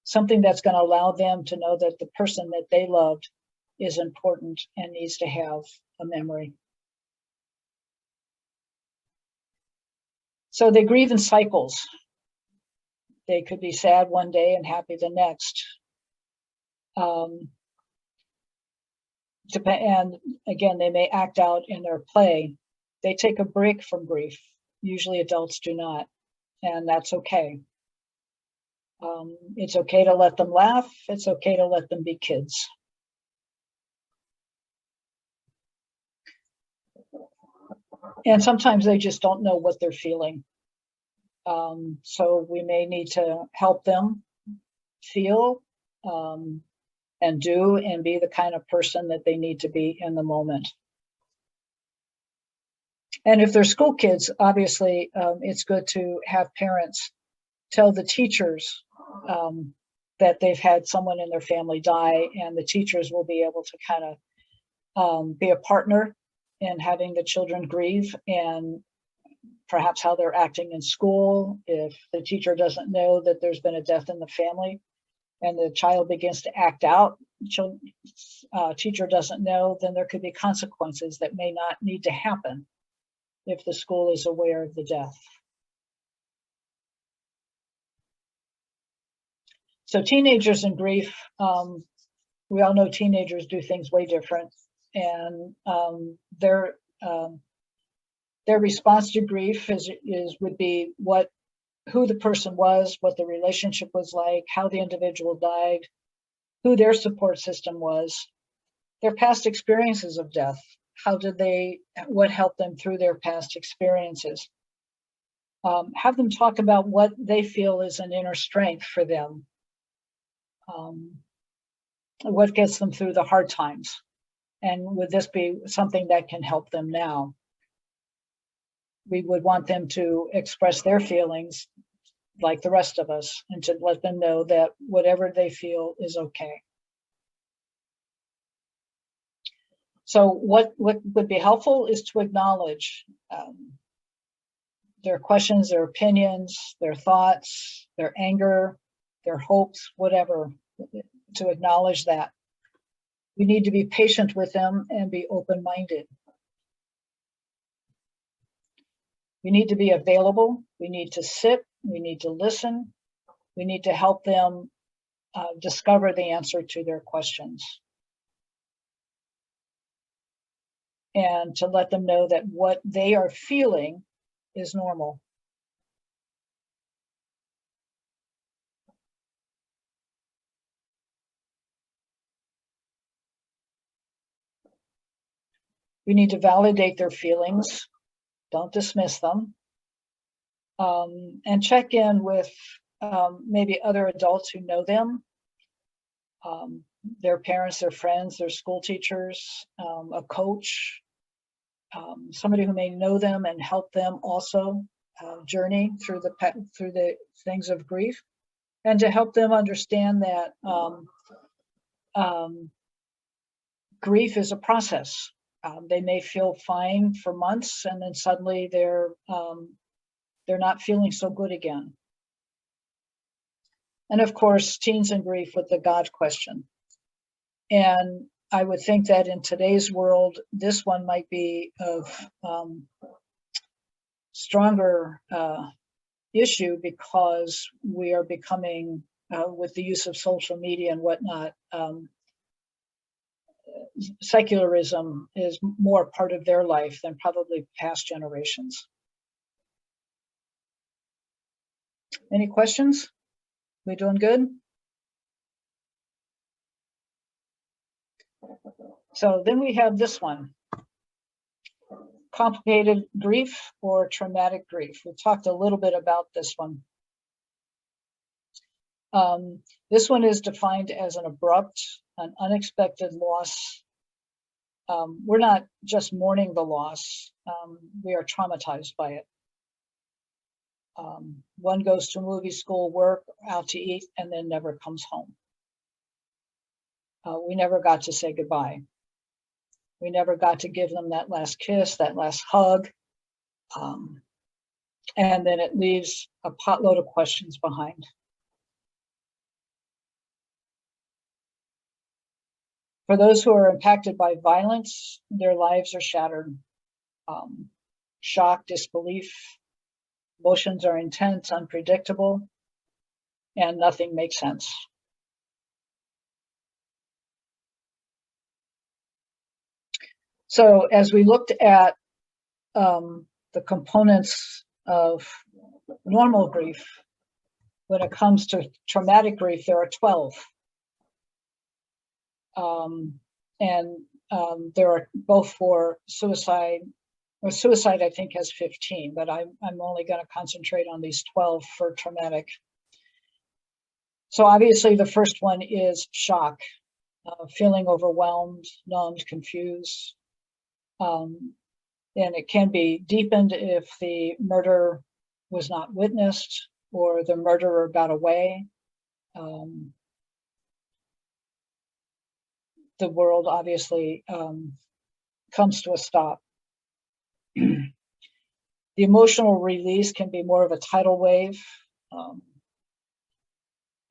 something that's going to allow them to know that the person that they loved is important and needs to have a memory. So they grieve in cycles. They could be sad one day and happy the next. And again, they may act out in their play. They take a break from grief. Usually adults do not, and that's okay. It's okay to let them laugh. It's okay to let them be kids. And sometimes they just don't know what they're feeling. So we may need to help them feel and do and be the kind of person that they need to be in the moment. And if they're school kids, obviously it's good to have parents tell the teachers that they've had someone in their family die, and the teachers will be able to kind of be a partner in having the children grieve, and perhaps how they're acting in school. If the teacher doesn't know that there's been a death in the family and the child begins to act out, teacher doesn't know, then there could be consequences that may not need to happen if the school is aware of the death. So teenagers in grief, we all know teenagers do things way different, and their response to grief would be who the person was, what the relationship was like, how the individual died, who their support system was, their past experiences of death. What helped them through their past experiences. Have them talk about what they feel is an inner strength for them. What gets them through the hard times? And would this be something that can help them now? We would want them to express their feelings like the rest of us, and to let them know that whatever they feel is okay. So what would be helpful is to acknowledge their questions, their opinions, their thoughts, their anger, their hopes, whatever, to acknowledge that. We need to be patient with them and be open-minded. We need to be available. We need to sit. We need to listen. We need to help them discover the answer to their questions. And to let them know that what they are feeling is normal. We need to validate their feelings. Don't dismiss them. And check in with maybe other adults who know them, their parents, their friends, their school teachers, a coach, somebody who may know them and help them also journey through the things of grief, and to help them understand that grief is a process. They may feel fine for months, and then suddenly they're not feeling so good again. And of course, teens in grief with the God question. And I would think that in today's world, this one might be of stronger issue, because we are becoming, with the use of social media and whatnot, secularism is more part of their life than probably past generations. Any questions? We doing good? So then we have this one. Complicated grief or traumatic grief. We talked a little bit about this one. This one is defined as an abrupt, an unexpected loss. We're not just mourning the loss, we are traumatized by it. One goes to movie school, work, out to eat, and then never comes home. We never got to say goodbye. We never got to give them that last kiss, that last hug. And then it leaves a potload of questions behind. For those who are impacted by violence, their lives are shattered. Shock, disbelief, emotions are intense, unpredictable, and nothing makes sense. So as we looked at the components of normal grief, when it comes to traumatic grief, there are 12. There are both for suicide, or suicide I think has 15, but I'm only going to concentrate on these 12 for traumatic. So obviously the first one is shock, feeling overwhelmed, numbed, confused. And it can be deepened if the murder was not witnessed, or the murderer got away, the world obviously comes to a stop. The emotional release can be more of a tidal wave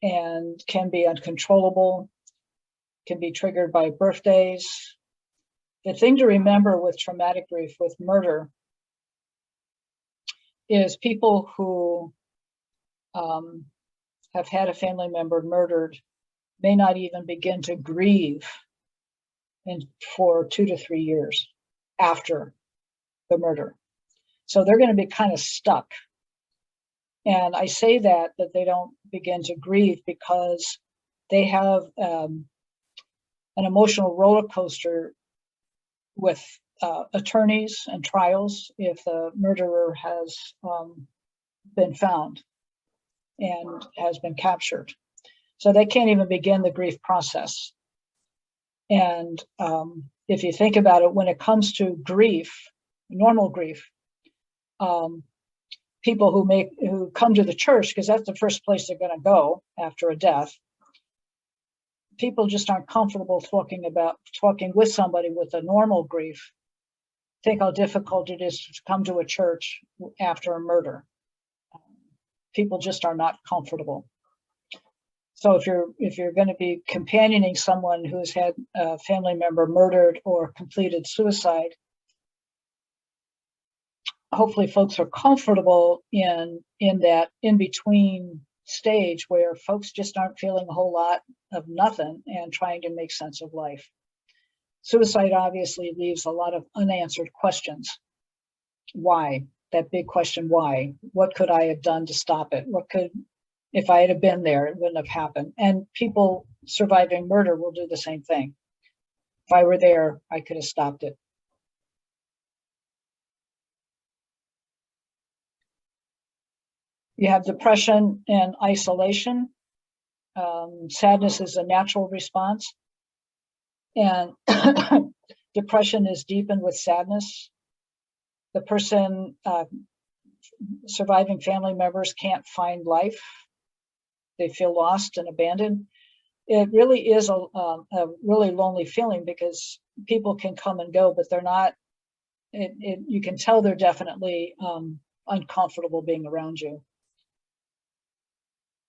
and can be uncontrollable, can be triggered by birthdays. The thing to remember with traumatic grief, with murder, is people who have had a family member murdered may not even begin to grieve for 2 to 3 years after the murder. So they're going to be kind of stuck. And I say that they don't begin to grieve because they have an emotional roller coaster with attorneys and trials if the murderer has been found and has been captured. So they can't even begin the grief process. And if you think about it, when it comes to grief, normal grief, people who come to the church, because that's the first place they're going to go after a death, people just aren't comfortable talking with somebody with a normal grief. Think how difficult it is to come to a church after a murder. People just are not comfortable. So if you're going to be companioning someone who's had a family member murdered or completed suicide, hopefully folks are comfortable in that in-between stage where folks just aren't feeling a whole lot of nothing and trying to make sense of life. Suicide obviously leaves a lot of unanswered questions. Why? That big question, why? What could I have done to stop it? If I had been there, it wouldn't have happened. And people surviving murder will do the same thing. If I were there, I could have stopped it. You have depression and isolation. Sadness is a natural response. And depression is deepened with sadness. The person, surviving family members can't find life. They feel lost and abandoned. It really is a really lonely feeling because people can come and go, but they're not, you can tell they're definitely uncomfortable being around you.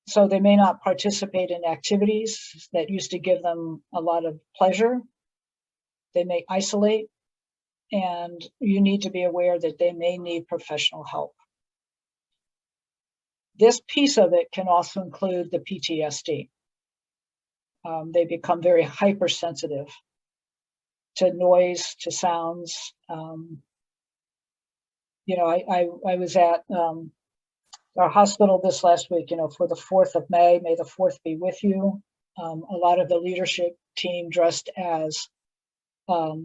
So they may not participate in activities that used to give them a lot of pleasure. They may isolate, and you need to be aware that they may need professional help. This piece of it can also include the PTSD. They become very hypersensitive to noise, to sounds. You know, I was at our hospital this last week, you know, for the 4th of May the 4th be with you. A lot of the leadership team dressed as a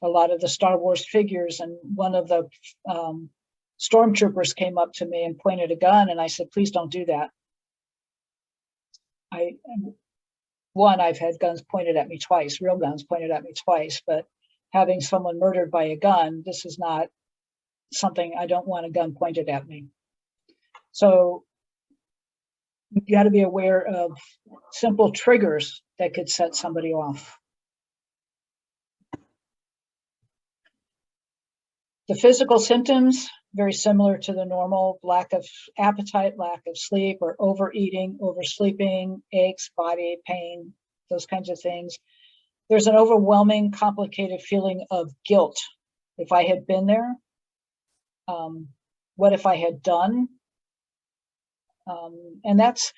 lot of the Star Wars figures, and one of the stormtroopers came up to me and pointed a gun, and I said, please don't do that. I've had guns pointed at me twice, real guns pointed at me twice, but having someone murdered by a gun, this is not something, I don't want a gun pointed at me. So you got to be aware of simple triggers that could set somebody off. The physical symptoms, very similar to the normal: lack of appetite, lack of sleep, or overeating, oversleeping, aches, body pain, those kinds of things. There's an overwhelming, complicated feeling of guilt. If I had been there, what if I had done? And that's,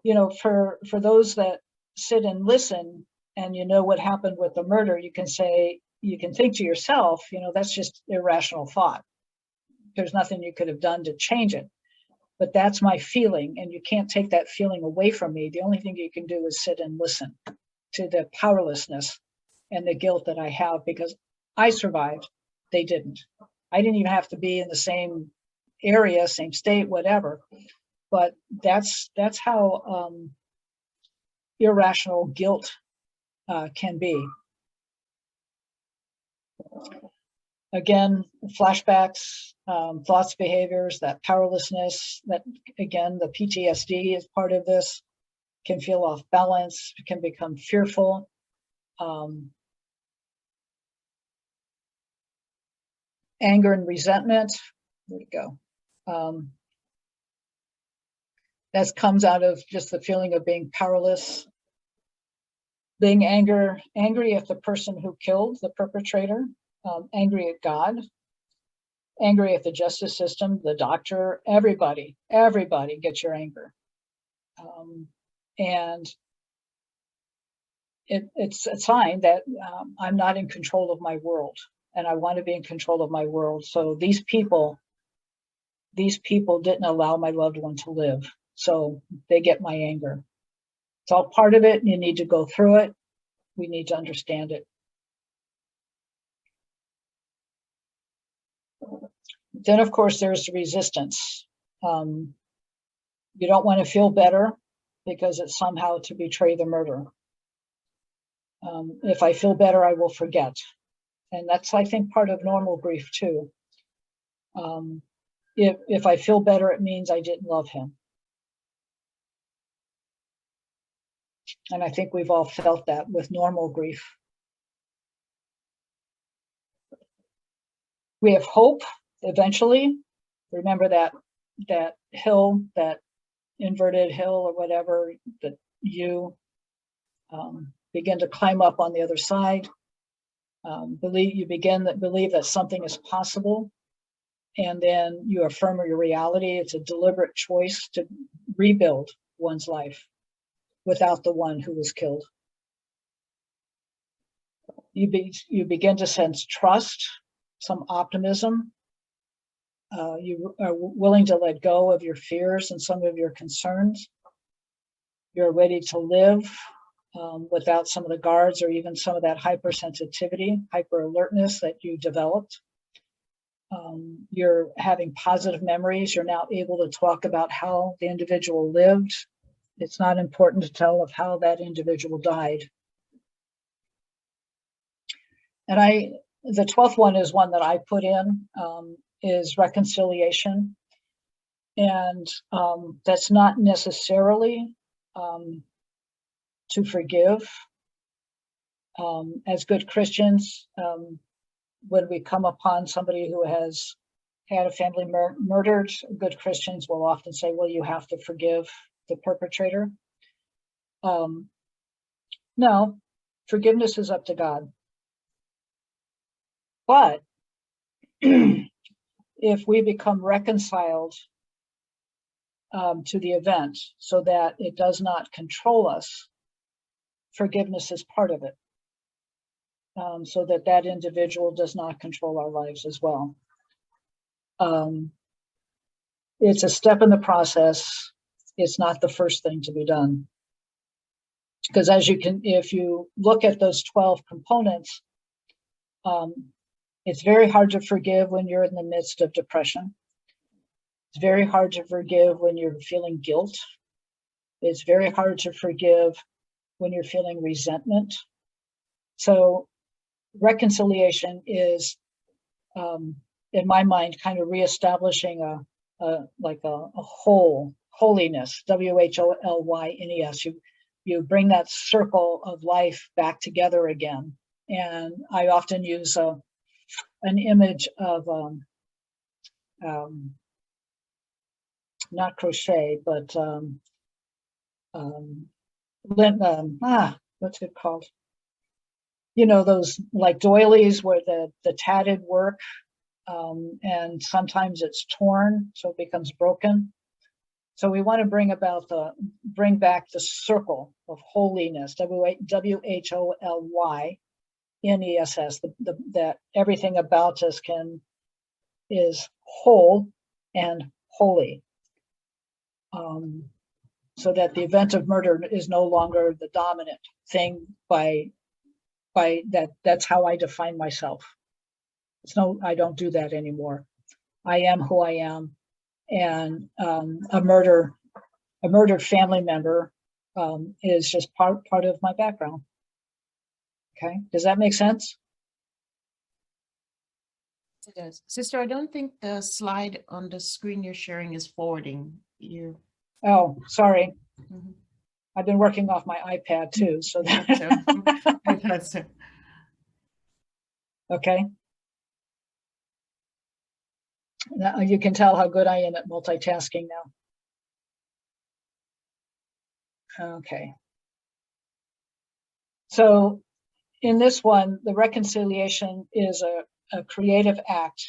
you know, for those that sit and listen and you know what happened with the murder, you can say, you can think to yourself, you know, that's just irrational thought. There's nothing you could have done to change it. But that's my feeling, and you can't take that feeling away from me. The only thing you can do is sit and listen to the powerlessness and the guilt that I have because I survived, they didn't. I didn't even have to be in the same area, same state, whatever. But that's how irrational guilt can be. Again, flashbacks, thoughts, behaviors, that powerlessness, that again, the PTSD is part of this, can feel off balance, can become fearful. Anger and resentment, where'd it go? That comes out of just the feeling of being powerless, being angry at the person who killed the perpetrator, angry at God, angry at the justice system, the doctor, everybody gets your anger. And it's a sign that I'm not in control of my world, and I want to be in control of my world. So these people didn't allow my loved one to live, so they get my anger. It's all part of it, and you need to go through it. We need to understand it. Then, of course, there's the resistance. You don't want to feel better because it's somehow to betray the murder. If I feel better, I will forget. And that's, I think, part of normal grief too. If I feel better, it means I didn't love him. And I think we've all felt that with normal grief. We have hope eventually. Remember that hill, that inverted hill or whatever, that you begin to climb up on the other side. You begin to believe that something is possible, and then you affirm your reality. It's a deliberate choice to rebuild one's life without the one who was killed. You begin to sense trust, some optimism. You are willing to let go of your fears and some of your concerns. You're ready to live without some of the guards or even some of that hypersensitivity, hyper alertness that you developed. You're having positive memories. You're now able to talk about how the individual lived. It's not important to tell of how that individual died. And the 12th one is one that I put in, is reconciliation. And that's not necessarily to forgive. As good Christians, when we come upon somebody who has had a family murdered, good Christians will often say, well, you have to forgive the perpetrator. No, forgiveness is up to God. But if we become reconciled to the event so that it does not control us, forgiveness is part of it. So that individual does not control our lives as well. It's a step in the process. It's not the first thing to be done. Because if you look at those 12 components, it's very hard to forgive when you're in the midst of depression. It's very hard to forgive when you're feeling guilt. It's very hard to forgive when you're feeling resentment. So reconciliation is, in my mind, kind of reestablishing a holiness, WHOLYNES. You bring that circle of life back together again. And I often use an image of not crochet, but what's it called? You know, those like doilies where the tatted work, and sometimes it's torn, so it becomes broken. So we want to bring back the circle of holiness, WHOLYNESS, that everything about us is whole and holy. So that the event of murder is no longer the dominant thing that's how I define myself. I don't do that anymore. I am who I am. And a murdered family member is just part of my background. Okay, does that make sense? it does. Sister, I don't think the slide on the screen you're sharing is forwarding. You. Oh, sorry. Mhm. I've been working off my iPad too, so I that, thought so. I thought so. okay. Now you can tell how good I am at multitasking now. Okay. So in this one, the reconciliation is a creative act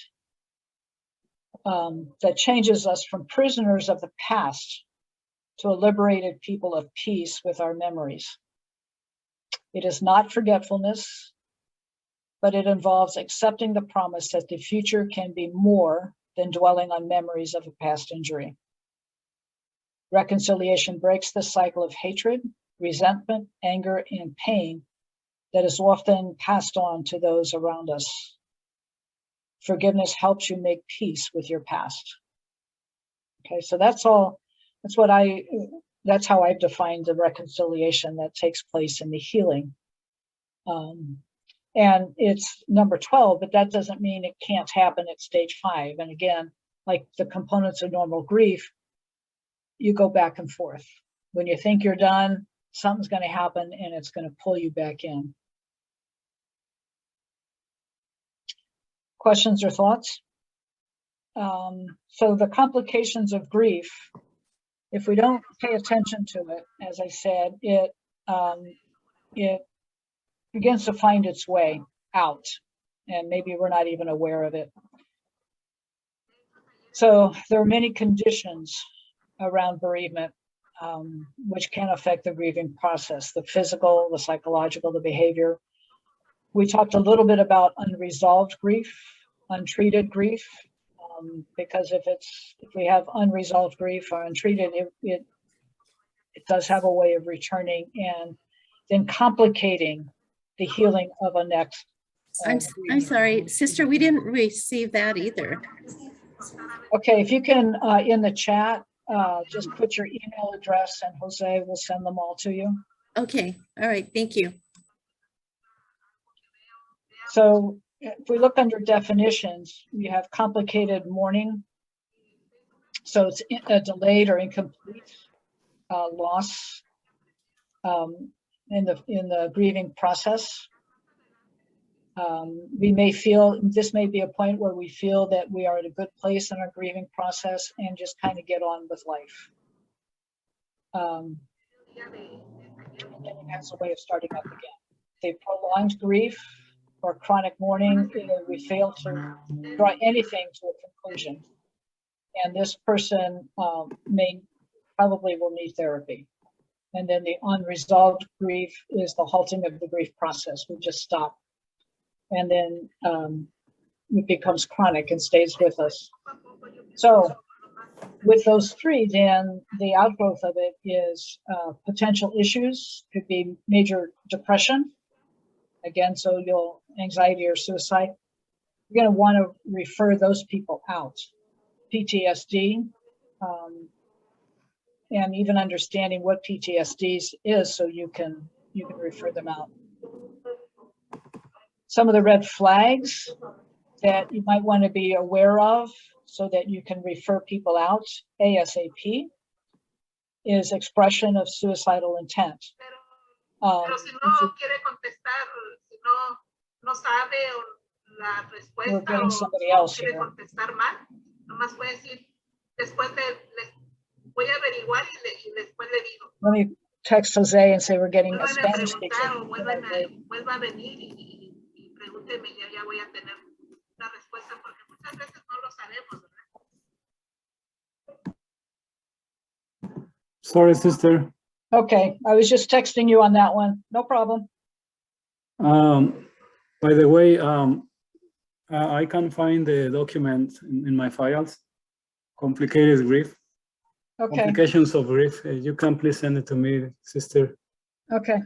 that changes us from prisoners of the past to a liberated people of peace with our memories. It is not forgetfulness, but it involves accepting the promise that the future can be more than dwelling on memories of a past injury. Reconciliation breaks the cycle of hatred, resentment, anger, and pain that is often passed on to those around us. Forgiveness helps you make peace with your past. Okay, so that's all. That's how I've defined the reconciliation that takes place in the healing. And it's number 12, but that doesn't mean it can't happen at stage 5. And again, like the components of normal grief, you go back and forth. When you think you're done, something's going to happen and it's going to pull you back in. Questions or thoughts? So the complications of grief, if we don't pay attention to it, as I said, it begins to find its way out, and maybe we're not even aware of it. So there are many conditions around bereavement which can affect the grieving process, the physical, the psychological, the behavior. We talked a little bit about unresolved grief, untreated grief, because if we have unresolved grief or untreated, it does have a way of returning and then complicating the healing of a next. I'm sorry, sister, we didn't receive that either. Okay, if you can, in the chat, just put your email address and Jose will send them all to you. Okay, all right, thank you. So if we look under definitions, we have complicated mourning. So it's a delayed or incomplete loss in the grieving process. We may feel, this may be a point where we feel that we are at a good place in our grieving process and just kind of get on with life. And then it has a way of starting up again. The prolonged grief or chronic mourning, we fail to draw anything to a conclusion. And this person probably will need therapy. And then the unresolved grief is the halting of the grief process. We just stop. And then it becomes chronic and stays with us. So with those three, then the outgrowth of it is potential issues, could be major depression. Again, so anxiety or suicide. You're going to want to refer those people out. PTSD, and even understanding what PTSD is, so you can refer them out. Some of the red flags that you might want to be aware of so that you can refer people out ASAP is expression of suicidal intent. We're getting somebody else here. Let me text Jose and say we're getting a Spanish speaker. Sorry, sister. Okay, I was just texting you on that one. No problem. By the way, I can find the document in my files. Complicated grief. Okay. Complications of grief. You can please send it to me, sister. Okay,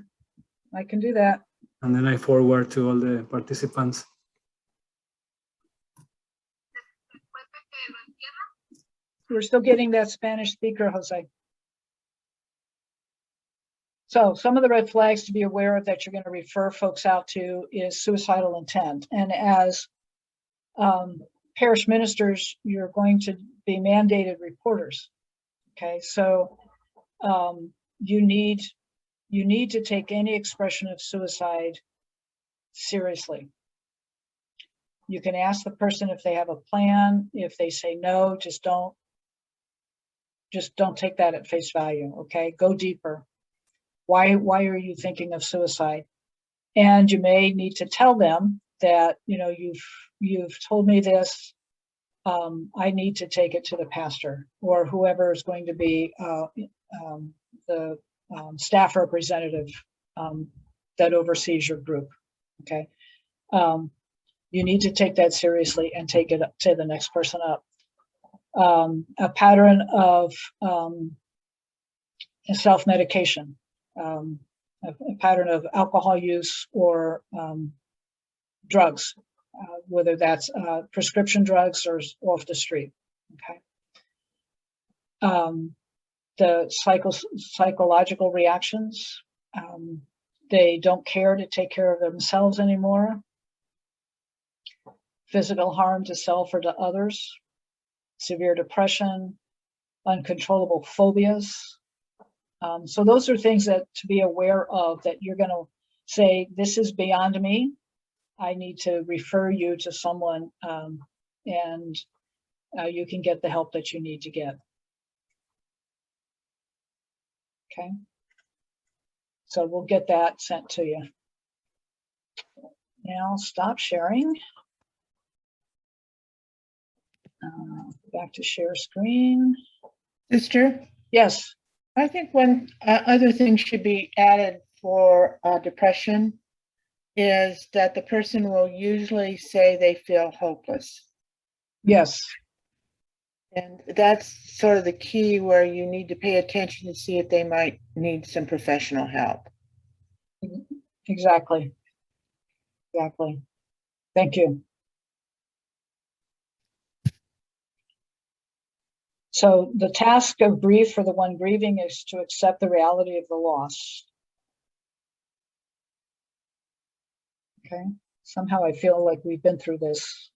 I can do that. And then I forward to all the participants. We're still getting that Spanish speaker, Jose. So some of the red flags to be aware of that you're going to refer folks out to is suicidal intent. And as Parish ministers, you're going to be mandated reporters. Okay, so you need to take any expression of suicide seriously. You can ask the person if they have a plan. If they say no, just don't take that at face value. Okay, go deeper. Why are you thinking of suicide? And you may need to tell them that, you know, you've told me this. I need to take it to the pastor or whoever is going to be the staff representative that oversees your group. Okay, you need to take that seriously and take it up to the next person up. A pattern of self-medication, a pattern of alcohol use or drugs, whether that's prescription drugs or off the street. Okay. The psychological reactions, they don't care to take care of themselves anymore. Physical harm to self or to others, severe depression, uncontrollable phobias. So those are things that to be aware of, that you're going to say, this is beyond me. I need to refer you to someone, and you can get the help that you need to get. Okay. So we'll get that sent to you. Now stop sharing. Back to share screen. Sister? Yes. I think one other thing should be added for depression is that the person will usually say they feel hopeless. Yes. And that's sort of the key where you need to pay attention to see if they might need some professional help. Exactly. Exactly. Thank you. So the task of grief for the one grieving is to accept the reality of the loss. Okay. Somehow I feel like we've been through this.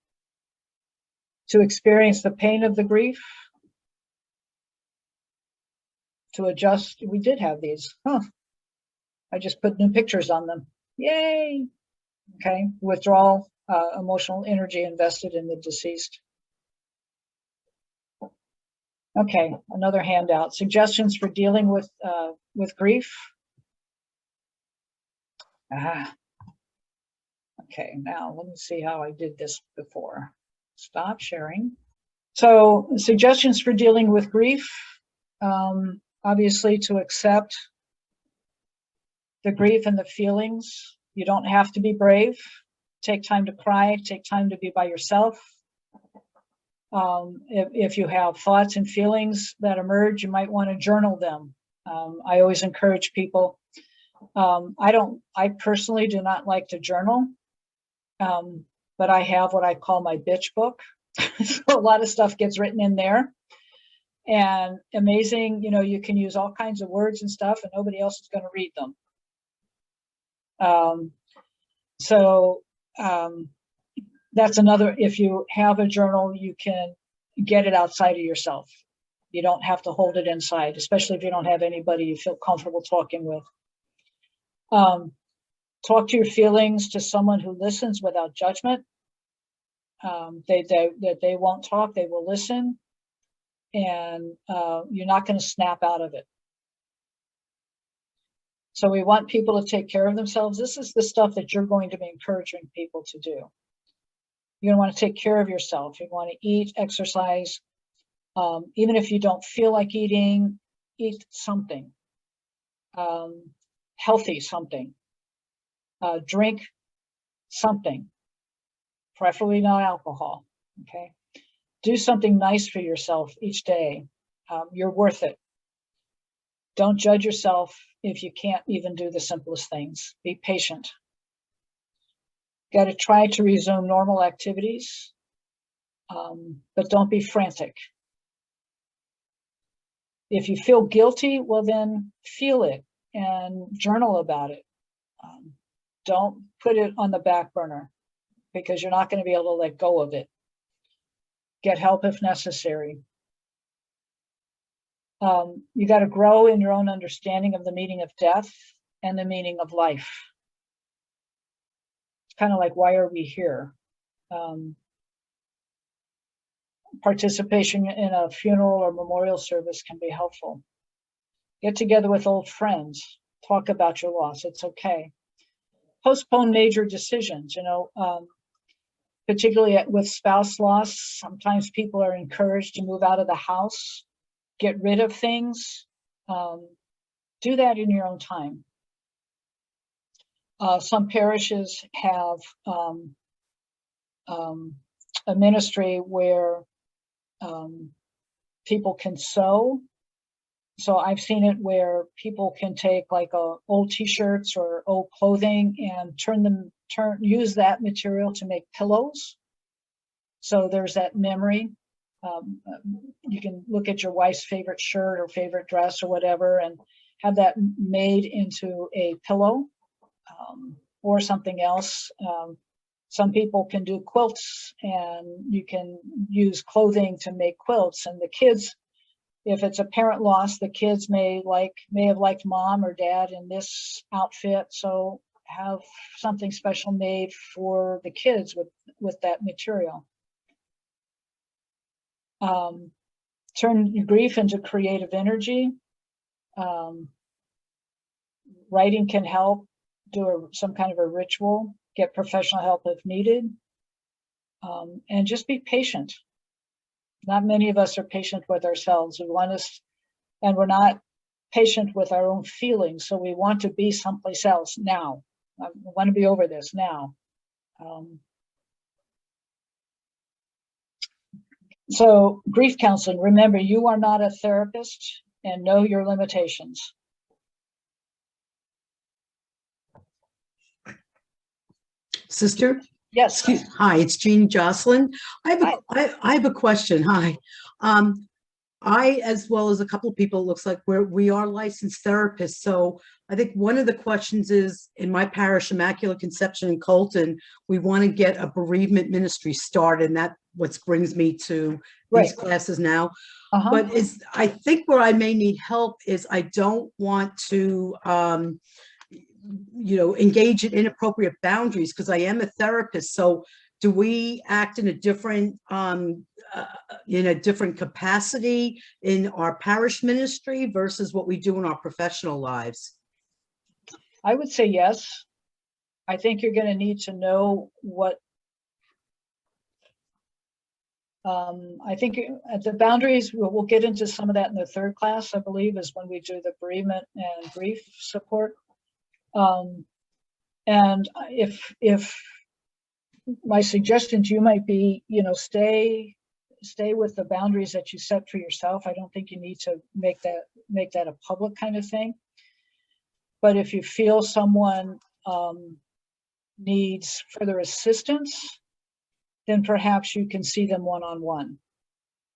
To experience the pain of the grief. To adjust. We did have these. Huh. I just put new pictures on them. Yay. Okay. Withdrawal, emotional energy invested in the deceased. Okay, another handout. Suggestions for dealing with grief. Okay, now let me see how I did this before. Stop sharing. So suggestions for dealing with grief. Obviously, to accept the grief and the feelings. You don't have to be brave. Take time to cry. Take time to be by yourself. If you have thoughts and feelings that emerge, you might want to journal them. I always encourage people. I personally do not like to journal, but I have what I call my bitch book. So a lot of stuff gets written in there, and amazing, you know, you can use all kinds of words and stuff and nobody else is going to read them. That's another, if you have a journal, you can get it outside of yourself. You don't have to hold it inside, especially if you don't have anybody you feel comfortable talking with. Talk to your feelings to someone who listens without judgment. They won't talk, they will listen, and you're not going to snap out of it. So we want people to take care of themselves. This is the stuff that you're going to be encouraging people to do. You're going to want to take care of yourself. You want to eat, exercise. Even if you don't feel like eating, eat something. Healthy something. Drink something. Preferably not alcohol. Okay. Do something nice for yourself each day. You're worth it. Don't judge yourself if you can't even do the simplest things. Be patient. Got to try to resume normal activities, but don't be frantic. If you feel guilty, well then feel it and journal about it. Don't put it on the back burner, because you're not going to be able to let go of it. Get help if necessary. You got to grow in your own understanding of the meaning of death and the meaning of life. It's kind of like, why are we here? Participation in a funeral or memorial service can be helpful. Get together with old friends. Talk about your loss. It's okay. Postpone major decisions, particularly with spouse loss. Sometimes people are encouraged to move out of the house, get rid of things. Do that in your own time. Some parishes have a ministry where people can sew. So I've seen it where people can take like old t-shirts or old clothing and use that material to make pillows. So there's that memory. You can look at your wife's favorite shirt or favorite dress or whatever and have that made into a pillow or something else. Some people can do quilts, and you can use clothing to make quilts. And the kids, if it's a parent loss, the kids may have liked mom or dad in this outfit. So have something special made for the kids with that material. Turn your grief into creative energy. Writing can help. Do some kind of a ritual. Get professional help if needed. And just be patient. Not many of us are patient with ourselves. And we're not patient with our own feelings. So we want to be someplace else now. I want to be over this now. So grief counseling, remember, you are not a therapist and know your limitations. Sister? Yes. Hi, it's Jean Jocelyn. I have a question. Hi. I, as well as a couple of people, it looks like we are licensed therapists. So I think one of the questions is, in my parish, Immaculate Conception in Colton, we want to get a bereavement ministry started. And that what brings me to these classes now. But I think where I may need help is I don't want to engage in inappropriate boundaries, because I am a therapist. So do we act in a different capacity in our parish ministry versus what we do in our professional lives? I would say yes. I think you're going to need to know what I think at the boundaries, we'll get into some of that in the third class, I believe, is when we do the bereavement and grief support. And if my suggestion to you might be, stay with the boundaries that you set for yourself. I don't think you need to make that a public kind of thing. But if you feel someone needs further assistance, then perhaps you can see them one-on-one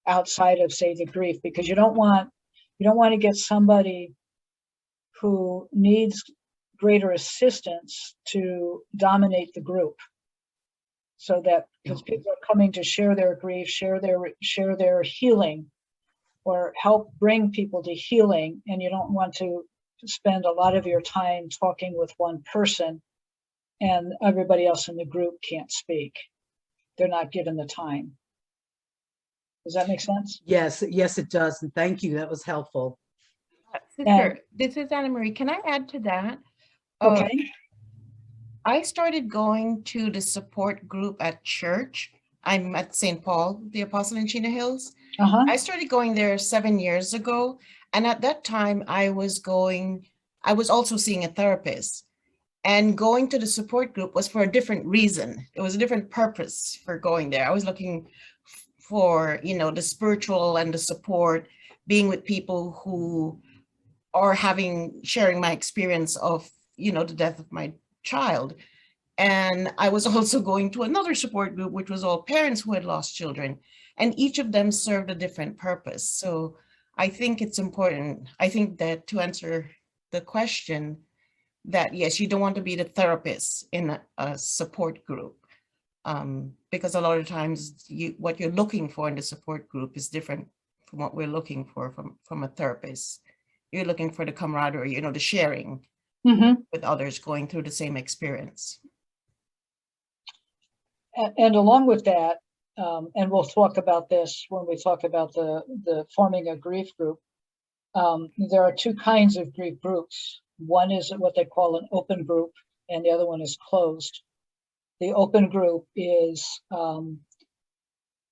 outside of, say, the grief, because you don't want to get somebody who needs greater assistance to dominate the group. So that, because people are coming to share their grief, share their healing, or help bring people to healing, and you don't want to spend a lot of your time talking with one person and everybody else in the group can't speak. They're not given the time. Does that make sense? Yes, it does. And thank you. That was helpful. Sister, this is Anna Marie. Can I add to that? Okay. I started going to the support group at church. I'm at St. Paul, the Apostle in Chino Hills. I started going there 7 years ago. And at that time, I was also seeing a therapist. And going to the support group was for a different reason. It was a different purpose for going there. I was looking for, the spiritual and the support, being with people who are sharing my experience of, the death of my child. And I was also going to another support group, which was all parents who had lost children. And each of them served a different purpose. So I think it's important. I think that to answer the question, that yes, you don't want to be the therapist in a support group. Because a lot of times what you're looking for in the support group is different from what we're looking for from a therapist. You're looking for the camaraderie, the sharing with others going through the same experience. And along with that, and we'll talk about this when we talk about the forming a grief group. There are two kinds of grief groups. One is what they call an open group, and the other one is closed. The open group is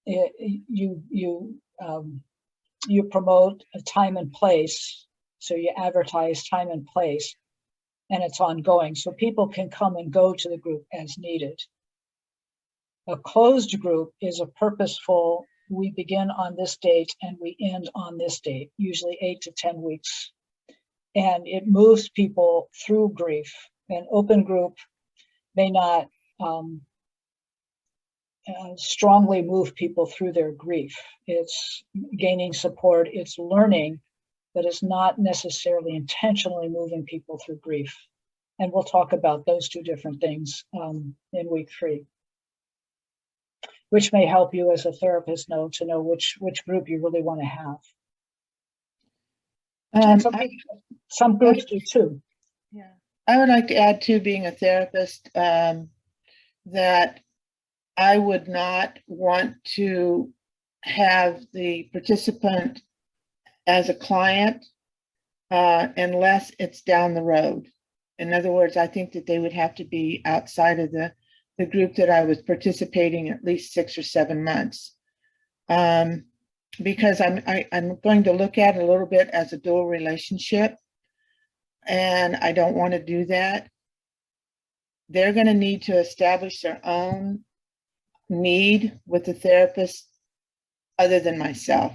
you promote a time and place, so you advertise time and place, and it's ongoing, so people can come and go to the group as needed. A closed group is a purposeful, we begin on this date and we end on this date, usually 8 to 10 weeks. And it moves people through grief. An open group may not strongly move people through their grief. It's gaining support, it's learning, but it's not necessarily intentionally moving people through grief. And we'll talk about those two different things in week 3. Which may help you as a therapist to know which group you really want to have. Some groups do too. Yeah, I would like to add to being a therapist that I would not want to have the participant as a client unless it's down the road. In other words, I think that they would have to be outside of the group that I was participating at least 6 or 7 months. Because I'm going to look at it a little bit as a dual relationship, and I don't want to do that. They're going to need to establish their own need with the therapist other than myself.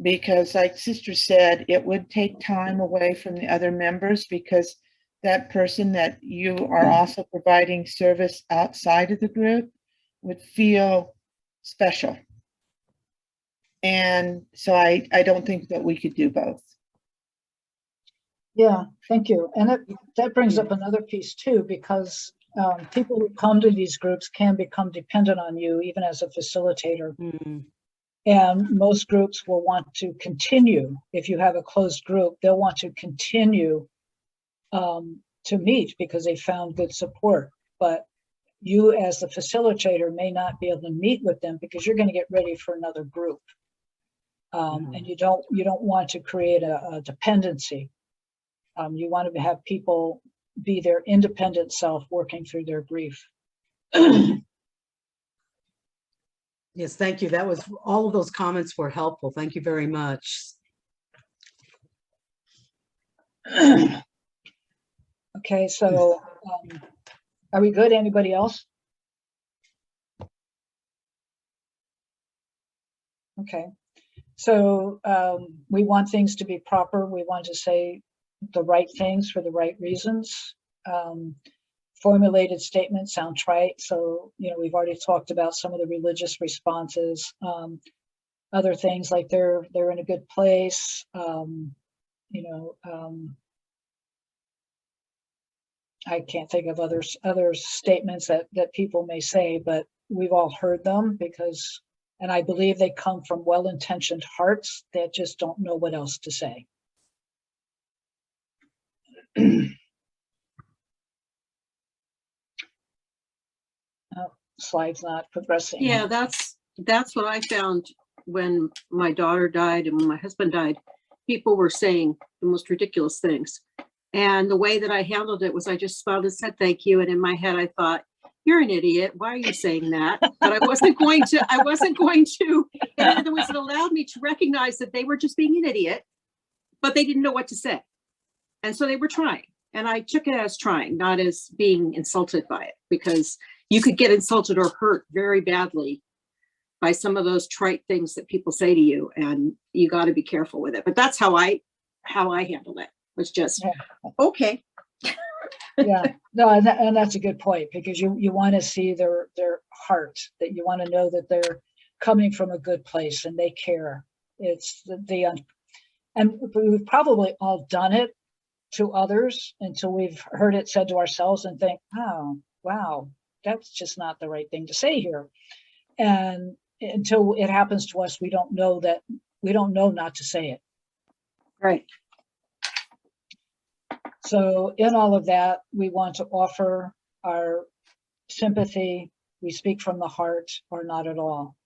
Because like Sister said, it would take time away from the other members, because that person that you are also providing service outside of the group would feel special. And so I don't think that we could do both. Yeah, thank you. And that brings up another piece too, because people who come to these groups can become dependent on you, even as a facilitator. And most groups will want to continue. If you have a closed group, they'll want to continue to meet because they found good support. But you as the facilitator may not be able to meet with them because you're going to get ready for another group. And you don't want to create a dependency. You want to have people be their independent self working through their grief. Yes, thank you. That was, all of those comments were helpful. Thank you very much. Okay, so are we good? Anybody else? Okay, so we want things to be proper. We want to say the right things for the right reasons. Formulated statements sound trite. So, we've already talked about some of the religious responses. Other things like they're in a good place. I can't think of other statements that people may say, but we've all heard them and I believe they come from well-intentioned hearts that just don't know what else to say. Slide's not progressing. Yeah, that's what I found when my daughter died and when my husband died. People were saying the most ridiculous things. And the way that I handled it was I just smiled and said thank you. And in my head, I thought, you're an idiot. Why are you saying that? But I wasn't going to. In other words, it allowed me to recognize that they were just being an idiot, but they didn't know what to say. And so they were trying. And I took it as trying, not as being insulted by it, because you could get insulted or hurt very badly by some of those trite things that people say to you, and you got to be careful with it. But that's how I handled it. Was just okay. Yeah, no, and that's a good point, because you want to see their heart, that you want to know that they're coming from a good place and they care. It's and we've probably all done it to others until we've heard it said to ourselves and think, oh, wow, that's just not the right thing to say here. And until it happens to us, we don't know not to say it. Right. So in all of that, we want to offer our sympathy. We speak from the heart or not at all.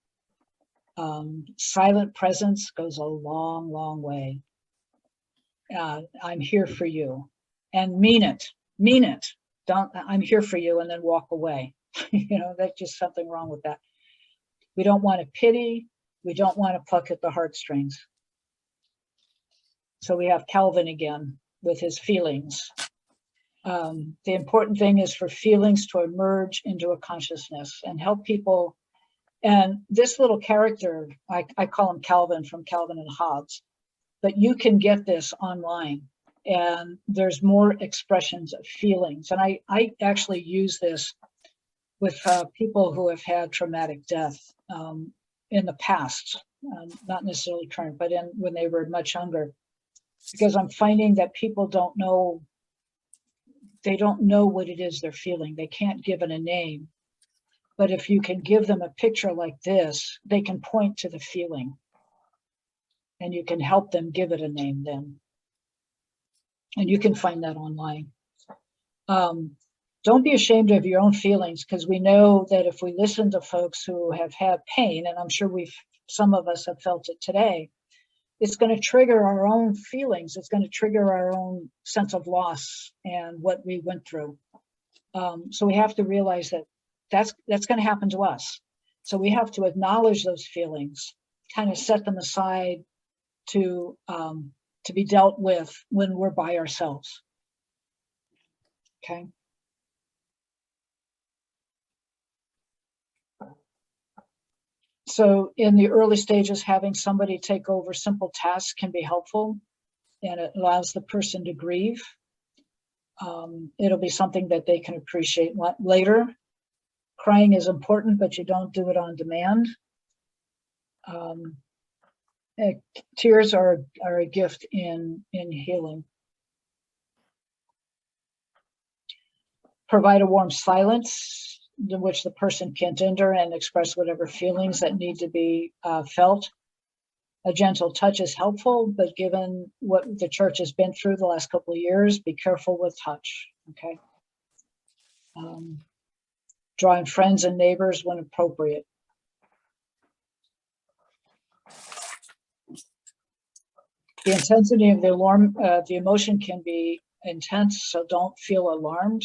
Silent presence goes a long, long way. I'm here for you, and mean it. Don't, I'm here for you, and then walk away. That's just something wrong with that. We don't want to pity. We don't want to pluck at the heartstrings. So we have Calvin again with his feelings. The important thing is for feelings to emerge into a consciousness and help people. And this little character, I call him Calvin from Calvin and Hobbes, but you can get this online, and there's more expressions of feelings. And I actually use this with people who have had traumatic death in the past, not necessarily current, but when they were much younger, because I'm finding that people don't know what it is they're feeling. They can't give it a name. But if you can give them a picture like this, they can point to the feeling, and you can help them give it a name then. And you can find that online. Don't be ashamed of your own feelings, because we know that if we listen to folks who have had pain, and I'm sure some of us have felt it today, it's going to trigger our own feelings. It's going to trigger our own sense of loss and what we went through. So we have to realize that that's going to happen to us. So we have to acknowledge those feelings, kind of set them aside to be dealt with when we're by ourselves. Okay. So in the early stages, having somebody take over simple tasks can be helpful, and it allows the person to grieve. It'll be something that they can appreciate later. Crying is important, but you don't do it on demand. Tears are a gift in healing. Provide a warm silence in which the person can enter and express whatever feelings that need to be felt. A gentle touch is helpful, but given what the church has been through the last couple of years, be careful with touch, okay? Drawing friends and neighbors when appropriate. The intensity of the emotion can be intense, so don't feel alarmed.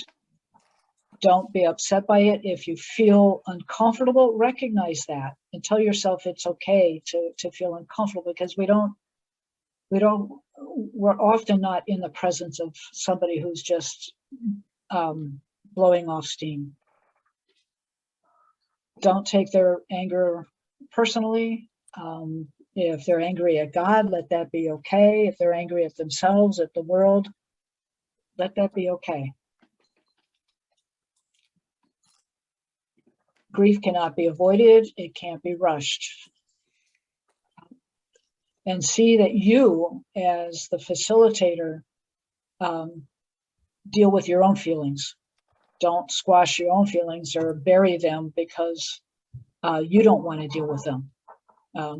Don't be upset by it. If you feel uncomfortable, recognize that and tell yourself it's okay to feel uncomfortable, because we're often not in the presence of somebody who's just blowing off steam. Don't take their anger personally. If they're angry at God, let that be okay. If they're angry at themselves, at the world, let that be okay. Grief cannot be avoided. It can't be rushed. And see that you, as the facilitator, deal with your own feelings. Don't squash your own feelings or bury them because you don't want to deal with them.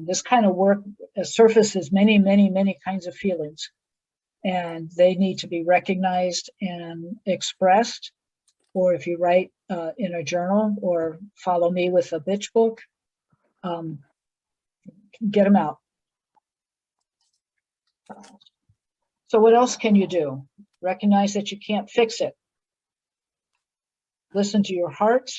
This kind of work surfaces many, many, many kinds of feelings, and they need to be recognized and expressed. Or if you write in a journal or follow me with a bitch book, get them out. So what else can you do? Recognize that you can't fix it. Listen to your heart.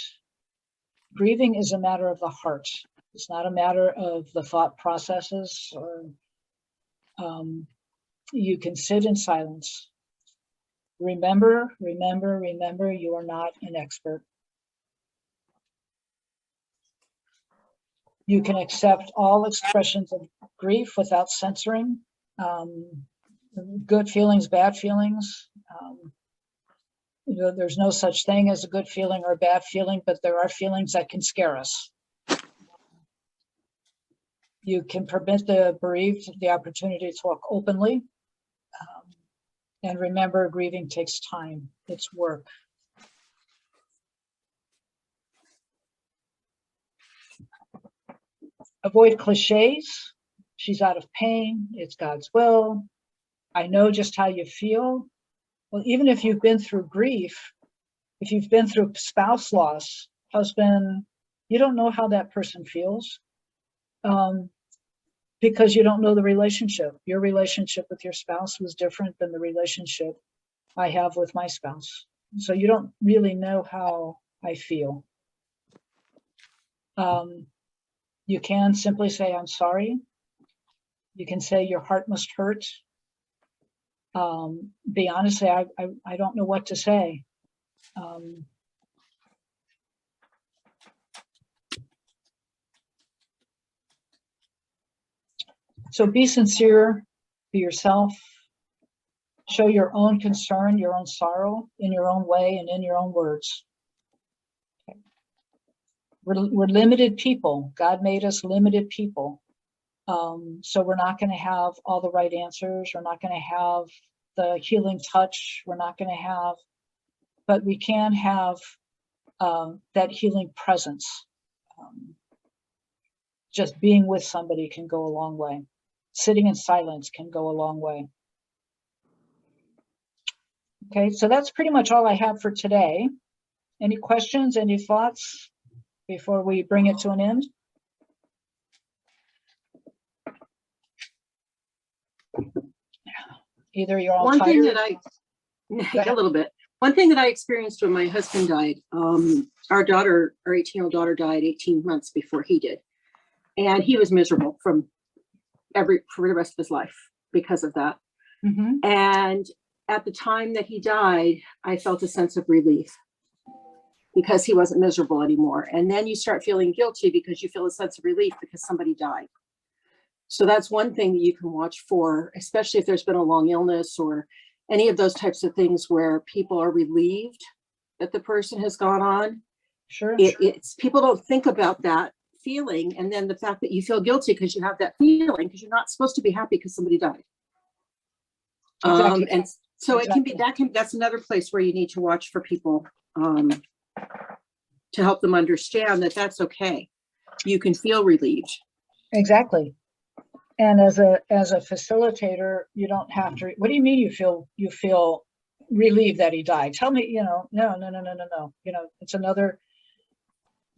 Grieving is a matter of the heart. It's not a matter of the thought processes. Or you can sit in silence. Remember, remember, remember, you are not an expert. You can accept all expressions of grief without censoring. Good feelings, bad feelings. There's no such thing as a good feeling or a bad feeling, but there are feelings that can scare us. You can permit the bereaved the opportunity to talk openly. And remember, grieving takes time. It's work. avoid cliches. She's out of pain. It's God's will. I know just how you feel. Well, even if you've been through grief, if you've been through spouse loss, husband, you don't know how that person feels because you don't know the relationship. Your relationship with your spouse was different than the relationship I have with my spouse. So you don't really know how I feel. You can simply say, I'm sorry. You can say your heart must hurt. Be honest, say, I don't know what to say. So be sincere, be yourself, show your own concern, your own sorrow in your own way and in your own words. Okay. We're limited people. God made us limited people. So we're not going to have all the right answers. We're not going to have the healing touch. We're not going to have, but we can have that healing presence. Just being with somebody can go a long way. Sitting in silence can go a long way. Okay, so that's pretty much all I have for today. Any questions, any thoughts before we bring it to an end? Either you're all One tired. thing that a little bit. One thing that I experienced when my husband died, our 18-year-old daughter died 18 months before he did. And he was miserable for the rest of his life because of that. Mm-hmm. And at the time that he died, I felt a sense of relief because he wasn't miserable anymore. And then you start feeling guilty because you feel a sense of relief because somebody died. So that's one thing that you can watch for, especially if there's been a long illness or any of those types of things where people are relieved that the person has gone on. Sure. It's people don't think about that feeling, and then the fact that you feel guilty because you have that feeling because you're not supposed to be happy because somebody died. Exactly. And so Exactly. it can be that's another place where you need to watch for people to help them understand that that's okay. You can feel relieved. Exactly. And as a facilitator, you don't have to. What do you mean you feel relieved that he died? Tell me, no. It's another.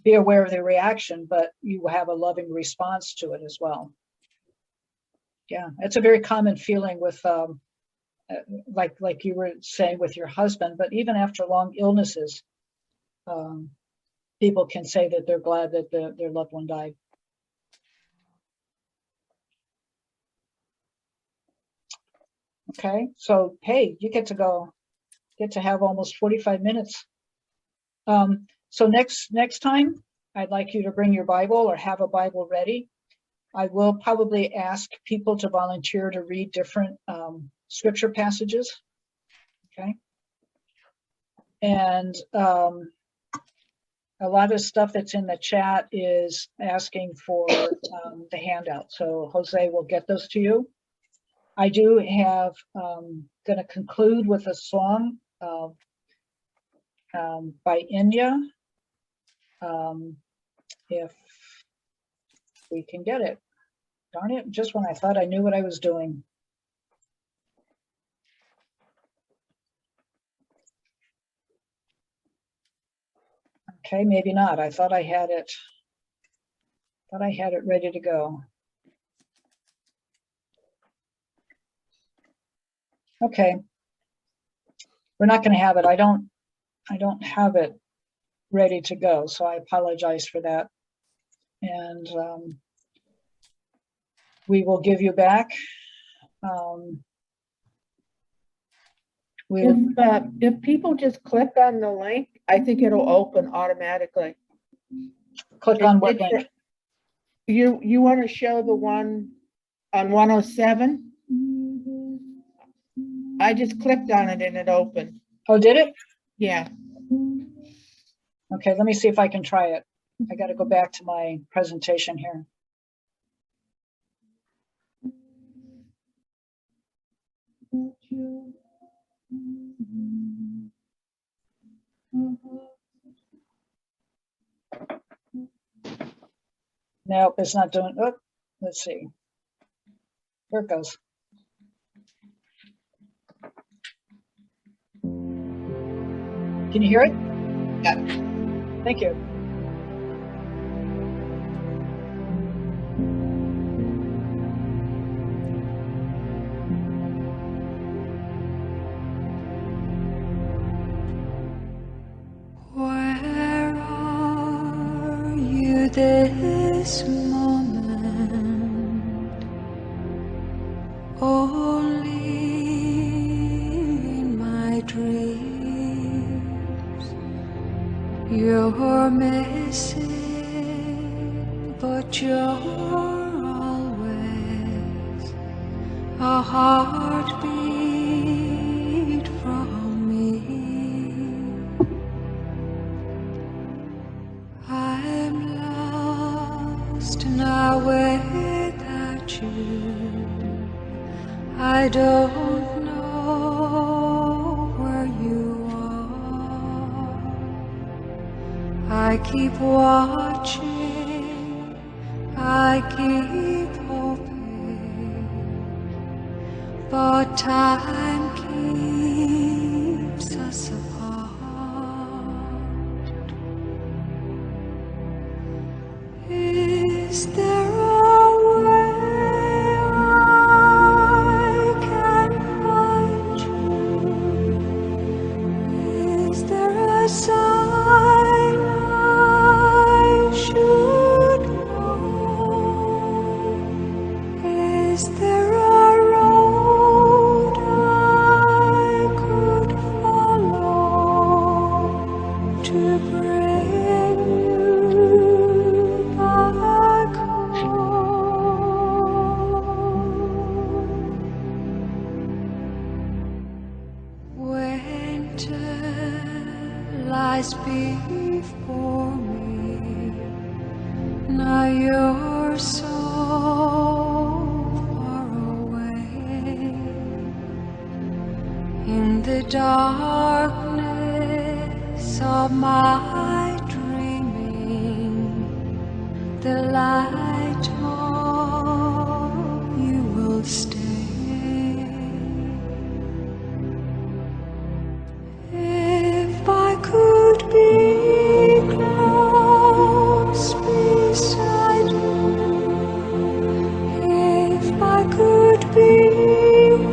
Be aware of the reaction, but you have a loving response to it as well. Yeah, it's a very common feeling with, like you were saying with your husband, but even after long illnesses, people can say that they're glad that their loved one died. Okay, so hey, you get to have almost 45 minutes. So next time, I'd like you to bring your Bible or have a Bible ready. I will probably ask people to volunteer to read different scripture passages. Okay. And a lot of stuff that's in the chat is asking for the handout. So Jose will get those to you. I do have, going to conclude with a song by Inya. If we can get it. Darn it, just when I thought I knew what I was doing. Okay, maybe not. I thought I had it. Ready to go. Okay. We're not going to have it. I don't have it ready to go, so I apologize for that. And we will give you back. If people just click on the link, I think it'll open automatically. Click on what link? You want to show the one on 107? I just clicked on it and it opened. Oh, did it? Yeah. Okay, let me see if I can try it. I got to go back to my presentation here. Nope, it's not doing, oh, let's see. Here it goes. Can you hear it? Yeah. Thank you. Where are you this moment? Only in my dreams. You're missing, but you're always a heartbeat from me. I'm lost now without you. I don't know where you are. I keep watching, I keep hoping, but time keeps us apart. Is there a way I can find you? Is there a sign I should know? Is there a road I could follow to bring you back home? Winter lies before me. Now you're so far away. In the darkness of my dreaming, the light of you will stay. If I could be close beside you, if I could be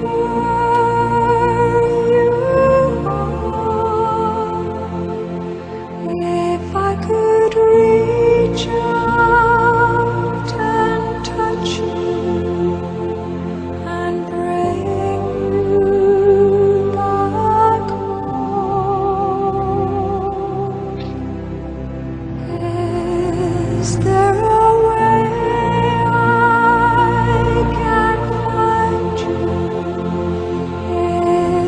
where you are, if I could reach out and touch you and bring you back home. Is there a way I can find you?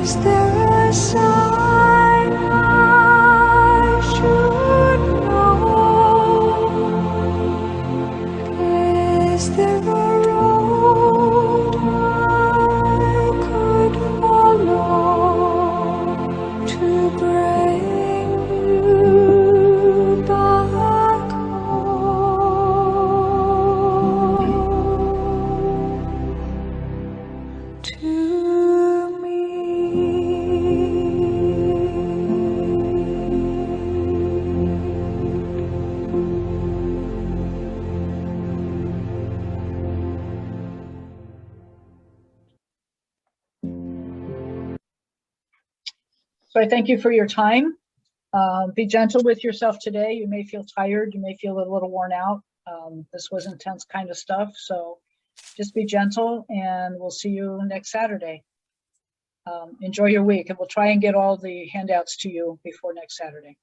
Is there a sign I should know? Is there a road I could follow to bring you back home to me? So I thank you for your time. Be gentle with yourself today. You may feel tired. You may feel a little worn out. This was intense kind of stuff. So just be gentle, and we'll see you next Saturday. Enjoy your week, and we'll try and get all the handouts to you before next Saturday.